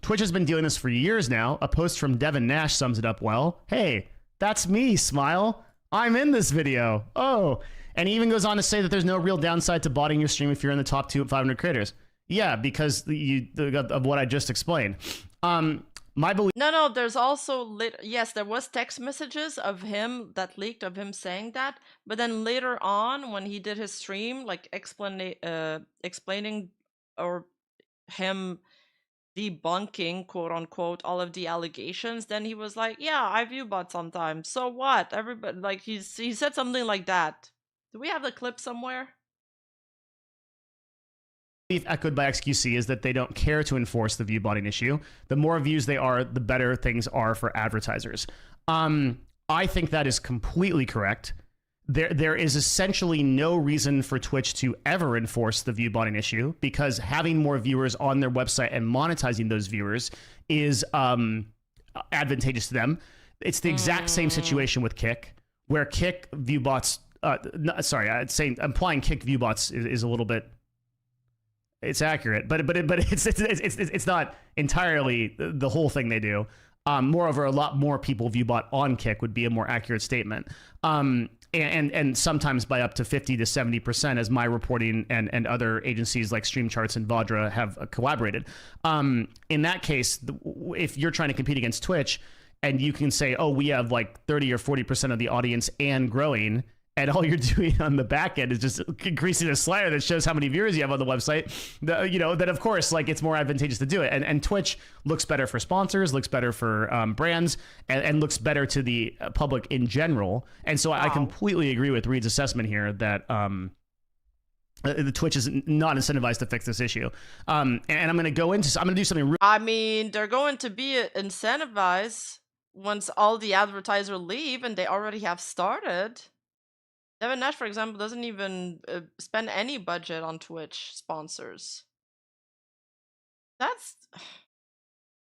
Twitch has been doing this for years now. A post from Devin Nash sums it up well. Hey, that's me, smile. I'm in this video. Oh, and he even goes on to say that there's no real downside to botting your stream if you're in the top 500 creators. Yeah, because of what I just explained. My belief. No. There's also yes, there was text messages of him that leaked of him saying that, but then later on when he did his stream, like explaining or him debunking, quote unquote, all of the allegations, then he was like, "Yeah, I viewbot sometimes. So what? Everybody like he said something like that." Do we have the clip somewhere? Echoed by XQC is that they don't care to enforce the viewbotting issue. The more views they are, the better things are for advertisers. I think that is completely correct. There is essentially no reason for Twitch to ever enforce the viewbotting issue, because having more viewers on their website and monetizing those viewers is advantageous to them. It's the exact same situation with Kick, where Kick viewbots. Implying Kick viewbots is a little bit. It's accurate, but it's not entirely the whole thing they do. Moreover, a lot more people viewbot on Kick would be a more accurate statement. And sometimes by up to 50 to 70%, as my reporting and other agencies like Stream Charts and Vadra have collaborated. In that case, if you're trying to compete against Twitch and you can say, oh, we have like 30 or 40% of the audience and growing, and all you're doing on the back end is just increasing a slider that shows how many viewers you have on the website, then of course, like, it's more advantageous to do it. And Twitch looks better for sponsors, looks better for brands, and looks better to the public in general. And so I completely agree with Reed's assessment here that the Twitch is not incentivized to fix this issue. And I'm going to do something. I mean, they're going to be incentivized once all the advertisers leave, and they already have started. Devin Nash, for example, doesn't even spend any budget on Twitch sponsors.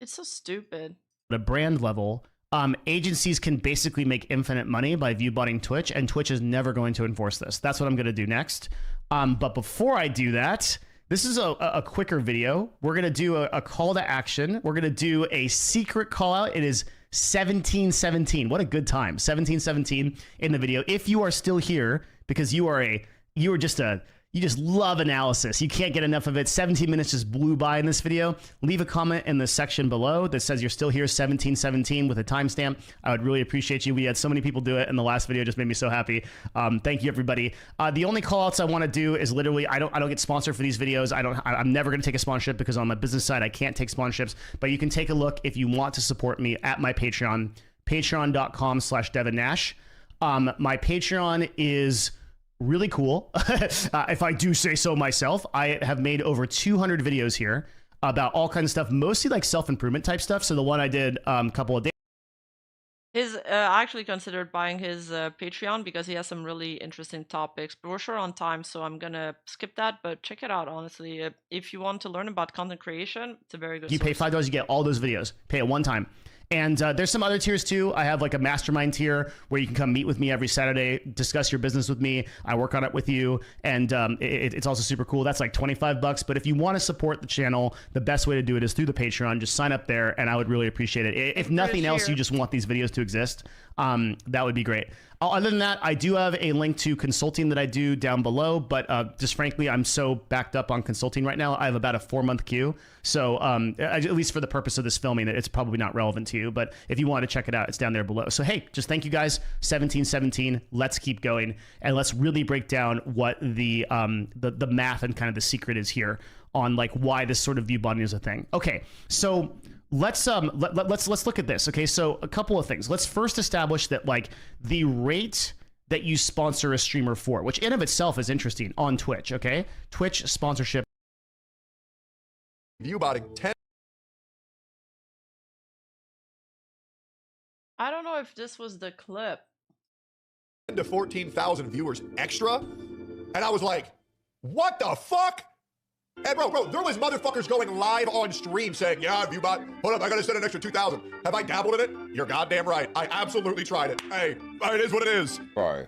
It's so stupid. At a brand level, agencies can basically make infinite money by viewbotting Twitch, and Twitch is never going to enforce this. That's what I'm going to do next. But before I do that, this is a quicker video. We're going to do a call to action. We're going to do a secret call out. It is 1717. What a good time. 1717 in the video. If you are still here, because you just love analysis. You can't get enough of it. 17 minutes just blew by in this video. Leave a comment in the section below that says you're still here, 1717, with a timestamp. I would really appreciate you. We had so many people do it in the last video. Just made me so happy. Thank you, everybody. The only call outs I want to do is literally, I don't get sponsored for these videos. I'm never going to take a sponsorship because on my business side, I can't take sponsorships, but you can take a look if you want to support me at my Patreon, patreon.com/DevinNash. My Patreon is really cool. If I do say so myself, I have made over 200 videos here about all kinds of stuff, mostly like self-improvement type stuff. So the one I did a couple of days. I actually considered buying his Patreon because he has some really interesting topics, but we're short on time, so I'm gonna skip that. But check it out, honestly. If you want to learn about content creation, it's a very good You pay $5, you get all those videos. Pay it one time. And there's some other tiers too. I have like a mastermind tier where you can come meet with me every Saturday, discuss your business with me. I work on it with you, and it's also super cool. That's like $25. But if you want to support the channel, the best way to do it is through the Patreon. Just sign up there, and I would really appreciate it. If nothing else, you just want these videos to exist, that would be great. Other than that, I do have a link to consulting that I do down below, but just frankly, I'm so backed up on consulting right now. I have about a 4-month queue. So at least for the purpose of this filming, it's probably not relevant to you, but if you want to check it out, it's down there below. So hey, just thank you guys. 1717, let's keep going, and let's really break down what the math and kind of the secret is here on like why this sort of viewbotting is a thing. Okay, so let's look at this. Okay, so a couple of things. Let's first establish that like the rate that you sponsor a streamer for, which in of itself is interesting on Twitch. Okay, Twitch sponsorship. Viewbotting 10. I don't know if this was the clip. To 14,000 viewers extra, and I was like, what the fuck? And bro, there was motherfuckers going live on stream saying, yeah, Viewbot, hold up, I gotta send an extra 2,000. Have I dabbled in it? You're goddamn right. I absolutely tried it. Hey, it is what it is. Bro.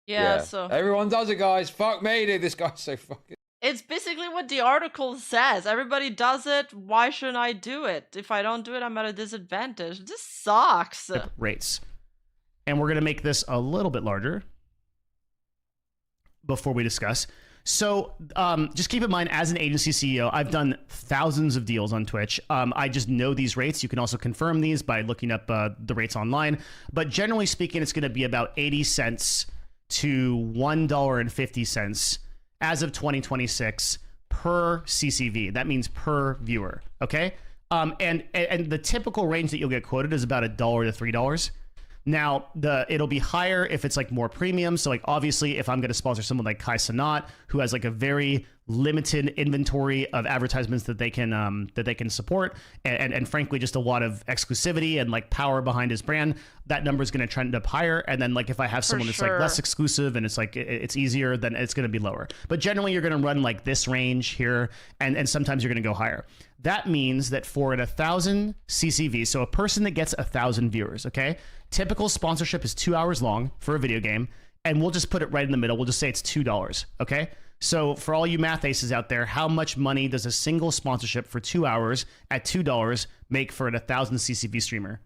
Yeah, so everyone does it, guys. Fuck me, dude. This guy's so fucking... it's basically what the article says. Everybody does it. Why shouldn't I do it? If I don't do it, I'm at a disadvantage. This sucks. Rates. And we're going to make this a little bit larger before we discuss. So just keep in mind, as an agency CEO, I've done thousands of deals on Twitch. I just know these rates. You can also confirm these by looking up the rates online. But generally speaking, it's going to be about 80 cents to $1.50 as of 2026 per CCV. That means per viewer. Okay. And the typical range that you'll get quoted is about $1 to $3. Now, it'll be higher if it's like more premium. So like obviously if I'm going to sponsor someone like Kai Cenat, who has like a very limited inventory of advertisements that they can support, and frankly just a lot of exclusivity and like power behind his brand, that number is going to trend up higher. And then like if I have someone that's like less exclusive and it's like it's easier, then it's going to be lower. But generally you're going to run like this range here, and sometimes you're going to go higher. That means that for an 1,000 CCV, so a person that gets 1,000 viewers, okay, typical sponsorship is 2 hours long for a video game, and we'll just put it right in the middle. We'll just say it's $2, okay? So for all you math aces out there, how much money does a single sponsorship for 2 hours at $2 make for an 1,000 CCV streamer?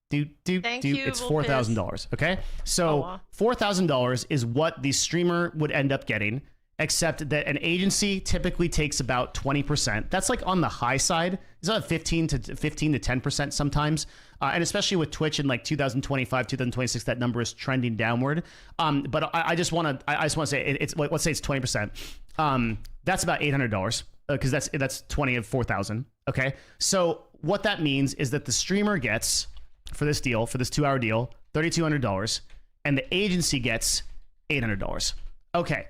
It's $4,000, okay? So $4,000 is what the streamer would end up getting, except that an agency typically takes about 20%. That's like on the high side. It's about 15 to 10% sometimes And especially with Twitch in like 2025, 2026, that number is trending downward. But I just want to say it's let's say it's 20%. That's about $800 because that's 20 of 4,000. Okay, so what that means is that the streamer gets for this 2-hour deal, $3,200, and the agency gets $800. Okay,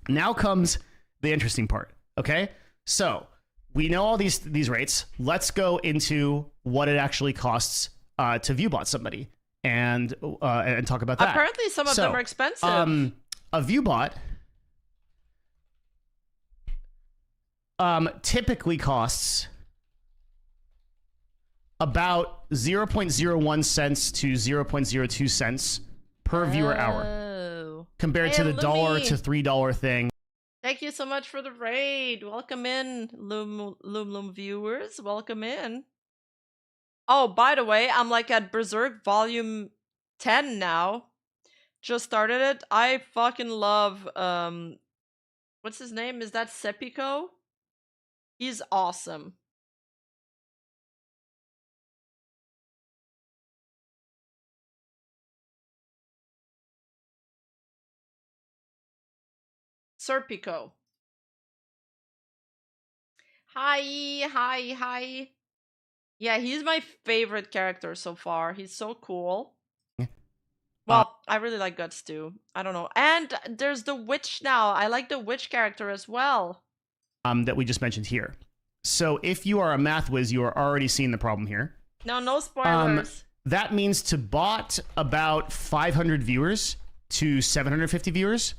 now comes the interesting part. Okay, so we know all these rates. Let's go into what it actually costs to viewbot somebody and talk about that. Apparently, some of them are expensive. A viewbot typically costs about 0.01 cents to 0.02 cents per viewer hour, compared to the $1 to $3 thing. Thank you so much for the raid. Welcome in, Loom viewers. Welcome in. Oh, by the way, I'm like at Berserk Volume 10 now. Just started it. I fucking love, what's his name? Is that Sepiko? He's awesome. Serpico. Hi. Yeah, he's my favorite character so far. He's so cool. Well, I really like Guts too. I don't know. And there's the witch now. I like the witch character as well. That we just mentioned here. So if you are a math whiz, you are already seeing the problem here. No spoilers. That means to bot about 500 viewers to 750 viewers,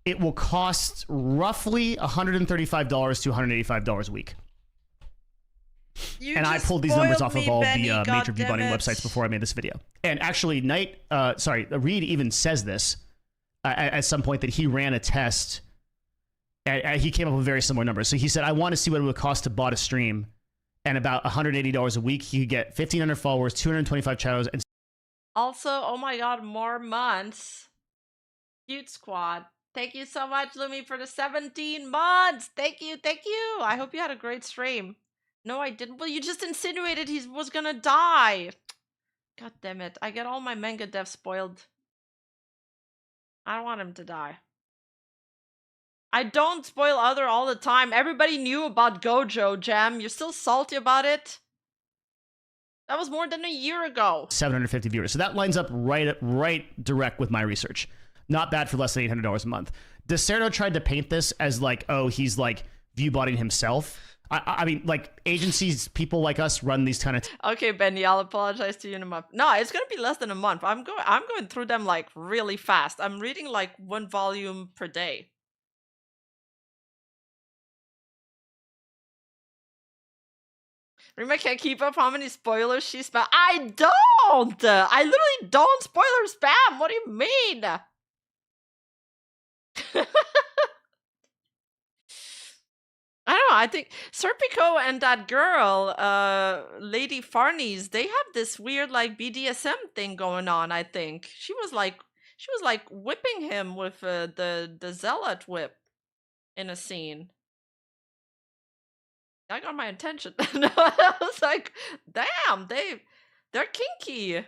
it will cost roughly $135 to $185 a week. And I pulled these numbers off of all the major viewbotting websites before I made this video. And actually, Reed even says this at some point that he ran a test. He came up with very similar numbers. So he said, I want to see what it would cost to bot a stream. And about $180 a week, he could get 1,500 followers, 225 channels. And also, oh my god, more months. Cute Squad. Thank you so much, Lumi, for the 17 months. Thank you. I hope you had a great stream. No, I didn't. Well, you just insinuated he was gonna die. God damn it. I get all my manga devs spoiled. I don't want him to die. I don't spoil other all the time. Everybody knew about Gojo, Jam. You're still salty about it? That was more than a year ago. 750 viewers. So that lines up right direct with my research. Not bad for less than $800 a month. DeCerno tried to paint this as like, oh, he's like viewbotting himself. I mean, like agencies, people like us run these kind of. Okay, Benny, I'll apologize to you in a month. No, it's gonna be less than a month. I'm going through them like really fast. I'm reading like 1 volume per day. Rima can't keep up how many spoilers she spam. I don't! I literally don't spoiler spam! What do you mean? I don't know, I think Serpico and that girl, Lady Farnese, they have this weird like BDSM thing going on, I think. She was like whipping him with the zealot whip in a scene. That got my attention. No, I was like, damn, they're kinky.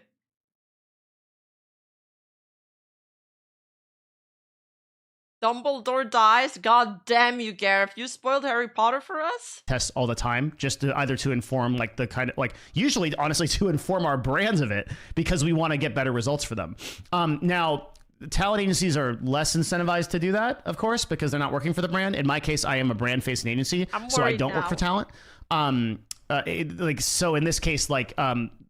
Dumbledore dies. God damn you, Gareth. You spoiled Harry Potter for us? Tests all the time, just to either to inform like the kind of like usually honestly to inform our brands of it because we want to get better results for them. Now talent agencies are less incentivized to do that, of course, because they're not working for the brand. In my case, I am a brand facing agency, so I don't work for talent. So in this case, like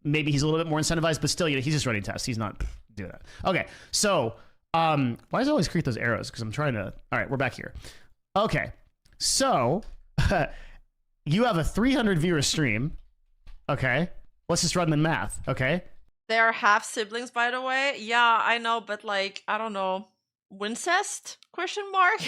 maybe he's a little bit more incentivized, but still, you know, he's just running tests. He's not doing that. Okay, so why does it always create those arrows? Because I'm trying to. All right, we're back here. Okay, so you have a 300 viewer stream. Okay, let's just run the math. Okay. They are half siblings, by the way. Yeah, I know, but like, I don't know. Wincest? Question mark?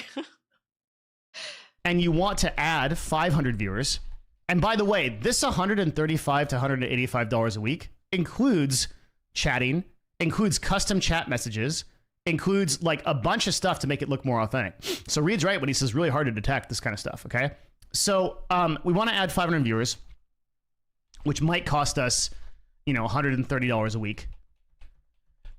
And you want to add 500 viewers. And by the way, this $135 to $185 a week includes chatting, includes custom chat messages, includes like a bunch of stuff to make it look more authentic. So Reed's right when he says really hard to detect this kind of stuff, okay? So we want to add 500 viewers. which might cost us, $130 a week.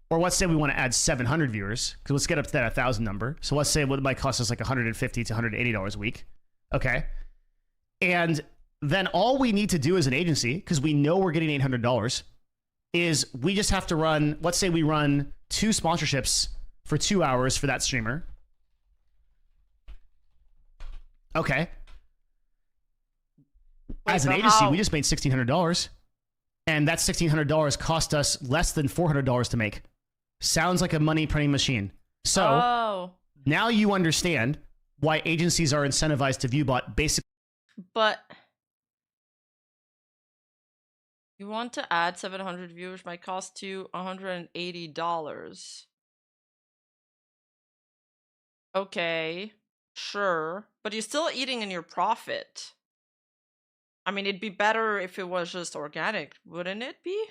Or let's say we want to add 700 viewers, because let's get up to that 1,000 number. So let's say it might cost us like $150 to $180 a week. Okay. And then all we need to do as an agency, because we know we're getting $800, is we just have to run, let's say we run 2 sponsorships for 2 hours for that streamer. Okay. As an agency, we just made $1,600. And that $1,600 cost us less than $400 to make. Sounds like a money printing machine. So now you understand why agencies are incentivized to Viewbot basically. But you want to add 700 viewers might cost you $180. Okay, sure. But you're still eating in your profit. I mean, it'd be better if it was just organic, wouldn't it be?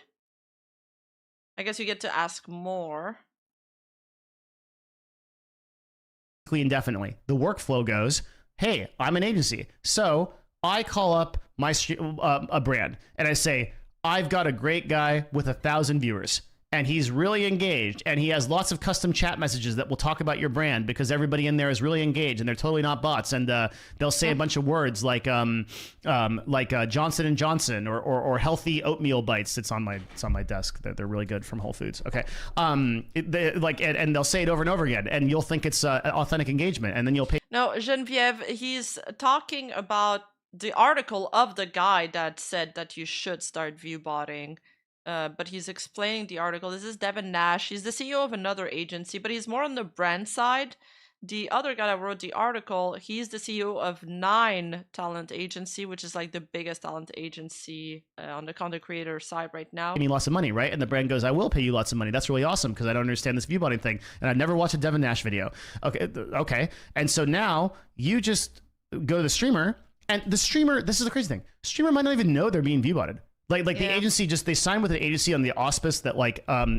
I guess you get to ask more. Indefinitely. The workflow goes, hey, I'm an agency. So I call up my a brand and I say, I've got a great guy with 1,000 viewers and he's really engaged and he has lots of custom chat messages that will talk about your brand because everybody in there is really engaged and they're totally not bots, and they'll say a bunch of words like Johnson and Johnson or healthy oatmeal bites. It's on my desk. They're really good from Whole Foods. Okay, and they'll say it over and over again, and you'll think it's authentic engagement, and then you'll pay. No, Genevieve, he's talking about the article of the guy that said that you should start viewbotting. But he's explaining the article. This is Devin Nash. He's the CEO of another agency, but he's more on the brand side. The other guy that wrote the article, he's the CEO of 9 Talent Agency, which is like the biggest talent agency on the content creator side right now. Me lots of money, right? And the brand goes, I will pay you lots of money. That's really awesome because I don't understand this viewbotting thing. And I've never watched a Devin Nash video. Okay. And so now you just go to the streamer, and the streamer, this is the crazy thing, streamer might not even know they're being viewbotted. Like the agency they sign with an agency on the auspice that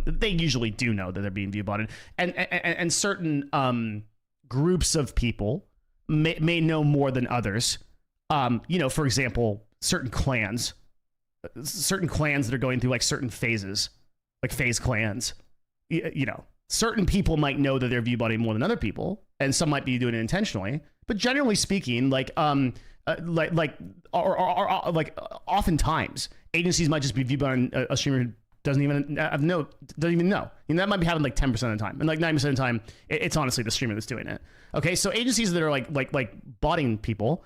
they usually do know that they're being viewbotted, and certain groups of people may know more than others. For example, certain clans that are going through like certain phases, like phase clans. Certain people might know that they're viewbotting more than other people, and some might be doing it intentionally. But generally speaking, oftentimes agencies might just be viewbotting a streamer who doesn't even know. That might be happening like 10% of the time, and like 90% of the time, it's honestly the streamer that's doing it. Okay, so agencies that are like botting people.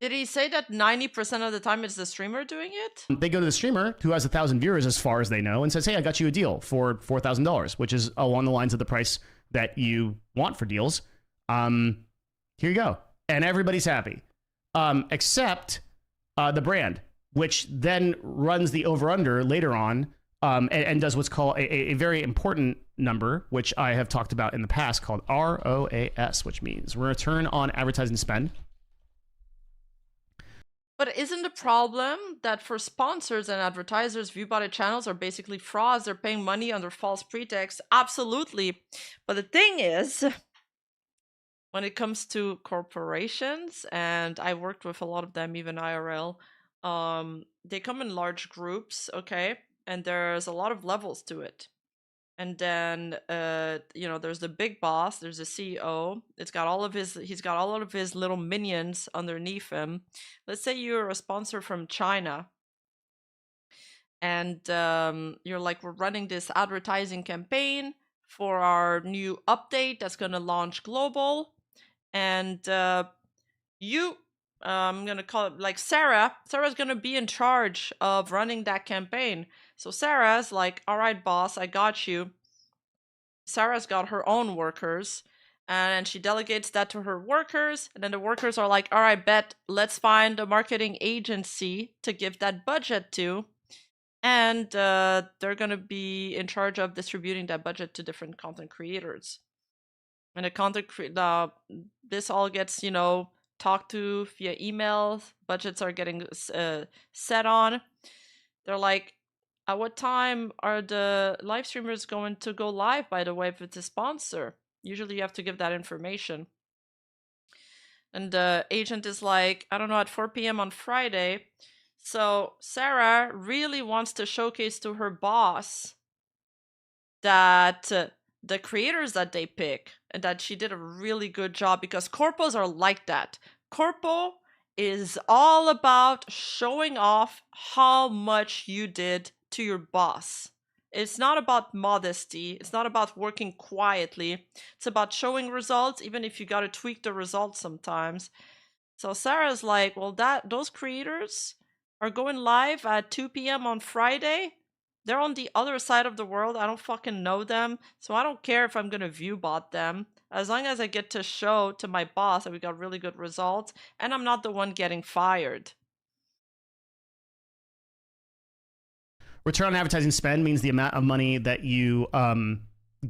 Did he say that 90% of the time it's the streamer doing it? They go to the streamer who has 1,000 viewers, as far as they know, and says, "Hey, I got you a deal for $4,000, which is along the lines of the price that you want for deals. Here you go," and everybody's happy, except the brand, which then runs the over/under later on, and does what's called a very important number, which I have talked about in the past, called ROAS, which means return on advertising spend. But isn't the problem that for sponsors and advertisers, viewbotted channels are basically frauds? They're paying money under false pretext. Absolutely. But the thing is, when it comes to corporations, and I worked with a lot of them, even IRL, they come in large groups, okay? And there's a lot of levels to it. And then, there's the big boss, there's the CEO. He's got all of his little minions underneath him. Let's say you're a sponsor from China. And you're like, we're running this advertising campaign for our new update that's going to launch global. And I'm going to call it like Sarah. Sarah's going to be in charge of running that campaign. So Sarah's like, all right, boss, I got you. Sarah's got her own workers, and she delegates that to her workers. And then the workers are like, all right, bet, let's find a marketing agency to give that budget to. And they're going to be in charge of distributing that budget to different content creators. And this all gets, talked to via email. Budgets are getting set on. They're like, at what time are the live streamers going to go live, by the way, if it's a sponsor? Usually you have to give that information. And the agent is like, I don't know, at 4 p.m. on Friday. So Sarah really wants to showcase to her boss that the creators that they pick and that she did a really good job, because corpos are like that. Corpo is all about showing off how much you did to your boss. It's not about modesty. It's not about working quietly. It's about showing results, even if you got to tweak the results sometimes. So Sarah's like, well, those creators are going live at 2 p.m. on Friday. They're on the other side of the world. I don't fucking know them. So I don't care if I'm going to viewbot them. As long as I get to show to my boss that we got really good results and I'm not the one getting fired. Return on advertising spend means the amount of money that you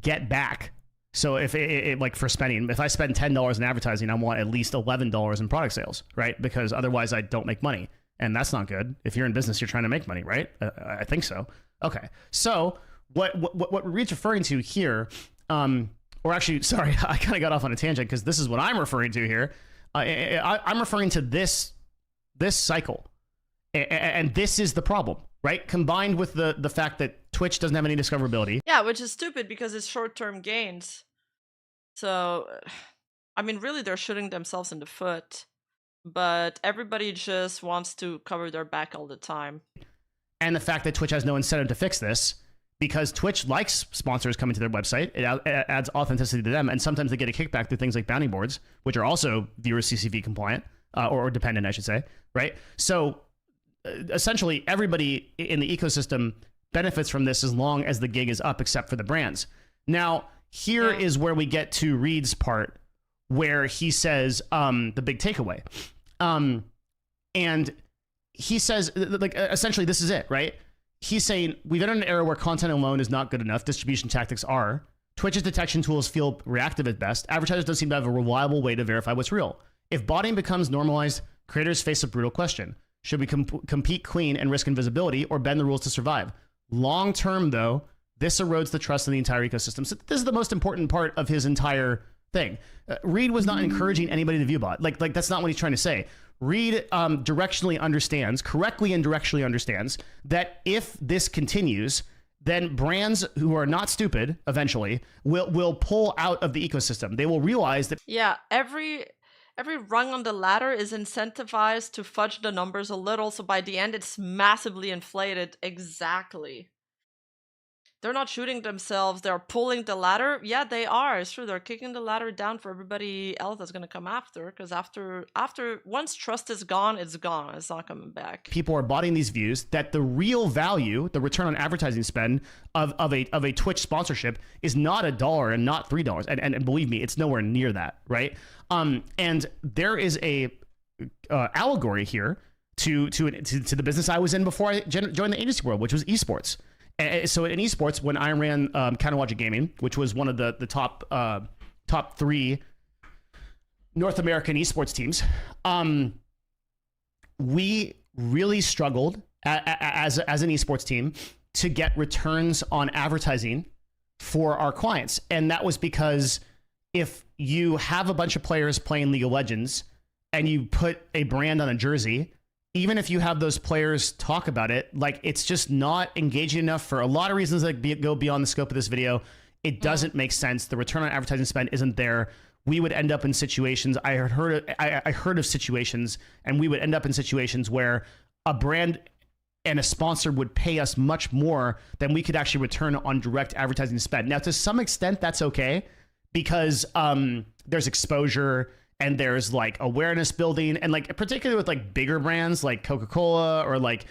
get back. So if it like for spending, if I spend $10 in advertising, I want at least $11 in product sales, right? Because otherwise I don't make money. And that's not good. If you're in business, you're trying to make money, right? I think so. Okay. So what Reed's referring to here, or actually, sorry, I kind of got off on a tangent because this is what I'm referring to here. I'm referring to this cycle. And this is the problem, right? Combined with the fact that Twitch doesn't have any discoverability. Yeah, which is stupid because it's short-term gains. So, I mean, really, they're shooting themselves in the foot. But everybody just wants to cover their back all the time. And the fact that Twitch has no incentive to fix this, because Twitch likes sponsors coming to their website. It adds authenticity to them. And sometimes they get a kickback through things like bounty boards, which are also viewer CCV compliant, or dependent, I should say, right? So essentially, everybody in the ecosystem benefits from this as long as the gig is up, except for the brands. Now, here is where we get to Reed's part, where he says the big takeaway. And he says, like, essentially, this is it, right? He's saying, we've entered an era where content alone is not good enough. Distribution tactics are. Twitch's detection tools feel reactive at best. Advertisers don't seem to have a reliable way to verify what's real. If botting becomes normalized, creators face a brutal question. Should we compete clean and risk invisibility, or bend the rules to survive? Long term, though, this erodes the trust in the entire ecosystem. So this is the most important part of his entire thing. Reed was not encouraging anybody to viewbot. Like that's not what he's trying to say. Reed correctly and directionally understands that if this continues, then brands who are not stupid eventually will pull out of the ecosystem. They will realize that every rung on the ladder is incentivized to fudge the numbers a little, so by the end it's massively inflated. Exactly. They're not shooting themselves, they're pulling the ladder. Yeah, they are. It's true, they're kicking the ladder down for everybody else that's going to come after, because after once trust is gone, it's gone. It's not coming back. People are botting these views, that the real value, the return on advertising spend of a Twitch sponsorship is not $1 and not $3. And believe me, it's nowhere near that, right? And there is a allegory here to the business I was in before I joined the agency world, which was esports. So in esports, when I ran Counterwatch Gaming, which was one of the top 3 North American esports teams, we really struggled as an esports team to get returns on advertising for our clients. And that was because if you have a bunch of players playing League of Legends and you put a brand on a jersey, even if you have those players talk about it, like, it's just not engaging enough for a lot of reasons that go beyond the scope of this video. It doesn't make sense. The return on advertising spend isn't there. We would end up in situations, I heard of situations, and we would end up in situations where a brand and a sponsor would pay us much more than we could actually return on direct advertising spend. Now, to some extent, that's okay, because there's exposure and there's like awareness building, and like particularly with like bigger brands like Coca-Cola or like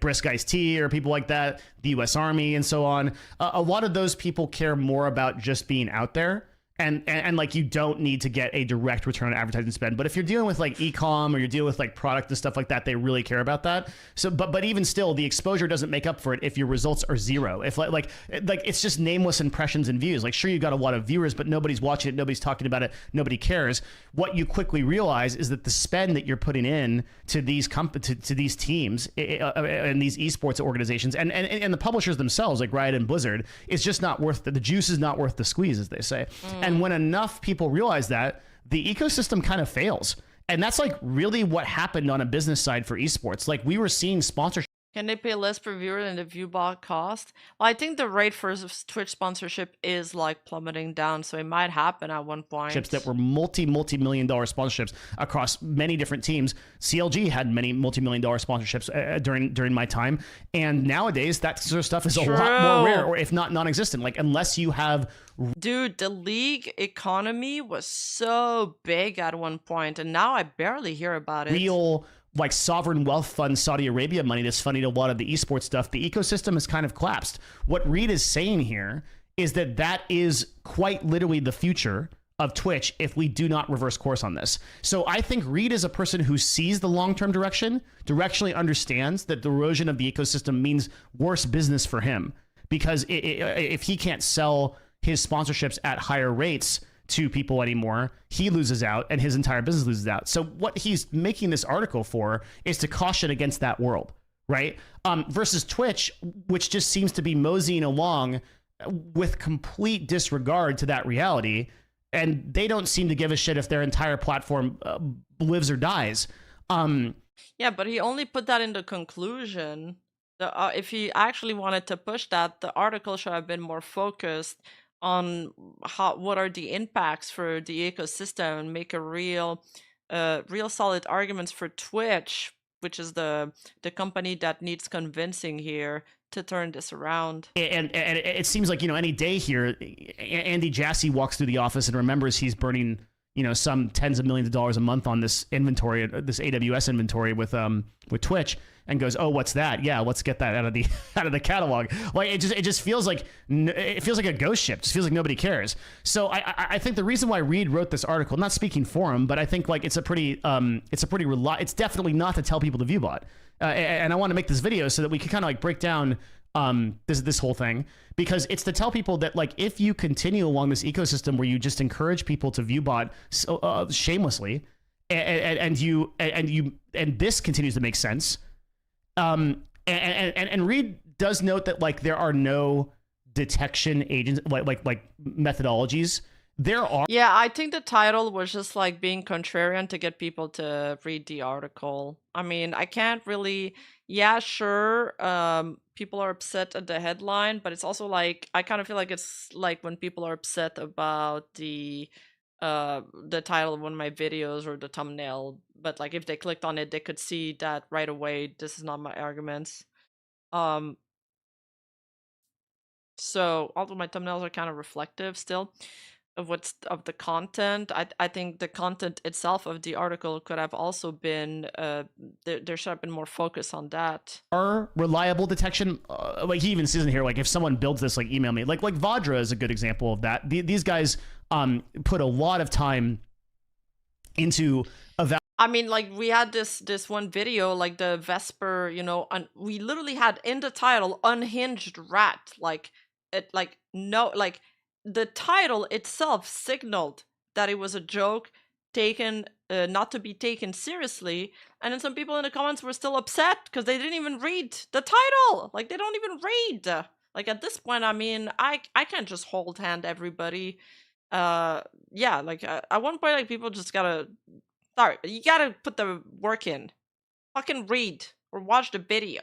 Brisk Iced Tea or people like that, the US Army and so on. A lot of those people care more about just being out there. And like, you don't need to get a direct return on advertising spend. But if you're dealing with like e-com or you're dealing with like product and stuff like that, they really care about that. So, but even still, the exposure doesn't make up for it if your results are 0. If like it's just nameless impressions and views. Like, sure, you got a lot of viewers, but nobody's watching it, nobody's talking about it, nobody cares. What you quickly realize is that the spend that you're putting in to these to these teams and these esports organizations and the publishers themselves, like Riot and Blizzard, is just not worth the juice is not worth the squeeze, as they say. And when enough people realize that, the ecosystem kind of fails. And that's like really what happened on a business side for esports. Like we were seeing sponsorship. Can they pay less per viewer than the Viewbot cost? Well, I think the rate for Twitch sponsorship is like plummeting down, so it might happen at one point. That were multi-million dollar sponsorships across many different teams. CLG had many multi-million dollar sponsorships during my time, and nowadays that sort of stuff is a lot more rare, or if not non-existent. Like unless you have, dude, the league economy was so big at one point, and now I barely hear about it. Real like sovereign wealth fund Saudi Arabia money that's funding a lot of the esports stuff, the ecosystem has kind of collapsed. What Reed is saying here is that that is quite literally the future of Twitch if we do not reverse course on this. So I think Reed is a person who sees the long-term direction, directionally understands that the erosion of the ecosystem means worse business for him, because if he can't sell his sponsorships at higher rates to people anymore, he loses out and his entire business loses out. So what he's making this article for is to caution against that world, right? Versus Twitch, which just seems to be moseying along with complete disregard to that reality, and they don't seem to give a shit if their entire platform lives or dies. Yeah, but he only put that in the conclusion. If he actually wanted to push that, the article should have been more focused on what are the impacts for the ecosystem and make a real solid arguments for Twitch, which is the company that needs convincing here to turn this around. And it seems like, any day here, Andy Jassy walks through the office and remembers he's burning, some tens of millions of dollars a month on this inventory, this AWS inventory with Twitch, and goes, "Oh, what's that? Yeah, let's get that out of the catalog." Like it just feels like a ghost ship. It just feels like nobody cares. So I think the reason why Reed wrote this article, not speaking for him, but I think like it's definitely not to tell people to Viewbot. And I want to make this video so that we can kind of like break down this whole thing, because it's to tell people that like if you continue along this ecosystem where you just encourage people to Viewbot shamelessly, and this continues to make sense. And Reed does note that like there are no detection agents like methodologies. There are. Yeah, I think the title was just like being contrarian to get people to read the article. I mean, I can't really. Yeah, sure. People are upset at the headline, but it's also like I kind of feel like it's like when people are upset about the title of one of my videos or the thumbnail, but like if they clicked on it, they could see that right away this is not my arguments. So although my thumbnails are kind of reflective still of the content, I think the content itself of the article could have also been there should have been more focus on that. Our reliable detection, like he even says in here, like if someone builds this, like email me. Like Vadra is a good example of that. These guys put a lot of time into I mean, like we had this one video, like the Vesper, we literally had in the title "Unhinged Rat," like it, like no, like the title itself signaled that it was a joke taken, not to be taken seriously, and then some people in the comments were still upset because they didn't even read the title. Like they don't even read. Like at this point, I mean, I can't just hold hand everybody. Yeah, like at one point, like people just gotta. Sorry, you gotta put the work in. Fucking read or watch the video.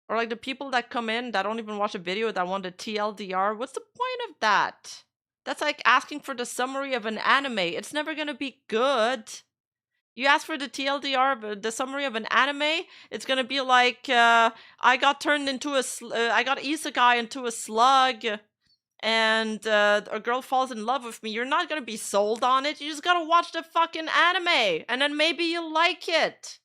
Or like the people that come in that don't even watch a video that want the TLDR. What's the point of that? That's like asking for the summary of an anime. It's never gonna be good. You ask for the TLDR, the summary of an anime, it's gonna be like, I got isekai into a slug. And a girl falls in love with me. You're not gonna be sold on it. You just gotta watch the fucking anime, and then maybe you'll like it.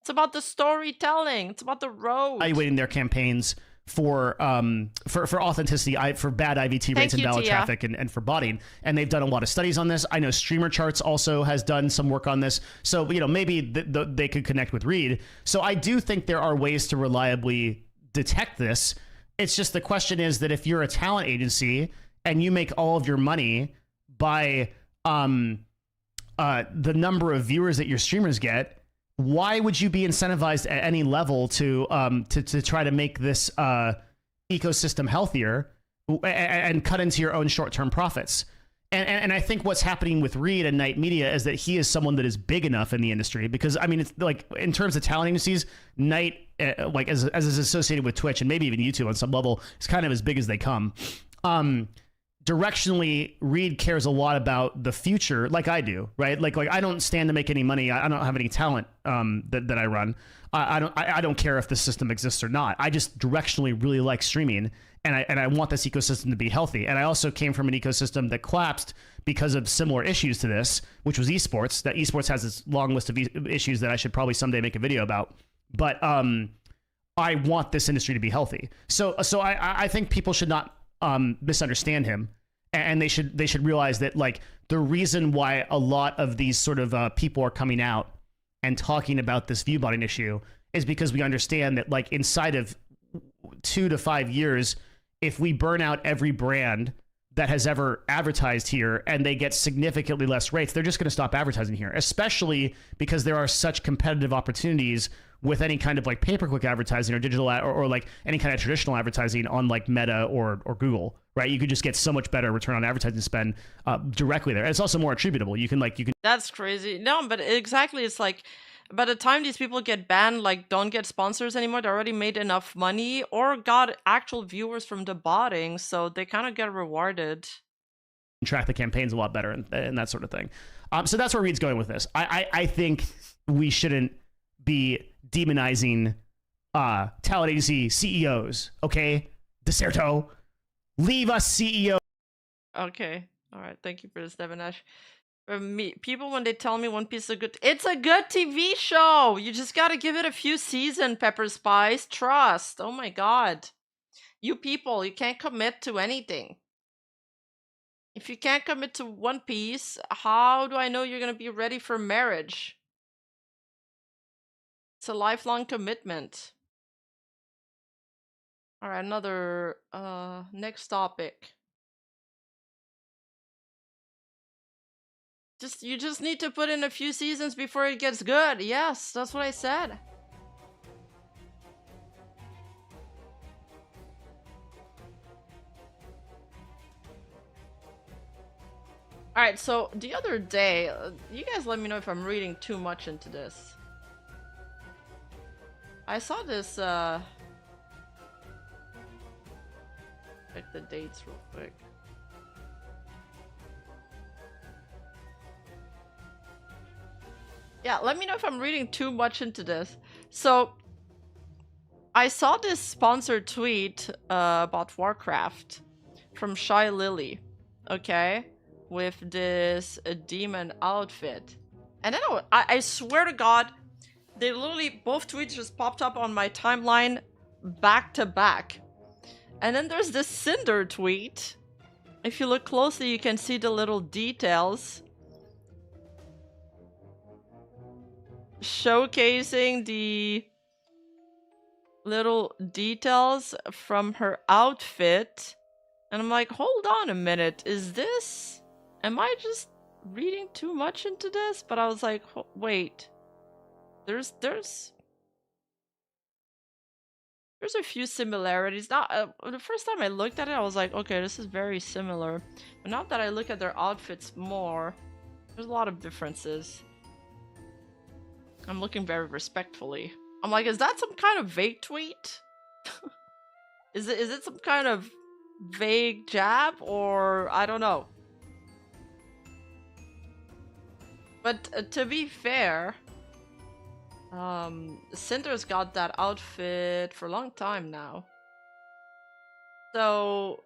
It's about the storytelling. It's about the road. Evaluating their campaigns for authenticity, for bad IVT rates and valid traffic, and for botting. And they've done a lot of studies on this. I know Streamer Charts also has done some work on this. So maybe they could connect with Reed. So I do think there are ways to reliably detect this. It's just the question is that if you're a talent agency and you make all of your money by the number of viewers that your streamers get, why would you be incentivized at any level to try to make this ecosystem healthier and cut into your own short-term profits? And I think what's happening with Reed and Knight Media is that he is someone that is big enough in the industry, because I mean, it's like in terms of talent agencies, Knight, like as is associated with Twitch and maybe even YouTube on some level, is kind of as big as they come. Directionally, Reed cares a lot about the future, like I do, right? Like I don't stand to make any money. I don't have any talent that I run. I don't care if the system exists or not. I just directionally really like streaming, and I want this ecosystem to be healthy. And I also came from an ecosystem that collapsed because of similar issues to this, which was esports. That esports has this long list of issues that I should probably someday make a video about. But I want this industry to be healthy. So I think people should not misunderstand him, and they should realize that like the reason why a lot of these sort of people are coming out and talking about this viewbotting issue is because we understand that like inside of 2 to 5 years, if we burn out every brand that has ever advertised here and they get significantly less rates, they're just going to stop advertising here, especially because there are such competitive opportunities with any kind of like pay-per-click advertising or digital or like any kind of traditional advertising on like Meta or Google, right? You could just get so much better return on advertising spend directly there. And it's also more attributable. You can. That's crazy. No, but exactly, it's like by the time these people get banned, like don't get sponsors anymore, they already made enough money or got actual viewers from the botting, so they kind of get rewarded. Track the campaigns a lot better and that sort of thing. So that's where Reed's going with this. I think we shouldn't be demonizing talent agency CEOs, okay? Deserto, leave us CEO. Okay, all right, thank you for this, Devinash. People, when they tell me One Piece is a good, it's a good TV show. You just gotta give it a few seasons, Pepper Spice. Trust. Oh my god, you people, you can't commit to anything. If you can't commit to One Piece, how do I know you're gonna be ready for marriage? It's a lifelong commitment. All right, another next topic. You just need to put in a few seasons before it gets good. Yes, that's what I said. All right, so the other day, you guys let me know if I'm reading too much into this. I saw this, check the dates real quick. Yeah, let me know if I'm reading too much into this. So, I saw this sponsored tweet about Warcraft from Shy Lily, okay? With this demon outfit. And then I swear to God, they literally, both tweets just popped up on my timeline back to back. And then there's this Cinder tweet. If you look closely, you can see the little details. Showcasing the little details from her outfit. And I'm like, hold on a minute. Am I just reading too much into this? But I was like, wait. There's a few similarities. Now, the first time I looked at it, I was like, okay, this is very similar. But now that I look at their outfits more, there's a lot of differences. I'm looking very respectfully. I'm like, is that some kind of vague tweet? Is it some kind of vague jab, or I don't know. But to be fair, Cinder's got that outfit for a long time now. So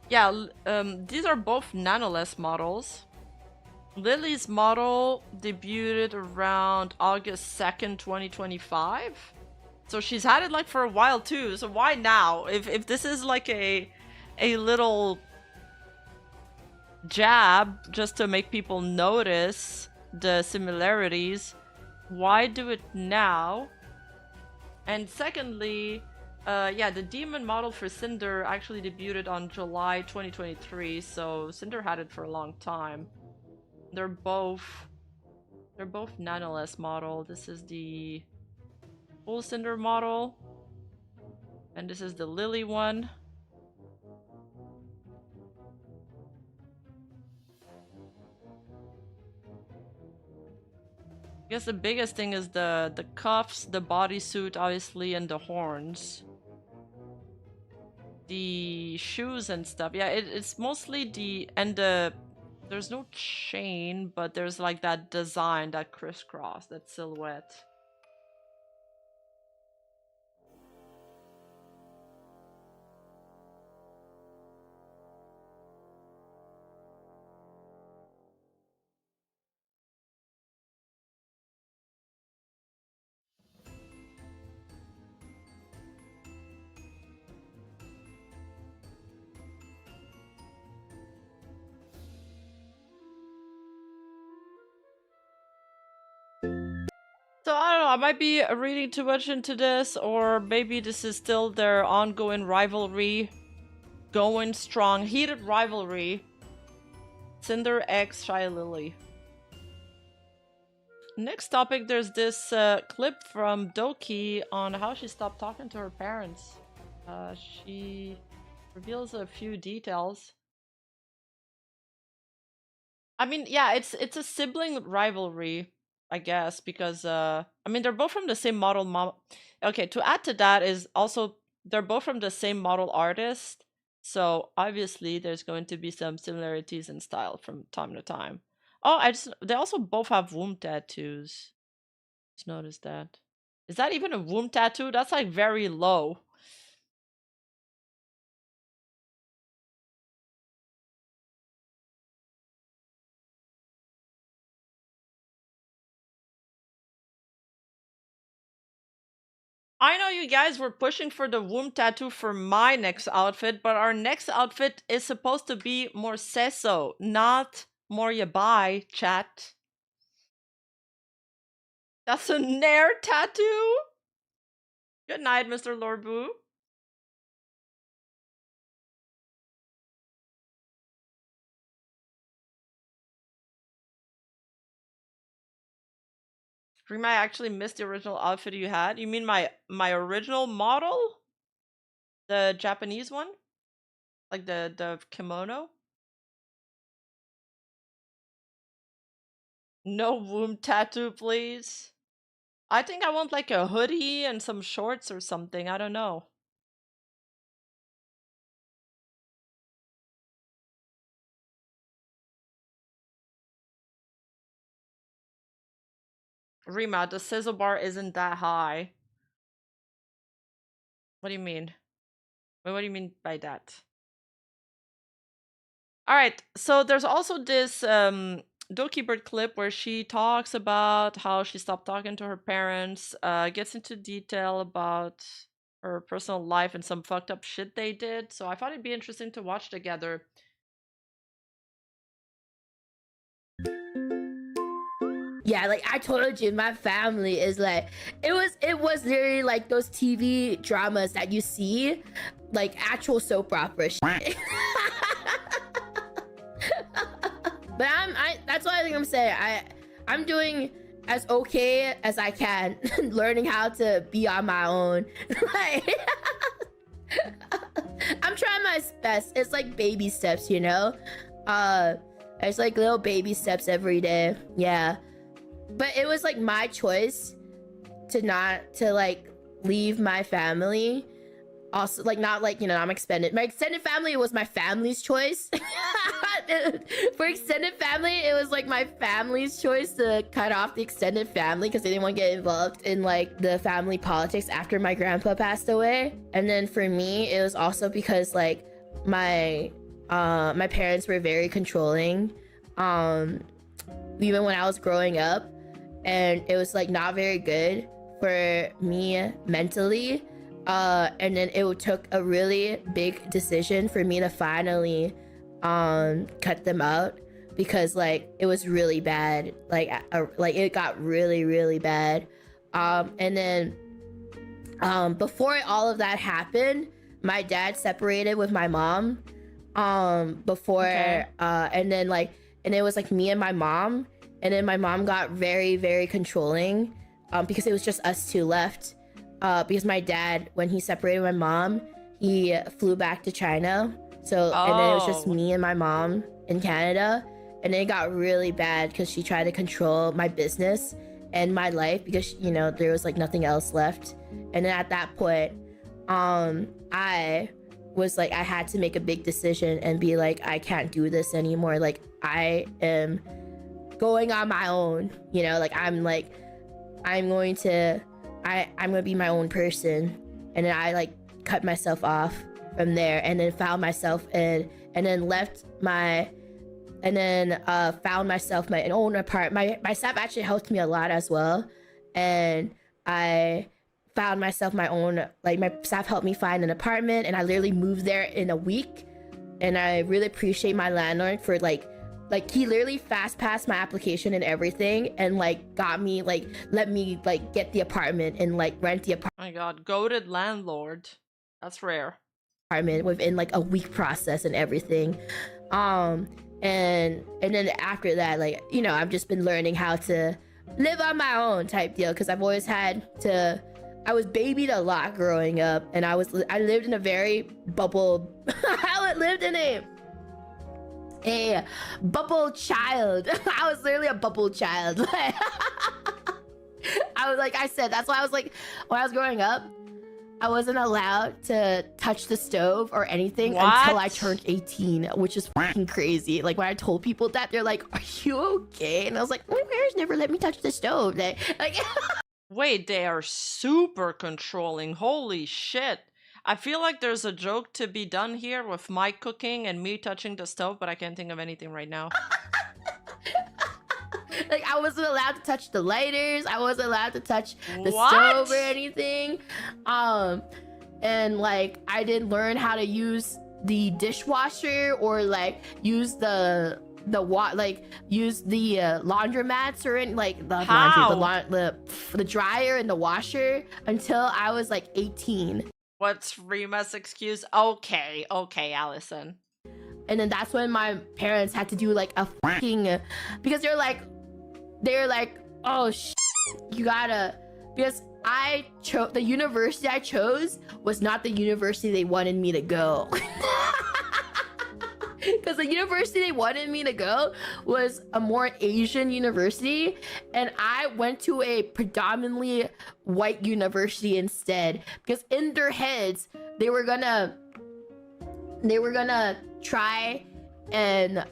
yeah, these are both nanoless models. Lily's model debuted around August 2nd, 2025. So she's had it like for a while too. So why now? If this is like a little jab just to make people notice the similarities, why do it now? And secondly, yeah, the demon model for Cinder actually debuted on July 2023, so Cinder had it for a long time. They're both nanoless model. This is the full Cinder model, and this is the Lily one. I guess the biggest thing is the cuffs, the bodysuit, obviously, and the horns. The shoes and stuff. Yeah, it's mostly there's no chain, but there's like that design, that crisscross, that silhouette. So I don't know, I might be reading too much into this, or maybe this is still their ongoing rivalry. Going strong, heated rivalry. Cinder X Shy Lily. Next topic, there's this clip from Doki on how she stopped talking to her parents. She reveals a few details. I mean, yeah, it's a sibling rivalry, I guess, because I mean they're both from the same model. Okay, to add to that is also they're both from the same model artist, so obviously there's going to be some similarities in style from time to time. Oh, they also both have womb tattoos. Just noticed that. Is that even a womb tattoo? That's like very low. I know you guys were pushing for the womb tattoo for my next outfit, but our next outfit is supposed to be more seso, not more yabai, chat. That's a Nair tattoo? Good night, Mr. Lorbu. Scream, I actually missed the original outfit you had. You mean my original model? The Japanese one? Like the kimono? No womb tattoo, please. I think I want like a hoodie and some shorts or something. I don't know. Rima, the sizzle bar isn't that high. What do you mean? Wait, what do you mean by that? Alright, so there's also this Doki Bird clip where she talks about how she stopped talking to her parents, gets into detail about her personal life and some fucked up shit they did. So I thought it'd be interesting to watch together. Yeah, like I told you, my family is like it was literally like those TV dramas that you see, like actual soap opera shit. But that's what I think I'm saying. I'm doing as okay as I can, learning how to be on my own. Like, I'm trying my best. It's like baby steps, you know? It's like little baby steps every day. Yeah. But it was like my choice to like leave my family. Also, like, not like, you know, my extended family was my family's choice. For extended family, it was like my family's choice to cut off the extended family because they didn't want to get involved in like the family politics after my grandpa passed away. And then for me, it was also because like my parents were very controlling, even when I was growing up, and it was like not very good for me mentally. And then it took a really big decision for me to finally cut them out, because like it was really bad. Like it got really bad. And then before all of that happened, my dad separated with my mom. Okay. And then it was like me and my mom, and then my mom got very controlling, because it was just us two left. Because my dad, when he separated my mom, he flew back to China. So, and then it was just me and my mom in Canada. And then it got really bad because she tried to control my business. end my life because you know there was like nothing else left. And then at that point, I was like, I had to make a big decision and be like, I can't do this anymore. Like I am going on my own, you know, like I'm going to be my own person. And then I like cut myself off from there, and then found myself found myself my own apartment. My staff actually helped me a lot as well. And I found myself my own, like my staff helped me find an apartment, and I literally moved there in a week. And I really appreciate my landlord for like he literally fast passed my application and everything, and like got me like let me like get the apartment and like rent the apartment. Oh my god, goated landlord. That's rare. Within like a week process and everything. And then after that, like, you know, I've just been learning how to live on my own type deal, because I've always had to. I was babied a lot growing up, and I lived in a very bubble. I lived in a bubble child. I was literally a bubble child. I was like I said, that's why I was like, when I was growing up, I wasn't allowed to touch the stove or anything until I turned 18, which is fucking crazy. Like when I told people that, they're like, "Are you okay?" And I was like, "My parents never let me touch the stove." Like Wait, they are super controlling. Holy shit. I feel like there's a joke to be done here with my cooking and me touching the stove, but I can't think of anything right now. like I wasn't allowed to touch the lighters. I wasn't allowed to touch the stove or anything. And like I didn't learn how to use the dishwasher or like use the laundromats or like the dryer and the washer until I was like 18. What's Rima's excuse? Okay, Allison. And then that's when my parents had to do like a fucking, because they're like, oh you gotta, because I chose the university I chose was not the university they wanted me to go. Because the university they wanted me to go was a more Asian university, and I went to a predominantly white university instead. Because in their heads, they were gonna try and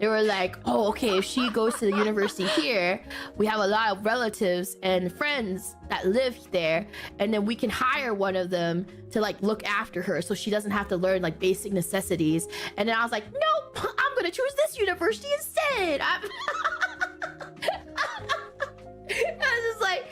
they were like, oh, okay, if she goes to the university here, we have a lot of relatives and friends that live there, and then we can hire one of them to like look after her so she doesn't have to learn like basic necessities. And then I was like, nope, I'm gonna choose this university instead. I was just like,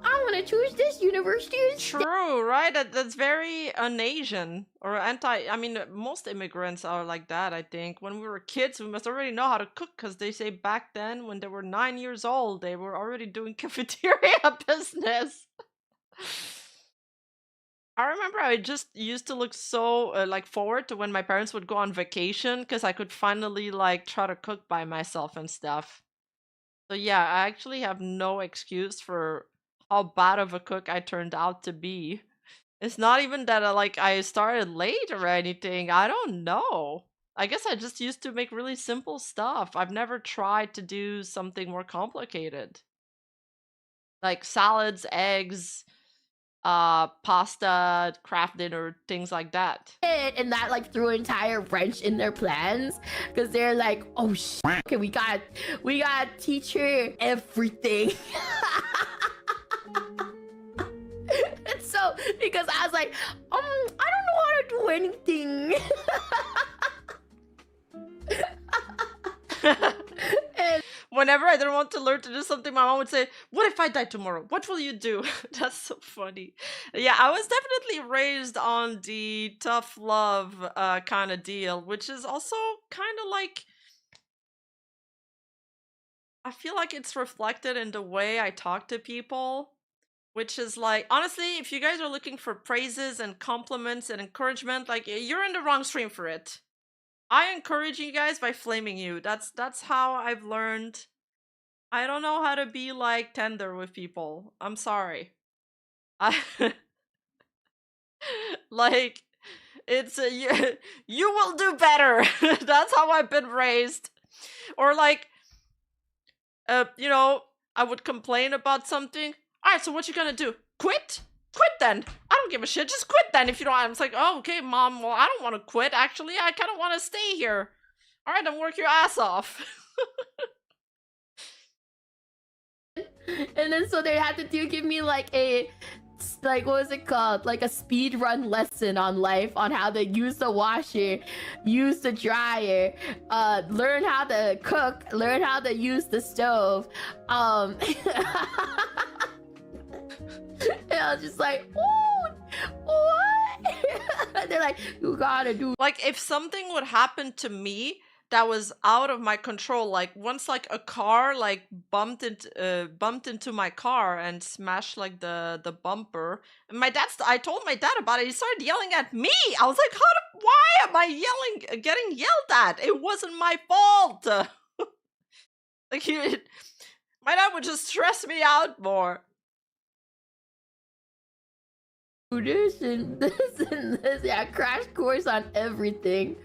I'm gonna choose this university instead. True, right? That's very un-Asian or anti. I mean, most immigrants are like that, I think. When we were kids, we must already know how to cook, because they say back then, when they were 9 years old, they were already doing cafeteria business. I remember I just used to look so like forward to when my parents would go on vacation, because I could finally like try to cook by myself and stuff. So yeah, I actually have no excuse for how bad of a cook I turned out to be. It's not even that I started late or anything. I don't know. I guess I just used to make really simple stuff. I've never tried to do something more complicated. Like salads, eggs, pasta, Kraft dinner, things like that. And that like threw an entire wrench in their plans, because they're like, oh shit, okay, we got teach her everything. And so because I was like, I don't know how to do anything. And whenever I didn't want to learn to do something, my mom would say, "What if I die tomorrow? What will you do?" That's so funny. Yeah, I was definitely raised on the tough love kind of deal, which is also kind of like, I feel like it's reflected in the way I talk to people, which is like, honestly, if you guys are looking for praises and compliments and encouragement, like, you're in the wrong stream for it. I encourage you guys by flaming you. That's how I've learned. I don't know how to be like tender with people. I'm sorry. I like, it's you will do better. That's how I've been raised. Or like, you know, I would complain about something. All right, so what you gonna do? Quit? Quit then. I don't give a shit. Just quit then if you don't. I was like, oh, okay, Mom. Well, I don't want to quit. Actually, I kind of want to stay here. All right, then work your ass off. And then so they had to give me like a, like, what was it called? Like a speed run lesson on life, on how to use the washer, use the dryer, learn how to cook, learn how to use the stove. And I was just like, what? They're like, you gotta do. Like, if something would happen to me that was out of my control, like once like a car like bumped into my car and smashed like the bumper, and I told my dad about it. He started yelling at me. I was like, why am I getting yelled at? It wasn't my fault. Like, my dad would just stress me out more. This and this and this. Yeah, crash course on everything.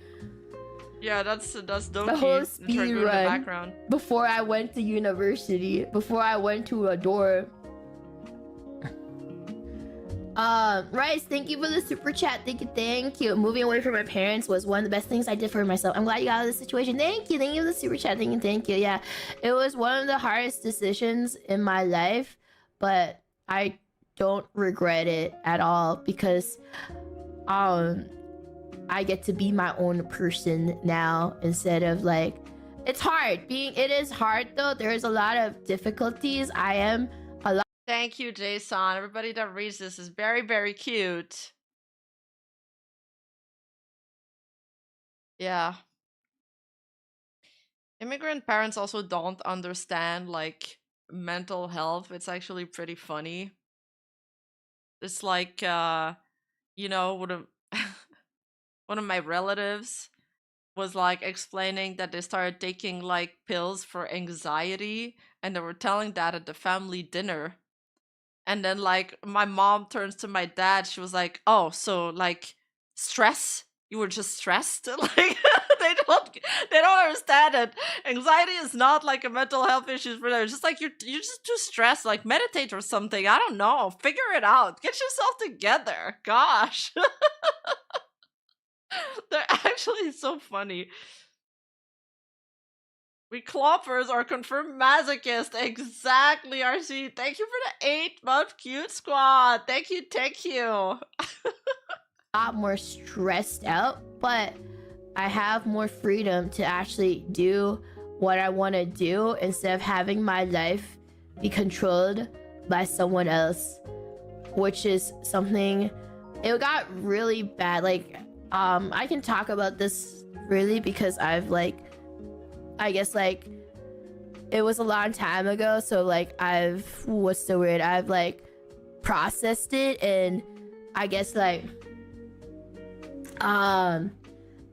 Yeah, that's Doki. The whole speed in the run background. before I went to university, before I went to a dorm. Rice, thank you for the super chat. Thank you. Moving away from my parents was one of the best things I did for myself. I'm glad you got out of this situation. Thank you for the super chat. Thank you. Yeah, it was one of the hardest decisions in my life, but I don't regret it at all because I get to be my own person now instead of like, it's hard. It is hard though. There's a lot of difficulties. I am a lot. Thank you, Jason. Everybody that reads this is very, very cute. Yeah. Immigrant parents also don't understand like mental health. It's actually pretty funny. It's like, you know, one of my relatives was like explaining that they started taking like pills for anxiety, and they were telling that at the family dinner. And then like my mom turns to my dad. She was like, "Oh, so like stress? You were just stressed?" Like they don't understand it. Anxiety is not like a mental health issue for them. It's just like you're just too stressed. Like meditate or something. I don't know. Figure it out. Get yourself together. Gosh. They're actually so funny. We cloppers are confirmed masochists. Exactly, RC. Thank you for the 8-month cute squad. Thank you. A lot more stressed out, but I have more freedom to actually do what I want to do instead of having my life be controlled by someone else, which is something. It got really bad. Like, I can talk about this really because I've like, I guess like, it was a long time ago, so like I've like processed it, and I guess like and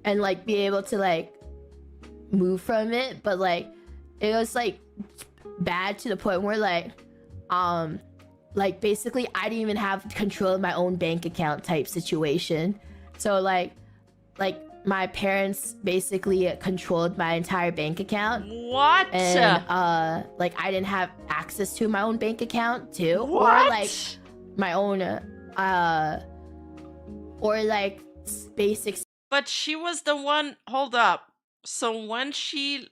like be able to like move from it, but like it was like bad to the point where like basically I didn't even have control of my own bank account type situation. So like my parents basically controlled my entire bank account. What? And like I didn't have access to my own bank account too. What? Or like my own or like basic. But she was the one. Hold up. So when she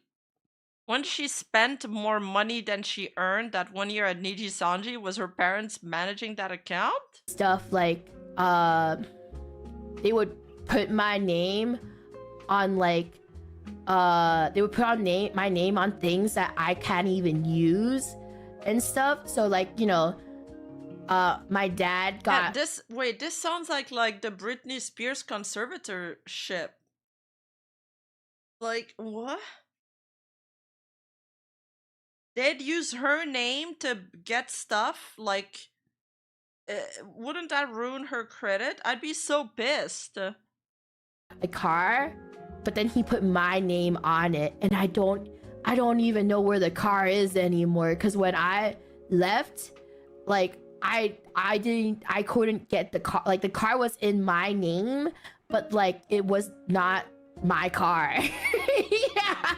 spent more money than she earned that 1 year at Nijisanji, was her parents managing that account? Stuff like they would put my name on like they would put on my name on things that I can't even use and stuff. So like, you know, my dad got this sounds like the Britney Spears conservatorship. Like, what? They'd use her name to get stuff? Like, wouldn't that ruin her credit? I'd be so pissed. a car, but then he put my name on it, and I don't even know where the car is anymore, because when I left, like I couldn't get the car. Like the car was in my name, but like it was not my car. Yeah.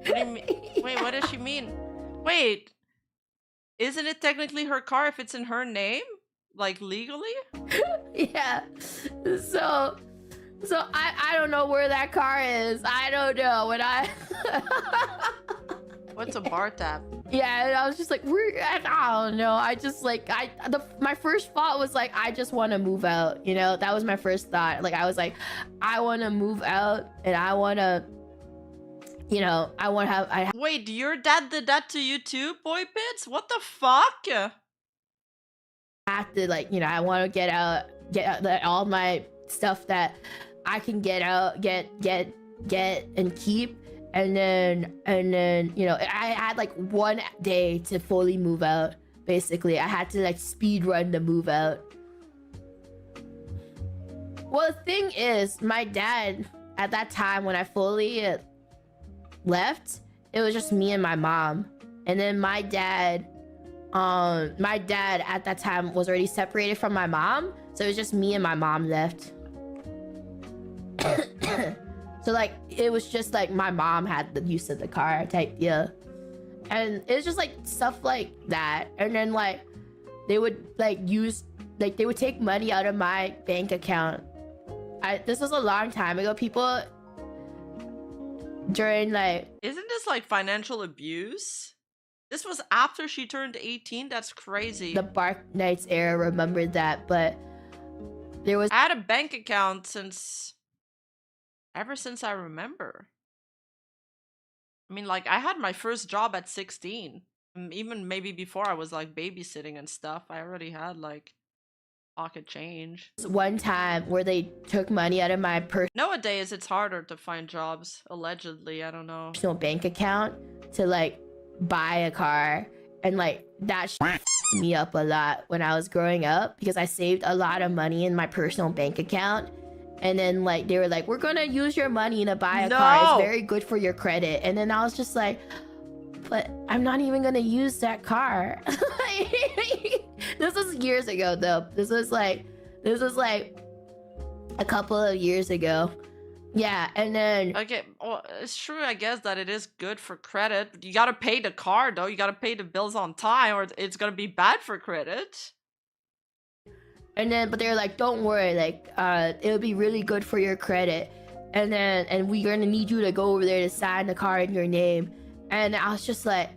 What do you mean? Wait, what does she mean? Wait, Isn't it technically her car if it's in her name? Like legally? Yeah. So I don't know where that car is. I don't know. When I What's a bar tab? yeah, and I was just like, I don't know. I just like my first thought was like, I just want to move out. You know, that was my first thought. Like I was like, I want to move out, and I want to, you know, I want to have. Wait, your dad did that to you too, Boy Pits? What the fuck? Have to, like, you know, I want to get out all my stuff that I can get out, get and keep. And then you know, I had like 1 day to fully move out. Basically, I had to like speed run the move out. Well, the thing is, my dad at that time when I fully left, it was just me and my mom. And then my dad at that time was already separated from my mom, so it was just me and my mom left. So like it was just like my mom had the use of the car type deal, and it was just like stuff like that. And then like they would like they would take money out of my bank account. This was a long time ago. People during like, isn't this like financial abuse? This was after she turned 18. That's crazy. the Bark Knights era, remembered that, but there was I had a bank account ever since I remember. I mean, like, I had my first job at 16. Even maybe before I was like babysitting and stuff. I already had like pocket change. one time where they took money out of my Nowadays, it's harder to find jobs, allegedly. I don't know. personal bank account to like buy a car, and like that me up a lot when I was growing up, because I saved a lot of money in my personal bank account. And then like they were like, we're gonna use your money to buy a car, it's very good for your credit. And then I was just like, but I'm not even gonna use that car. This was years ago though. This was like a couple of years ago. Yeah. And then Okay, well, it's true, I guess, that it is good for credit. But you gotta pay the car, though. You gotta pay the bills on time, or it's gonna be bad for credit. but they're like, don't worry, like it'll be really good for your credit. And we're gonna need you to go over there to sign the car in your name. And I was just like,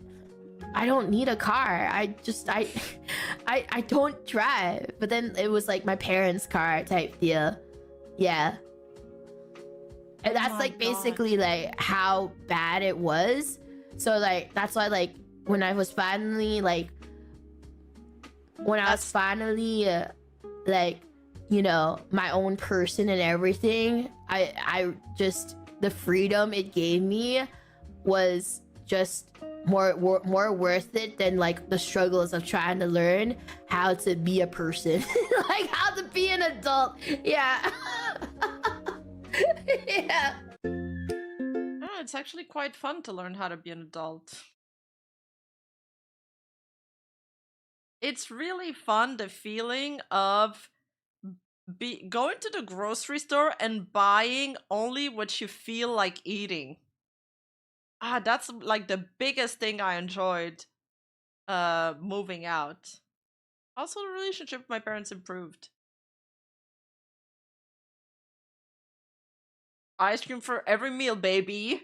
I don't need a car. I don't drive. But then it was like my parents' car type deal. Yeah. And that's like basically like how bad it was. So like that's why like when I was finally like like, you know, my own person and everything, I just, the freedom it gave me was just more worth it than like the struggles of trying to learn how to be a person. Like how to be an adult. Yeah. Yeah. Oh, it's actually quite fun to learn how to be an adult. It's really fun, the feeling of going to the grocery store and buying only what you feel like eating. Ah, that's like the biggest thing I enjoyed moving out. Also, the relationship with my parents improved. Ice cream for every meal, baby.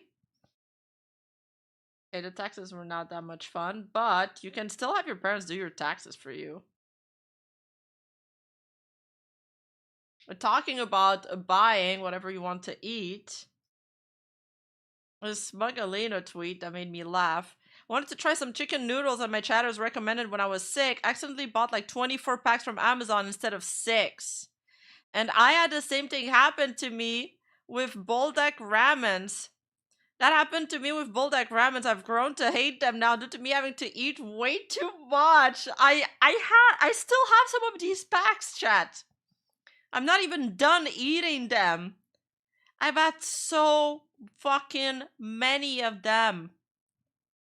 Okay, the taxes were not that much fun, but you can still have your parents do your taxes for you. We're talking about buying whatever you want to eat. A Smugalino tweet that made me laugh. Wanted to try some chicken noodles that my chatters recommended when I was sick. Accidentally bought like 24 packs from Amazon instead of 6. And I had the same thing happen to me with Boldak ramens. That happened to me with Boldak ramens. I've grown to hate them now due to me having to eat way too much. I still have some of these packs, chat. I'm not even done eating them. I've had so fucking many of them.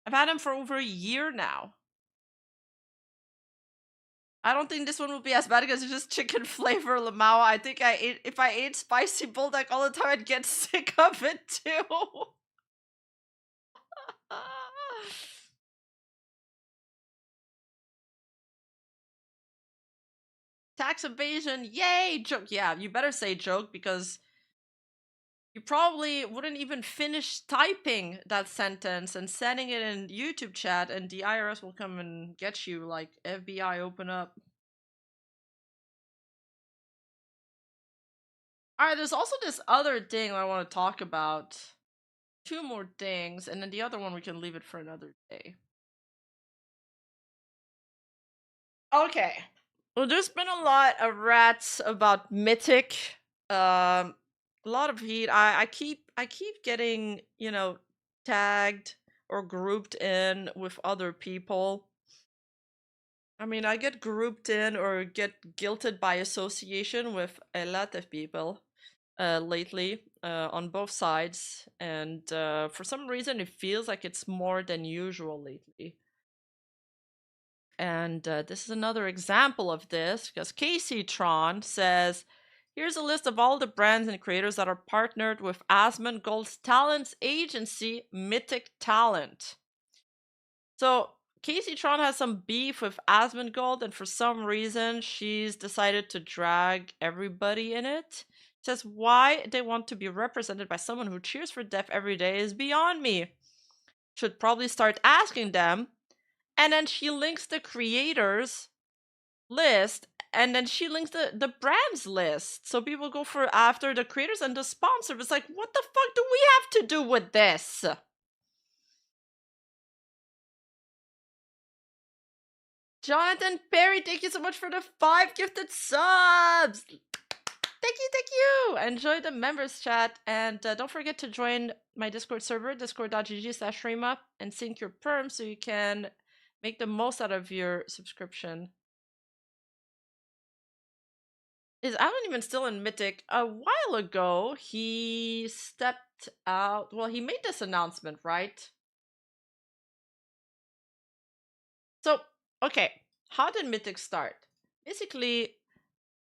I've had them for over a year now. I don't think this one will be as bad because it's just chicken flavor Lamau. I think if I ate spicy Bulldog all the time, I'd get sick of it too. Tax evasion, yay! Joke. Yeah, you better say joke because you probably wouldn't even finish typing that sentence and sending it in YouTube chat, and the IRS will come and get you like FBI open up. Alright, there's also this other thing I want to talk about. 2 more things, and then the other one we can leave it for another day. Okay. Well, there's been a lot of rats about Mythic. A lot of heat. I keep getting, you know, tagged or grouped in with other people. I mean, I get grouped in or get guilted by association with a lot of people lately on both sides, and for some reason it feels like it's more than usual lately. And this is another example of this, because Casey Tron says, here's a list of all the brands and creators that are partnered with Asmongold's talent agency, Mythic Talent. So Casey Tron has some beef with Asmongold, and for some reason she's decided to drag everybody in it. Says why they want to be represented by someone who cheers for death every day is beyond me. Should probably start asking them. And then she links the creators list, and then she links the brands list, so people go for after the creators and the sponsor. It's like, what the fuck do we have to do with this? Jonathan Perry, thank you so much for the 5 gifted subs. Thank you. Enjoy the members chat, and don't forget to join my Discord server, discord.gg/Rima, and sync your perm so you can make the most out of your subscription. Is Alan even still in Mythic? A while ago, he stepped out. Well, he made this announcement, right? So, okay, how did Mythic start? Basically,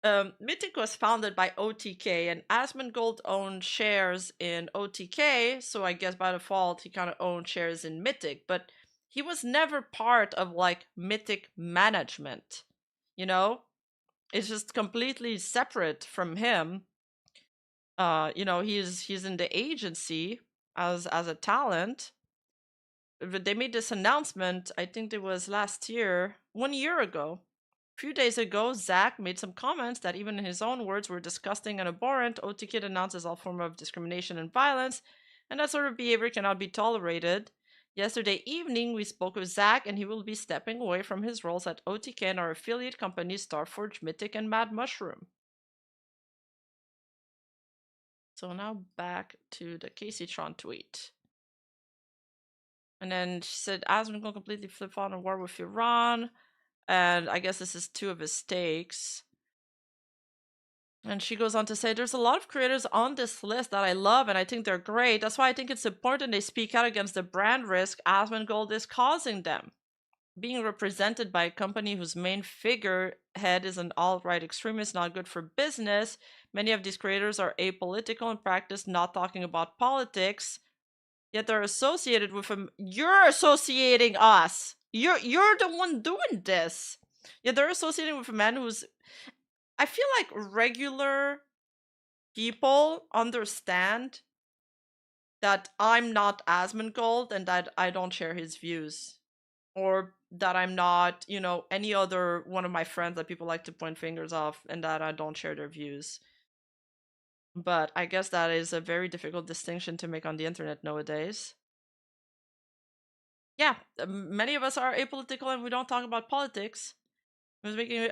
Mythic was founded by OTK, and Asmongold owned shares in OTK, so I guess by default he kind of owned shares in Mythic, but he was never part of like Mythic management, you know? It's just completely separate from him. You know, he's in the agency as a talent. But they made this announcement, I think it was last year, 1 year ago. A few days ago, Zach made some comments that even in his own words were disgusting and abhorrent. OTK announces all form of discrimination and violence, and that sort of behavior cannot be tolerated. Yesterday evening, we spoke with Zach, and he will be stepping away from his roles at OTK and our affiliate companies Starforge, Mythic, and Mad Mushroom. So now back to the Casey Tron tweet. And then she said, Asmund will completely flip on a war with Iran. And I guess this is 2 of his stakes. And she goes on to say, there's a lot of creators on this list that I love and I think they're great. That's why I think it's important they speak out against the brand risk Asmongold is causing them. Being represented by a company whose main figurehead is an alt-right extremist not good for business. Many of these creators are apolitical and practice not talking about politics. Yet they're associated with him. You're associating us. You're the one doing this. Yeah, they're associating with a man who's. I feel like regular people understand that I'm not Asmongold and that I don't share his views, or that I'm not, you know, any other one of my friends that people like to point fingers off, and that I don't share their views. But I guess that is a very difficult distinction to make on the internet nowadays. Yeah, many of us are apolitical and we don't talk about politics. It was making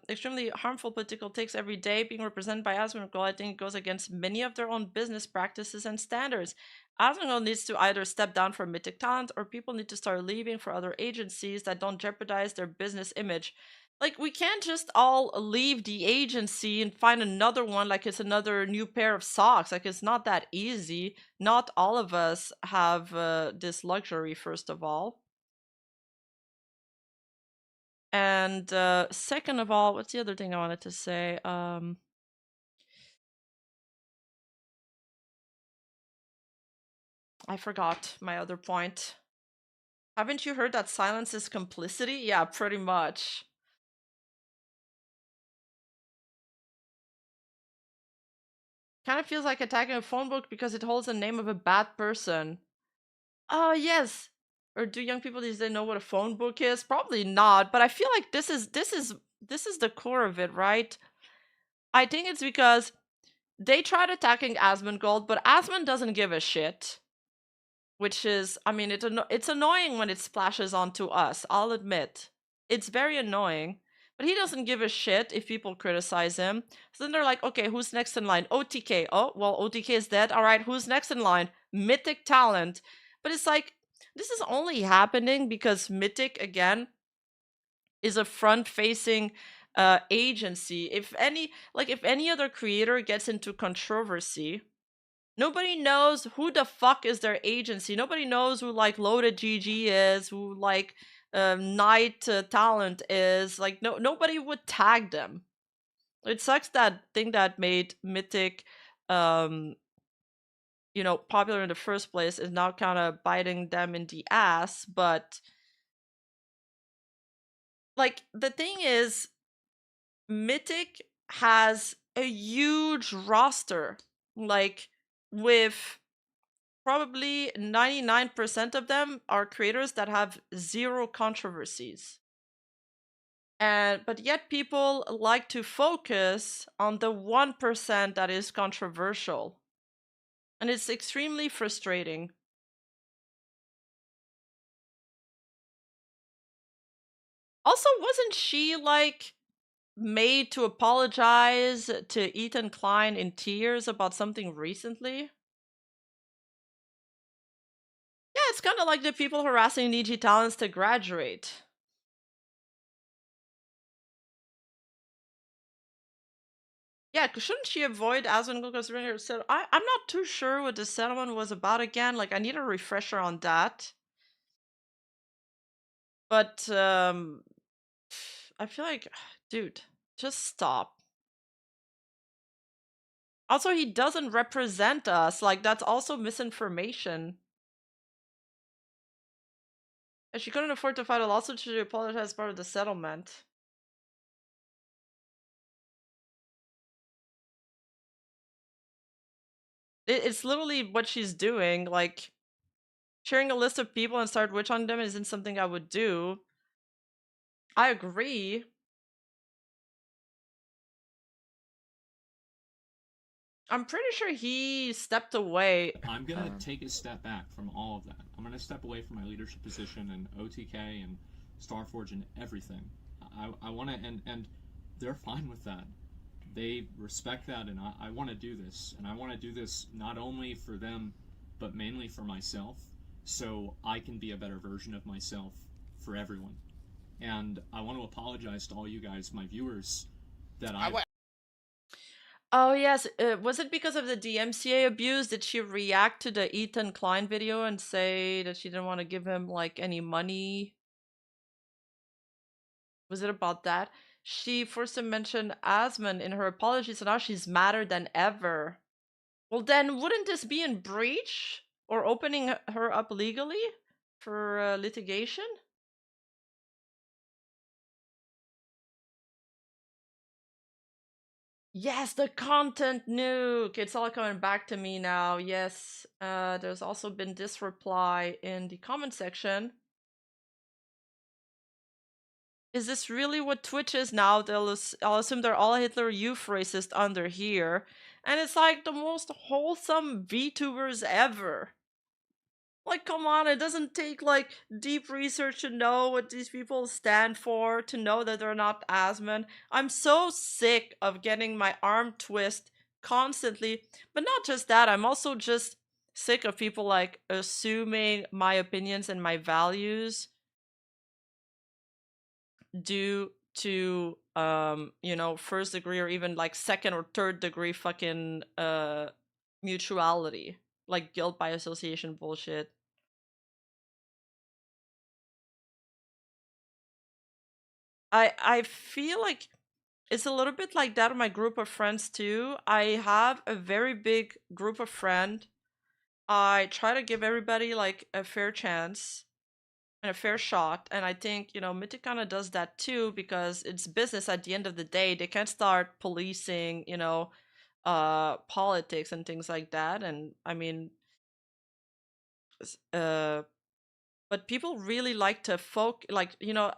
extremely harmful political takes every day, being represented by Asmongold. I think it goes against many of their own business practices and standards. Asmongold needs to either step down from Mythic Talent, or people need to start leaving for other agencies that don't jeopardize their business image. Like, we can't just all leave the agency and find another one like it's another new pair of socks. Like, it's not that easy. Not all of us have this luxury, first of all. And second of all, what's the other thing I wanted to say? I forgot my other point. Haven't you heard that silence is complicity? Yeah, pretty much. Kind of feels like attacking a phone book because it holds the name of a bad person. Oh, yes. Or do young people these days know what a phone book is? Probably not, but I feel like this is the core of it, right? I think it's because they tried attacking Asmongold, but Asmon doesn't give a shit. Which is, I mean, it's annoying when it splashes onto us, I'll admit. It's very annoying. But he doesn't give a shit if people criticize him. So then they're like, okay, who's next in line? OTK. Oh, well, OTK is dead. All right, who's next in line? Mythic Talent. But it's like, this is only happening because Mythic, again, is a front-facing agency. If any other creator gets into controversy, nobody knows who the fuck is their agency. Nobody knows who like Loaded GG is, who like Night Talent is. Like nobody would tag them. It sucks that thing that made Mythic, popular in the first place is now kind of biting them in the ass. But like the thing is, Mythic has a huge roster, like with probably 99% of them are creators that have zero controversies. But yet people like to focus on the 1% that is controversial. And it's extremely frustrating. Also, wasn't she like made to apologize to Ethan Klein in tears about something recently? Yeah, it's kind of like the people harassing Niji talents to graduate. Yeah, shouldn't she avoid Asmongold considering her settle? I'm not too sure what the settlement was about again. Like, I need a refresher on that. But, I feel like, dude, just stop. Also, he doesn't represent us. Like, that's also misinformation. And she couldn't afford to fight a lawsuit, so she apologized as part of the settlement. It's literally what she's doing. Like, sharing a list of people and start witch hunting them isn't something I would do. I agree. I'm pretty sure he stepped away. I'm gonna take a step back from all of that. I'm gonna step away from my leadership position in OTK and Starforge and everything. I want to, and they're fine with that. They respect that, and I want to do this, and I want to do this not only for them, but mainly for myself, so I can be a better version of myself for everyone. And I want to apologize to all you guys, my viewers, that Oh yes, was it because of the DMCA abuse? Did she react to the Ethan Klein video and say that she didn't want to give him like any money? Was it about that? She forced to mention Asmon in her apology, so now she's madder than ever. Well then, wouldn't this be in breach? Or opening her up legally for litigation? Yes, the content nuke! It's all coming back to me now. Yes, there's also been this reply in the comment section. Is this really what Twitch is now? I'll assume they're all Hitler Youth racist under here. And it's like the most wholesome VTubers ever. Like, come on, it doesn't take, like, deep research to know what these people stand for, to know that they're not Asmon. I'm so sick of getting my arm twist constantly. But not just that, I'm also just sick of people, like, assuming my opinions and my values due to, first degree or even, like, second or third degree fucking, mutuality. Like, guilt by association bullshit. I feel like it's a little bit like that of my group of friends too. I have a very big group of friends. I try to give everybody like a fair chance and a fair shot, and I think, Mythic kind of does that too because it's business at the end of the day. They can't start policing, politics and things like that. And I mean, but people really like to like, you know,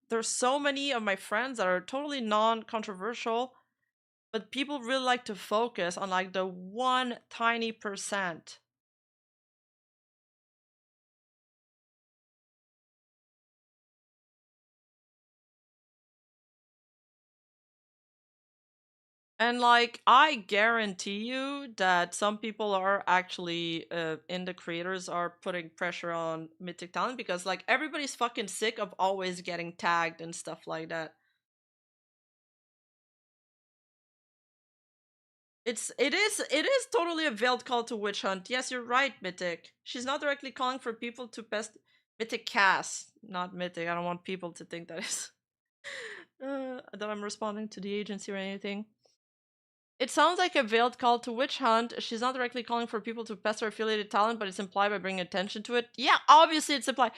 there's so many of my friends that are totally non-controversial, but people really like to focus on like the one tiny percent. And like, I guarantee you that some people are actually in the creators are putting pressure on Mythic Talent, because like everybody's fucking sick of always getting tagged and stuff like that. It is totally a veiled call to witch hunt. Yes, you're right, Mythic. She's not directly calling for people to pest Mythic Cass, not Mythic. I don't want people to think that is that I'm responding to the agency or anything. It sounds like a veiled call to witch hunt. She's not directly calling for people to pester affiliated talent, but it's implied by bringing attention to it. Yeah, obviously it's implied.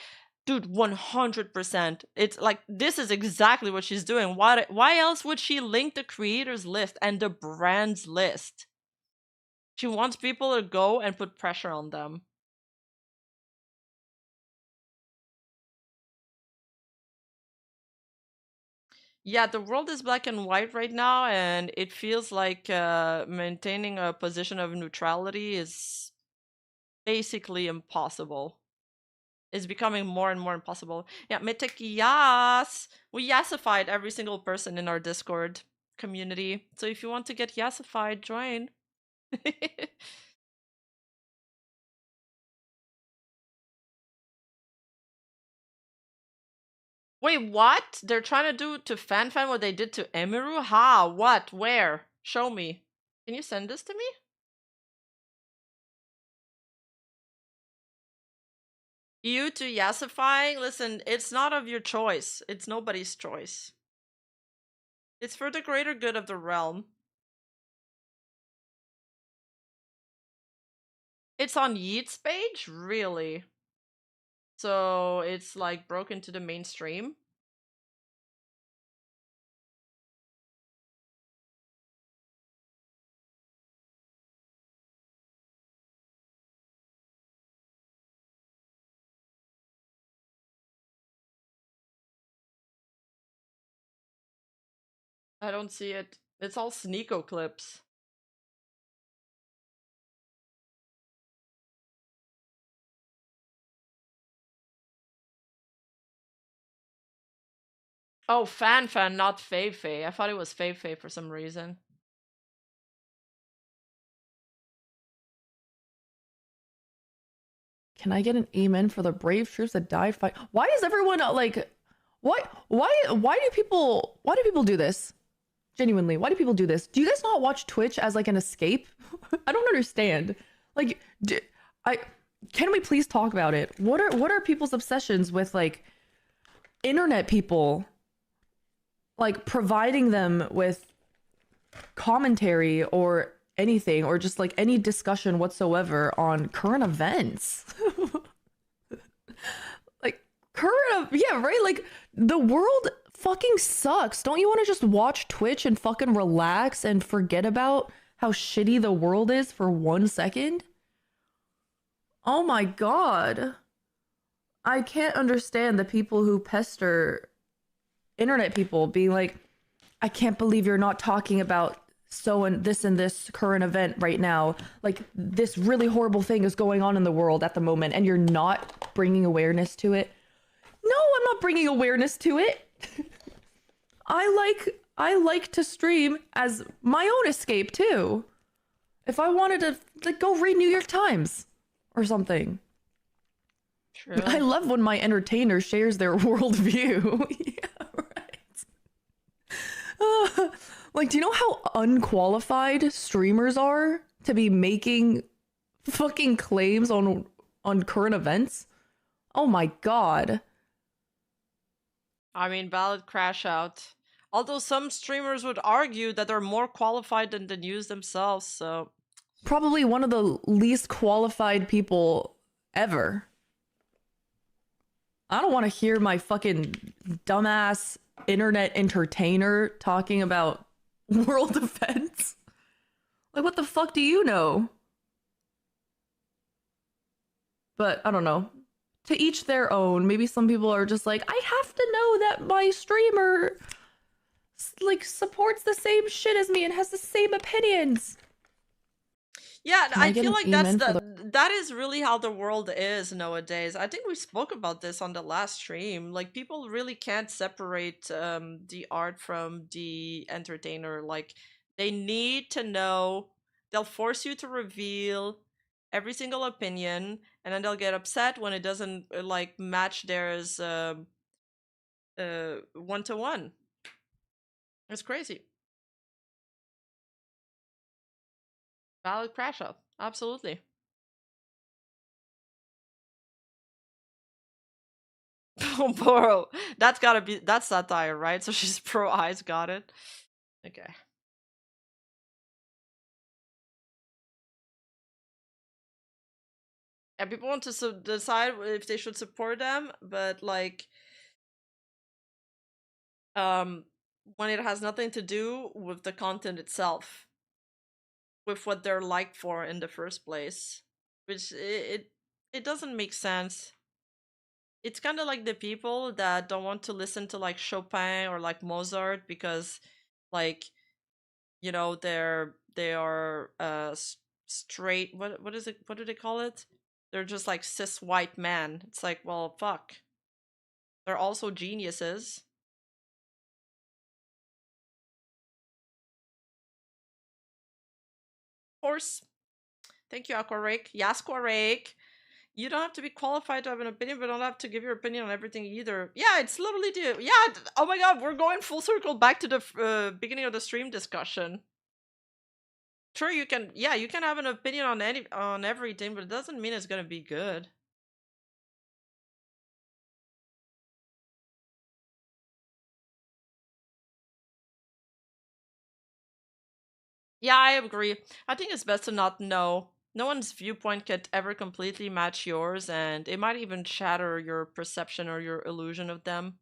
Dude, 100%. It's like, this is exactly what she's doing. Why else would she link the creators list and the brands list? She wants people to go and put pressure on them. Yeah, the world is black and white right now, and it feels like maintaining a position of neutrality is basically impossible. It's becoming more and more impossible. Yeah, Mythic, yas! We yassified every single person in our Discord community. So if you want to get yassified, join. Wait, what? They're trying to do to FanFan what they did to Emiru? How? What? Where? Show me. Can you send this to me? You to yassifying? Listen, it's not of your choice. It's nobody's choice. It's for the greater good of the realm. It's on Yeet's page? Really? So it's like broken to the mainstream? I don't see it. It's all Sneeko clips. Oh, FanFan, not Fei. I thought it was Fei for some reason. Can I get an amen for the brave troops that died fight? Why is everyone like, why do people do this? Genuinely, why do people do this? Do you guys not watch Twitch as like an escape? I don't understand. Like, can we please talk about it? What are people's obsessions with like internet people, like providing them with commentary or anything, or just like any discussion whatsoever on current events? Like yeah, right? Like, the world fucking sucks. Don't you want to just watch Twitch and fucking relax and forget about how shitty the world is for 1 second? Oh my god. I can't understand the people who pester internet people being like, I can't believe you're not talking about and this current event right now. Like, this really horrible thing is going on in the world at the moment, and you're not bringing awareness to it. No, I'm not bringing awareness to it. I like to stream as my own escape too. If I wanted to, like, go read New York Times or something. True. I love when my entertainer shares their worldview. Yeah, right. Like, do you know how unqualified streamers are to be making fucking claims on current events? Oh my god. I mean, valid crash out. Although some streamers would argue that they're more qualified than the news themselves, so... Probably one of the least qualified people ever. I don't want to hear my fucking dumbass internet entertainer talking about world events. Like, what the fuck do you know? But I don't know. To each their own. Maybe some people are just like, I have to know that my streamer like supports the same shit as me and has the same opinions. Yeah, Can I I get feel an like that's amen for that is really how the world is nowadays. I think we spoke about this on the last stream. Like people really can't separate the art from the entertainer. Like they need to know. They'll force you to reveal every single opinion, and then they'll get upset when it doesn't like match theirs 1-to-1. It's crazy. Valid crash out. Absolutely. Oh, bro, that's satire, right? So she's pro eyes, got it. Okay. And people want to decide if they should support them, but like, when it has nothing to do with the content itself, with what they're liked for in the first place, which it doesn't make sense. It's kind of like the people that don't want to listen to like Chopin or like Mozart because, like, you know, they are straight. What is it? What do they call it? They're just like cis white men. It's like, well, fuck. They're also geniuses. Of course. Thank you, Aquarake. Yes, Aquarake. You don't have to be qualified to have an opinion, but don't have to give your opinion on everything either. Yeah, it's literally oh my god, we're going full circle back to the beginning of the stream discussion. Sure, you can have an opinion on everything, but it doesn't mean it's gonna be good. Yeah, I agree. I think it's best to not know. No one's viewpoint could ever completely match yours, and it might even shatter your perception or your illusion of them.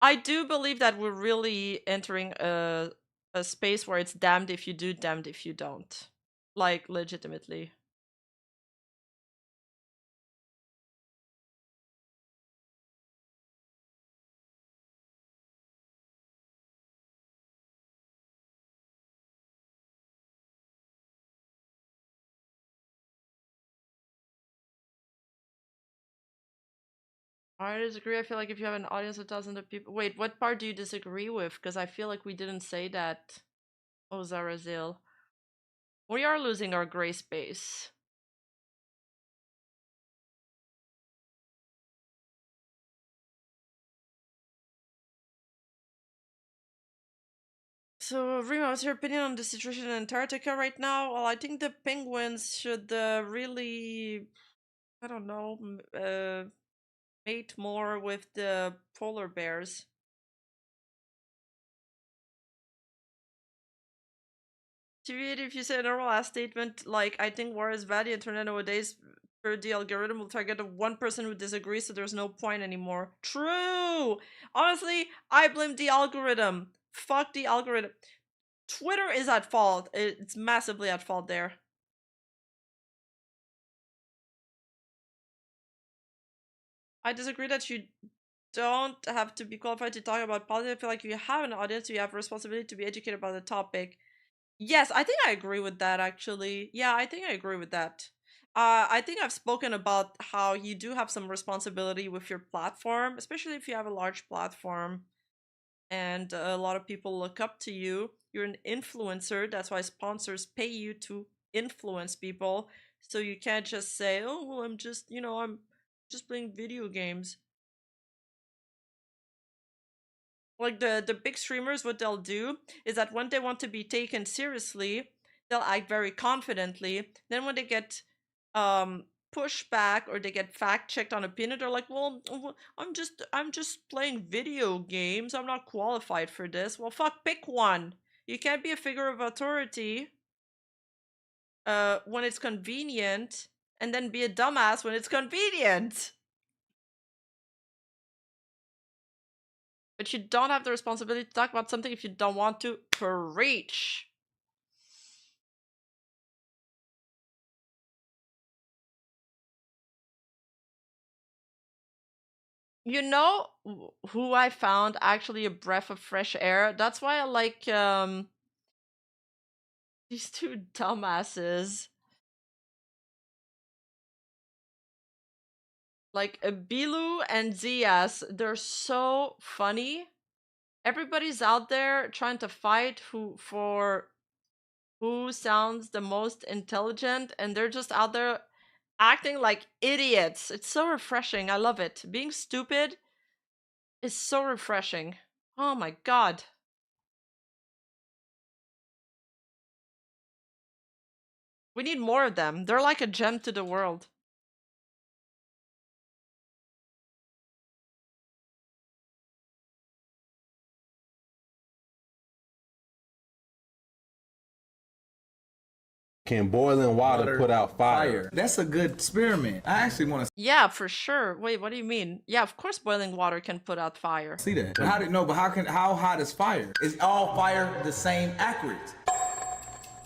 I do believe that we're really entering a space where it's damned if you do, damned if you don't. Like, legitimately. I disagree. I feel like if you have an audience of thousands of people... Wait, what part do you disagree with? Because I feel like we didn't say that. Oh, Zarazil. We are losing our gray space. So, Rima, what's your opinion on the situation in Antarctica right now? Well, I think the penguins should really, I don't know, mate more with the polar bears. To read, if you say a normal ass statement like, I think war is bad, the internet nowadays, for the algorithm will target the one person who disagrees, so there's no point anymore. True! Honestly, I blame the algorithm. Fuck the algorithm. Twitter is at fault. It's massively at fault there. I disagree that you don't have to be qualified to talk about politics. I feel like if you have an audience, you have a responsibility to be educated about the topic. Yes, I think I agree with that, actually. Yeah, I think I agree with that. I think I've spoken about how you do have some responsibility with your platform, especially if you have a large platform and a lot of people look up to you. You're an influencer. That's why sponsors pay you to influence people. So you can't just say, oh, well, I'm just playing video games. Like the big streamers, what they'll do is that when they want to be taken seriously, they'll act very confidently. Then when they get pushback or they get fact checked on opinion, they're like, well, I'm just playing video games, I'm not qualified for this. Well, fuck, pick one. You can't be a figure of authority when it's convenient, and then be a dumbass when it's convenient. But you don't have the responsibility to talk about something if you don't want to. Preach. You know who I found actually a breath of fresh air? That's why I like these two dumbasses. Like Bilu and Zias, they're so funny. Everybody's out there trying to fight who sounds the most intelligent, and they're just out there acting like idiots. It's so refreshing. I love it. Being stupid is so refreshing. Oh my god. We need more of them. They're like a gem to the world. Can boiling water put out fire? That's a good experiment. I actually want to Yeah, for sure. Wait, what do you mean? Yeah, of course boiling water can put out fire. see that. But how hot is fire? Is all fire the same accuracy?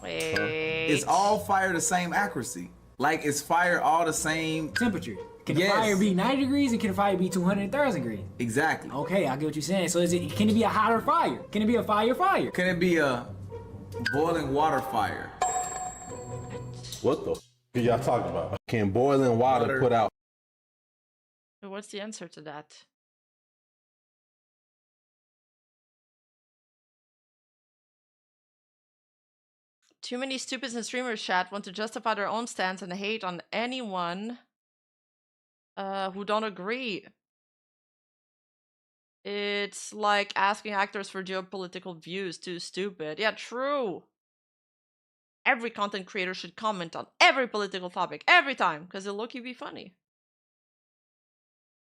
Wait. Is all fire the same accuracy? Like, is fire all the same temperature? Can Yes. the fire be 90 degrees and can the fire be 200,000 degrees? Exactly. Okay, I get what you're saying. So can it be a hotter fire? Can it be a fire? Can it be a boiling water fire? What the f y'all talking about? Can boiling water put out? What's the answer to that? Too many stupids in streamers chat want to justify their own stance and hate on anyone who don't agree. It's like asking actors for geopolitical views. Too stupid. Yeah, true. Every content creator should comment on every political topic every time, because it'll look you be funny.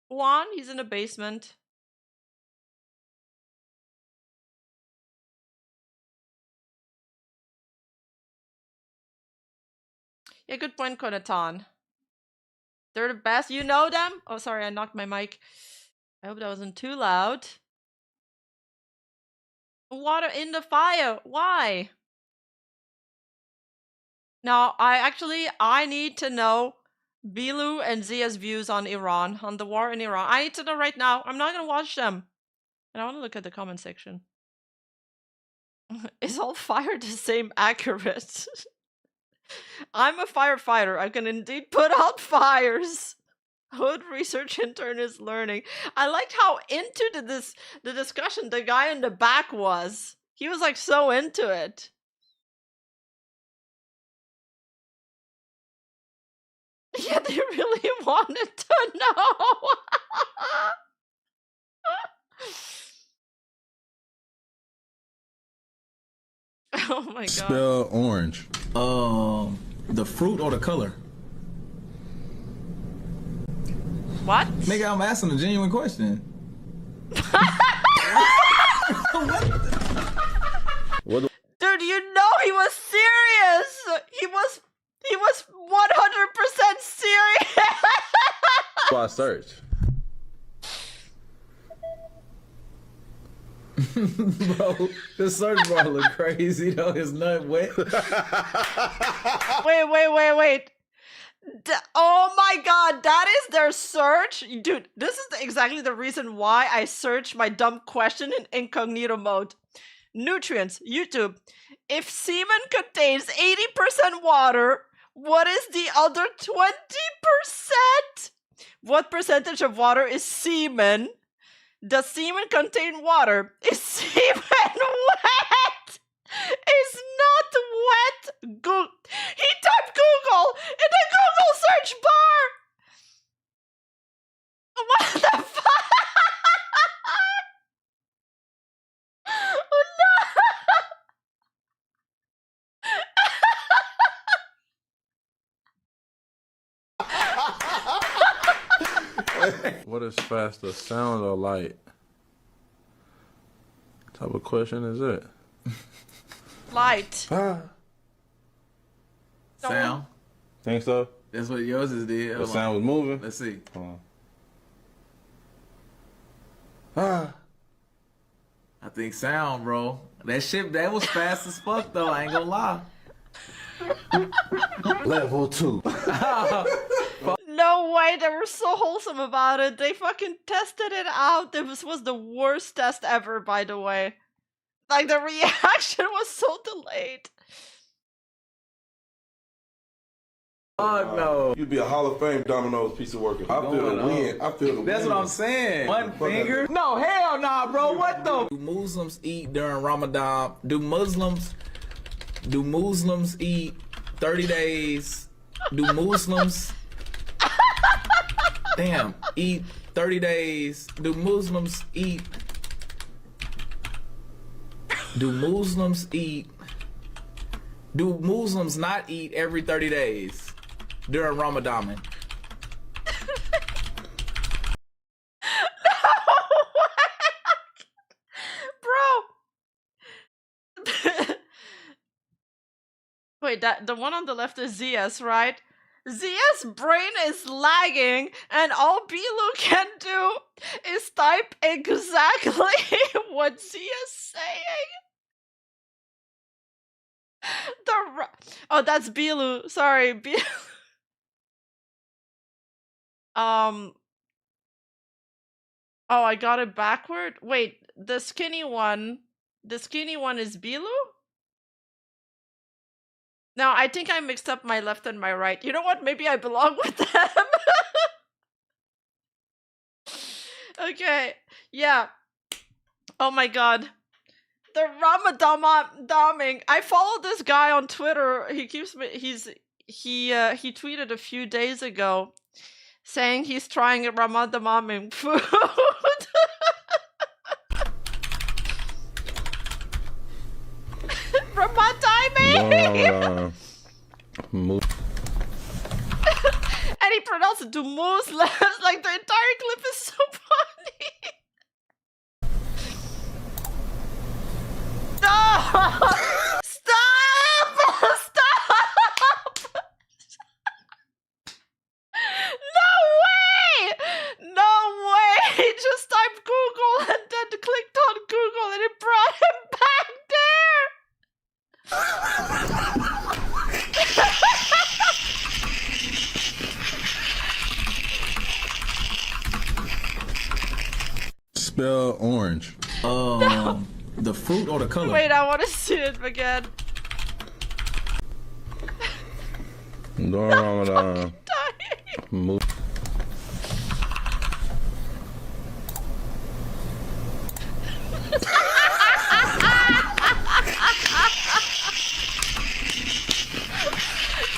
Juan, he's in the basement. Yeah, good point, Konatan. They're the best. You know them? Oh, sorry, I knocked my mic. I hope that wasn't too loud. Water in the fire. Why? Now, I need to know Bilu and Zia's views on Iran, on the war in Iran. I need to know right now. I'm not gonna watch them. And I want to look at the comment section. Is all fire the same accurate? I'm a firefighter. I can indeed put out fires. Hood research intern is learning. I liked how into the discussion the guy in the back was. He was like so into it. Yeah, they really wanted to know. Oh my god. Spell orange. The fruit or the color? What? Nigga, I'm asking a genuine question. Dude, you know he was serious. He was 100% serious. So I search. Bro, the search bar look crazy though. His nut wet. Wait. Oh my god, that is their search? Dude, this is exactly the reason why I search my dumb question in incognito mode. Nutrients, YouTube. If semen contains 80% water, what is the other 20%? What percentage of water is semen? Does semen contain water? Is semen wet? Is not wet. He typed Google in the Google search bar. What the fuck? Oh What is faster, sound or light? What type of question is it? Light. Sound. Think so? That's what yours is did. The sound was moving. Let's see. I think sound, bro. That shit, that was fast as fuck, though. I ain't gonna lie. Level 2. No way, they were so wholesome about it. They fucking tested it out. This was the worst test ever, by the way. Like, the reaction was so delayed. Fuck no. You'd be a Hall of Fame Domino's piece of work. I feel the win. I feel the win. That's what I'm saying. One finger? No, hell nah, bro. What the? Do Muslims eat during Ramadan? Do Muslims eat 30 days? Do Muslims damn eat 30 days? Do Muslims not eat every 30 days during Ramadan? Wait, the one on the left is ZS, right? ZS brain is lagging, and all Bilu can do is type exactly what Z is saying. Oh, that's Bilu. Sorry, Bilu. Oh, I got it backward. Wait, the skinny one is Bilu? No, I think I mixed up my left and my right. You know what? Maybe I belong with them. Okay, yeah. Oh my god. The Ramadan-doming. I follow this guy on Twitter. He tweeted a few days ago saying he's trying a Ramadan-doming food. No. And he pronounced it to Muslims. Like, the entire clip is so funny. Stop! Stop! Stop! No way! No way! He just typed Google and then clicked on Google and it brought him back there! Spell orange. No. The fruit or the color? Wait, I want to see it again. Ramadan.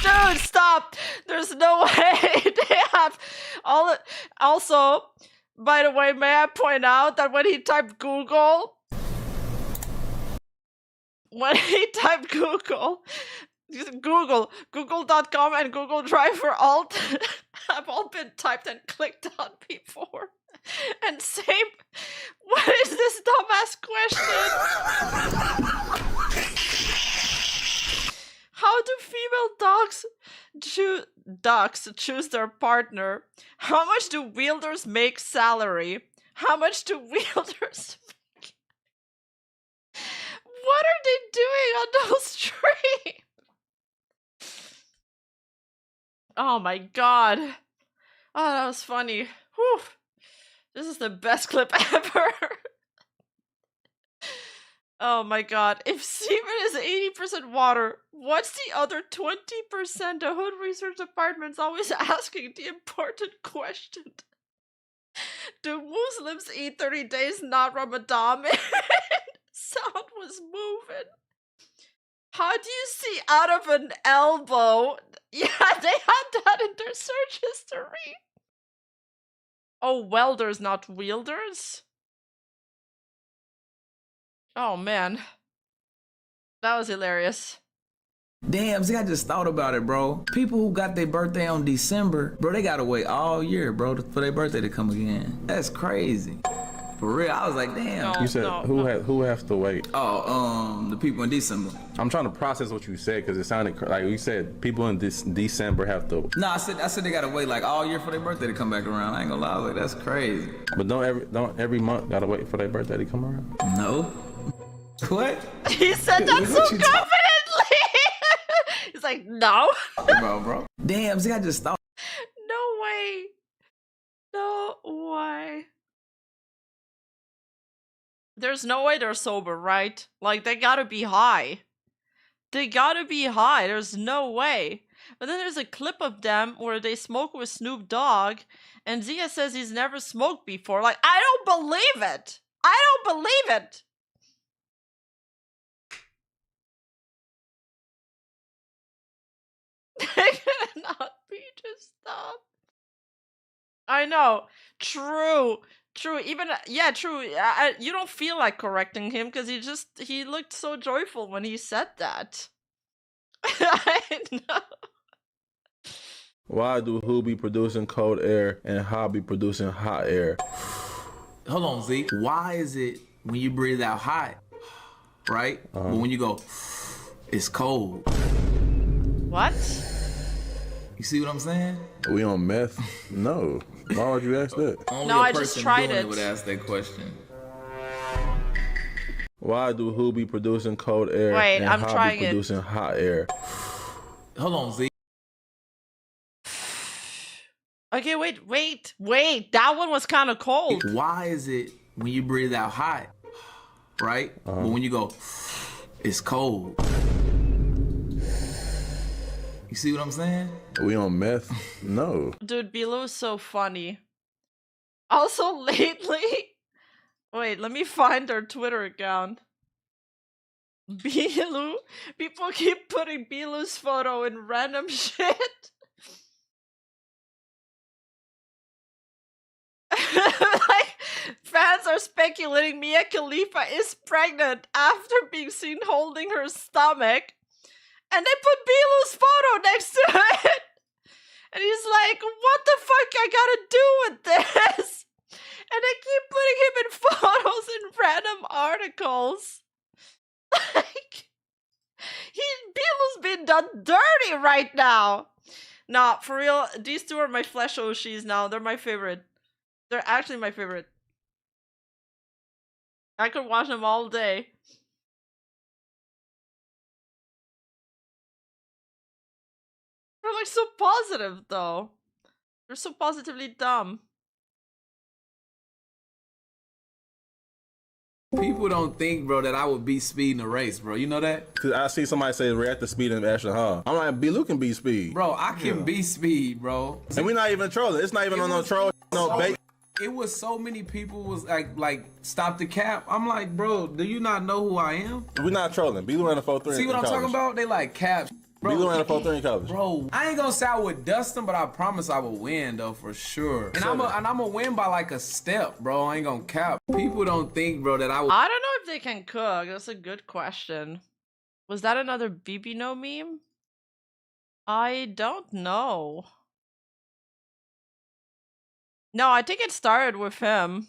Dude, stop! There's no way they have all. Also, by the way, may I point out that when he typed Google, Google.com and Google Drive for Alt have all been typed and clicked on before. And same, what is this dumbass question? How do female ducks choose their partner? How much do wielders make salary? How much do wielders make? What are they doing on those streams? Oh my god. Oh, that was funny. Whew. This is the best clip ever. Oh my god. If semen is 80% water, what's the other 20%? The Hood Research Department's always asking the important question. Do Muslims eat 30 days, not Ramadan? Sound was moving. How do you see out of an elbow? Yeah, they had that in their search history. Oh, welders, not wielders? Oh, man. That was hilarious. Damn, see, I just thought about it, bro. People who got their birthday on December, bro, they gotta wait all year, bro, for their birthday to come again. That's crazy. For real, I was like, damn. You said who has to wait? Oh, the people in December. I'm trying to process what you said because it sounded like you said people in this December have to. No, I said they gotta wait like all year for their birthday to come back around. I ain't gonna lie, I was like, that's crazy. But don't every month gotta wait for their birthday to come around? No. What? He said that so confidently. He's like, no. bro. Damn, see, I just thought. No way. No way. There's no way they're sober, right? Like, they gotta be high. They gotta be high. There's no way. But then there's a clip of them where they smoke with Snoop Dogg, and Zia says he's never smoked before. Like, I don't believe it. I don't believe it. They cannot be just stop. I know. True. Even yeah, true. You don't feel like correcting him because he looked so joyful when he said that. I know. Why do who be producing cold air and how be producing hot air? Hold on, Z. Why is it when you breathe out hot, right? But when you go, it's cold. What? You see what I'm saying? We on meth? No. Why would you ask that? Only No, a I person just tried doing it. would ask that question. Why do who be producing cold air Wait, and I'm how trying be it. producing hot air? Hold on, Z. Okay, wait. That one was kind of cold. Why is it when you breathe out hot, right? But when you go, it's cold. You see what I'm saying? We on meth? No. Dude, Bilu's so funny. Also, lately... Wait, let me find their Twitter account. Bilu? People keep putting Bilu's photo in random shit. Like, fans are speculating Mia Khalifa is pregnant after being seen holding her stomach. And they put Bilu's photo next to it. And he's like, what the fuck I gotta do with this? And they keep putting him in photos in random articles. Like, Bilu's been done dirty right now. Nah, for real, these two are my flesh Oshis now. They're my favorite. They're actually my favorite. I could watch them all day. They're like so positive though. They're so positively dumb. People don't think, bro, that I would beat Speed in a race, bro. You know that? Cause I see somebody say react to Speed and Ashton Hall. I'm like, B. Luke can beat Speed. Bro, I can beat Speed, bro. And we're not even trolling. It's not even on no troll, no bait. It was so many people was like stop the cap. I'm like, bro, do you not know who I am? We're not trolling. B. Luke ran a 4-3. See what I'm talking about? They like cap. B. Luke ran a 4-3 in college. Bro, I ain't gonna say I would dust him, but I promise I will win though for sure. And I'm gonna win by like a step, bro. I ain't gonna cap. People don't think, bro, that I would. I don't know if they can cook. That's a good question. Was that another BBNO meme? I don't know. No, I think it started with him.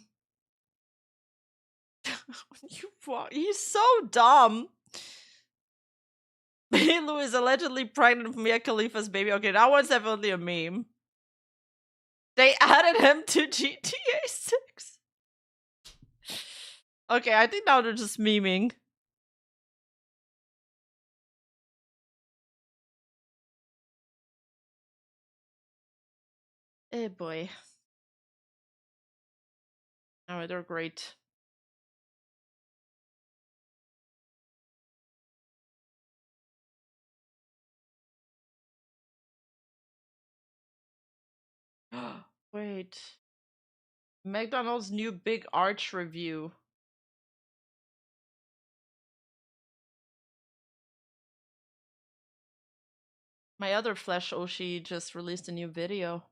He's so dumb. Bilu is allegedly pregnant with Mia Khalifa's baby. Okay, that one's definitely a meme. They added him to GTA 6. Okay, I think now they're just memeing. Eh boy. Oh, they're great. Wait. McDonald's new Big Arch review. My other Flesh Oshi just released a new video.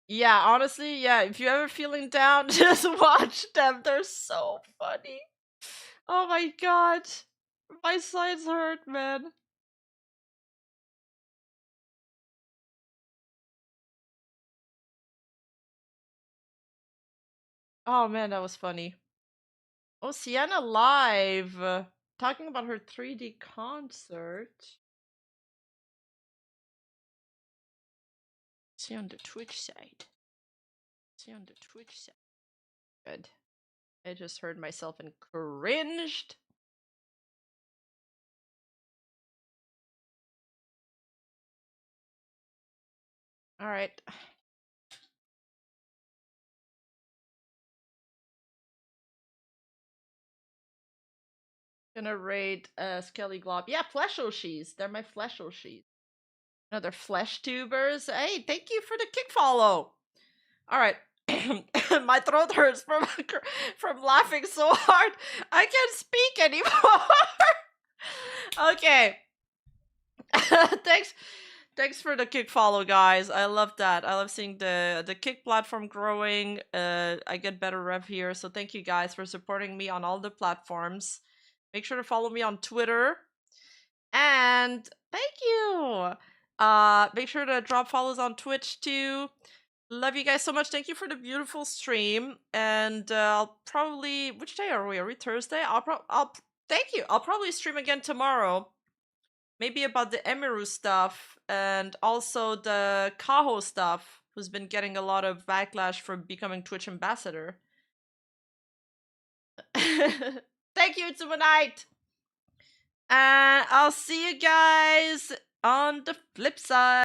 Yeah, honestly, yeah, if you're ever feeling down, just watch them. They're so funny. Oh my god. My sides hurt, man. Oh man, that was funny. Oh, Sienna live talking about her 3D concert. See on the Twitch side. See on the Twitch side. Good. I just heard myself and cringed. All right. Gonna raid Skelly Glob. Yeah, flesh Oshis. They're my flesh Oshis. Another flesh tubers. Hey, thank you for the kick follow. All right. My throat hurts from laughing so hard. I can't speak anymore. Okay. Thanks for the kick follow, guys. I love that. I love seeing the kick platform growing. I get better rev here, so thank you guys for supporting me on all the platforms. Make sure to follow me on Twitter. And thank you. Make sure to drop follows on Twitch too. Love you guys so much. Thank you for the beautiful stream. And I'll probably, which day are we? Are we Thursday? Thank you. I'll probably stream again tomorrow. Maybe about the Emiru stuff and also the Kaho stuff, who's been getting a lot of backlash for becoming Twitch ambassador. Thank you, Tsumonite! And I'll see you guys on the flip side.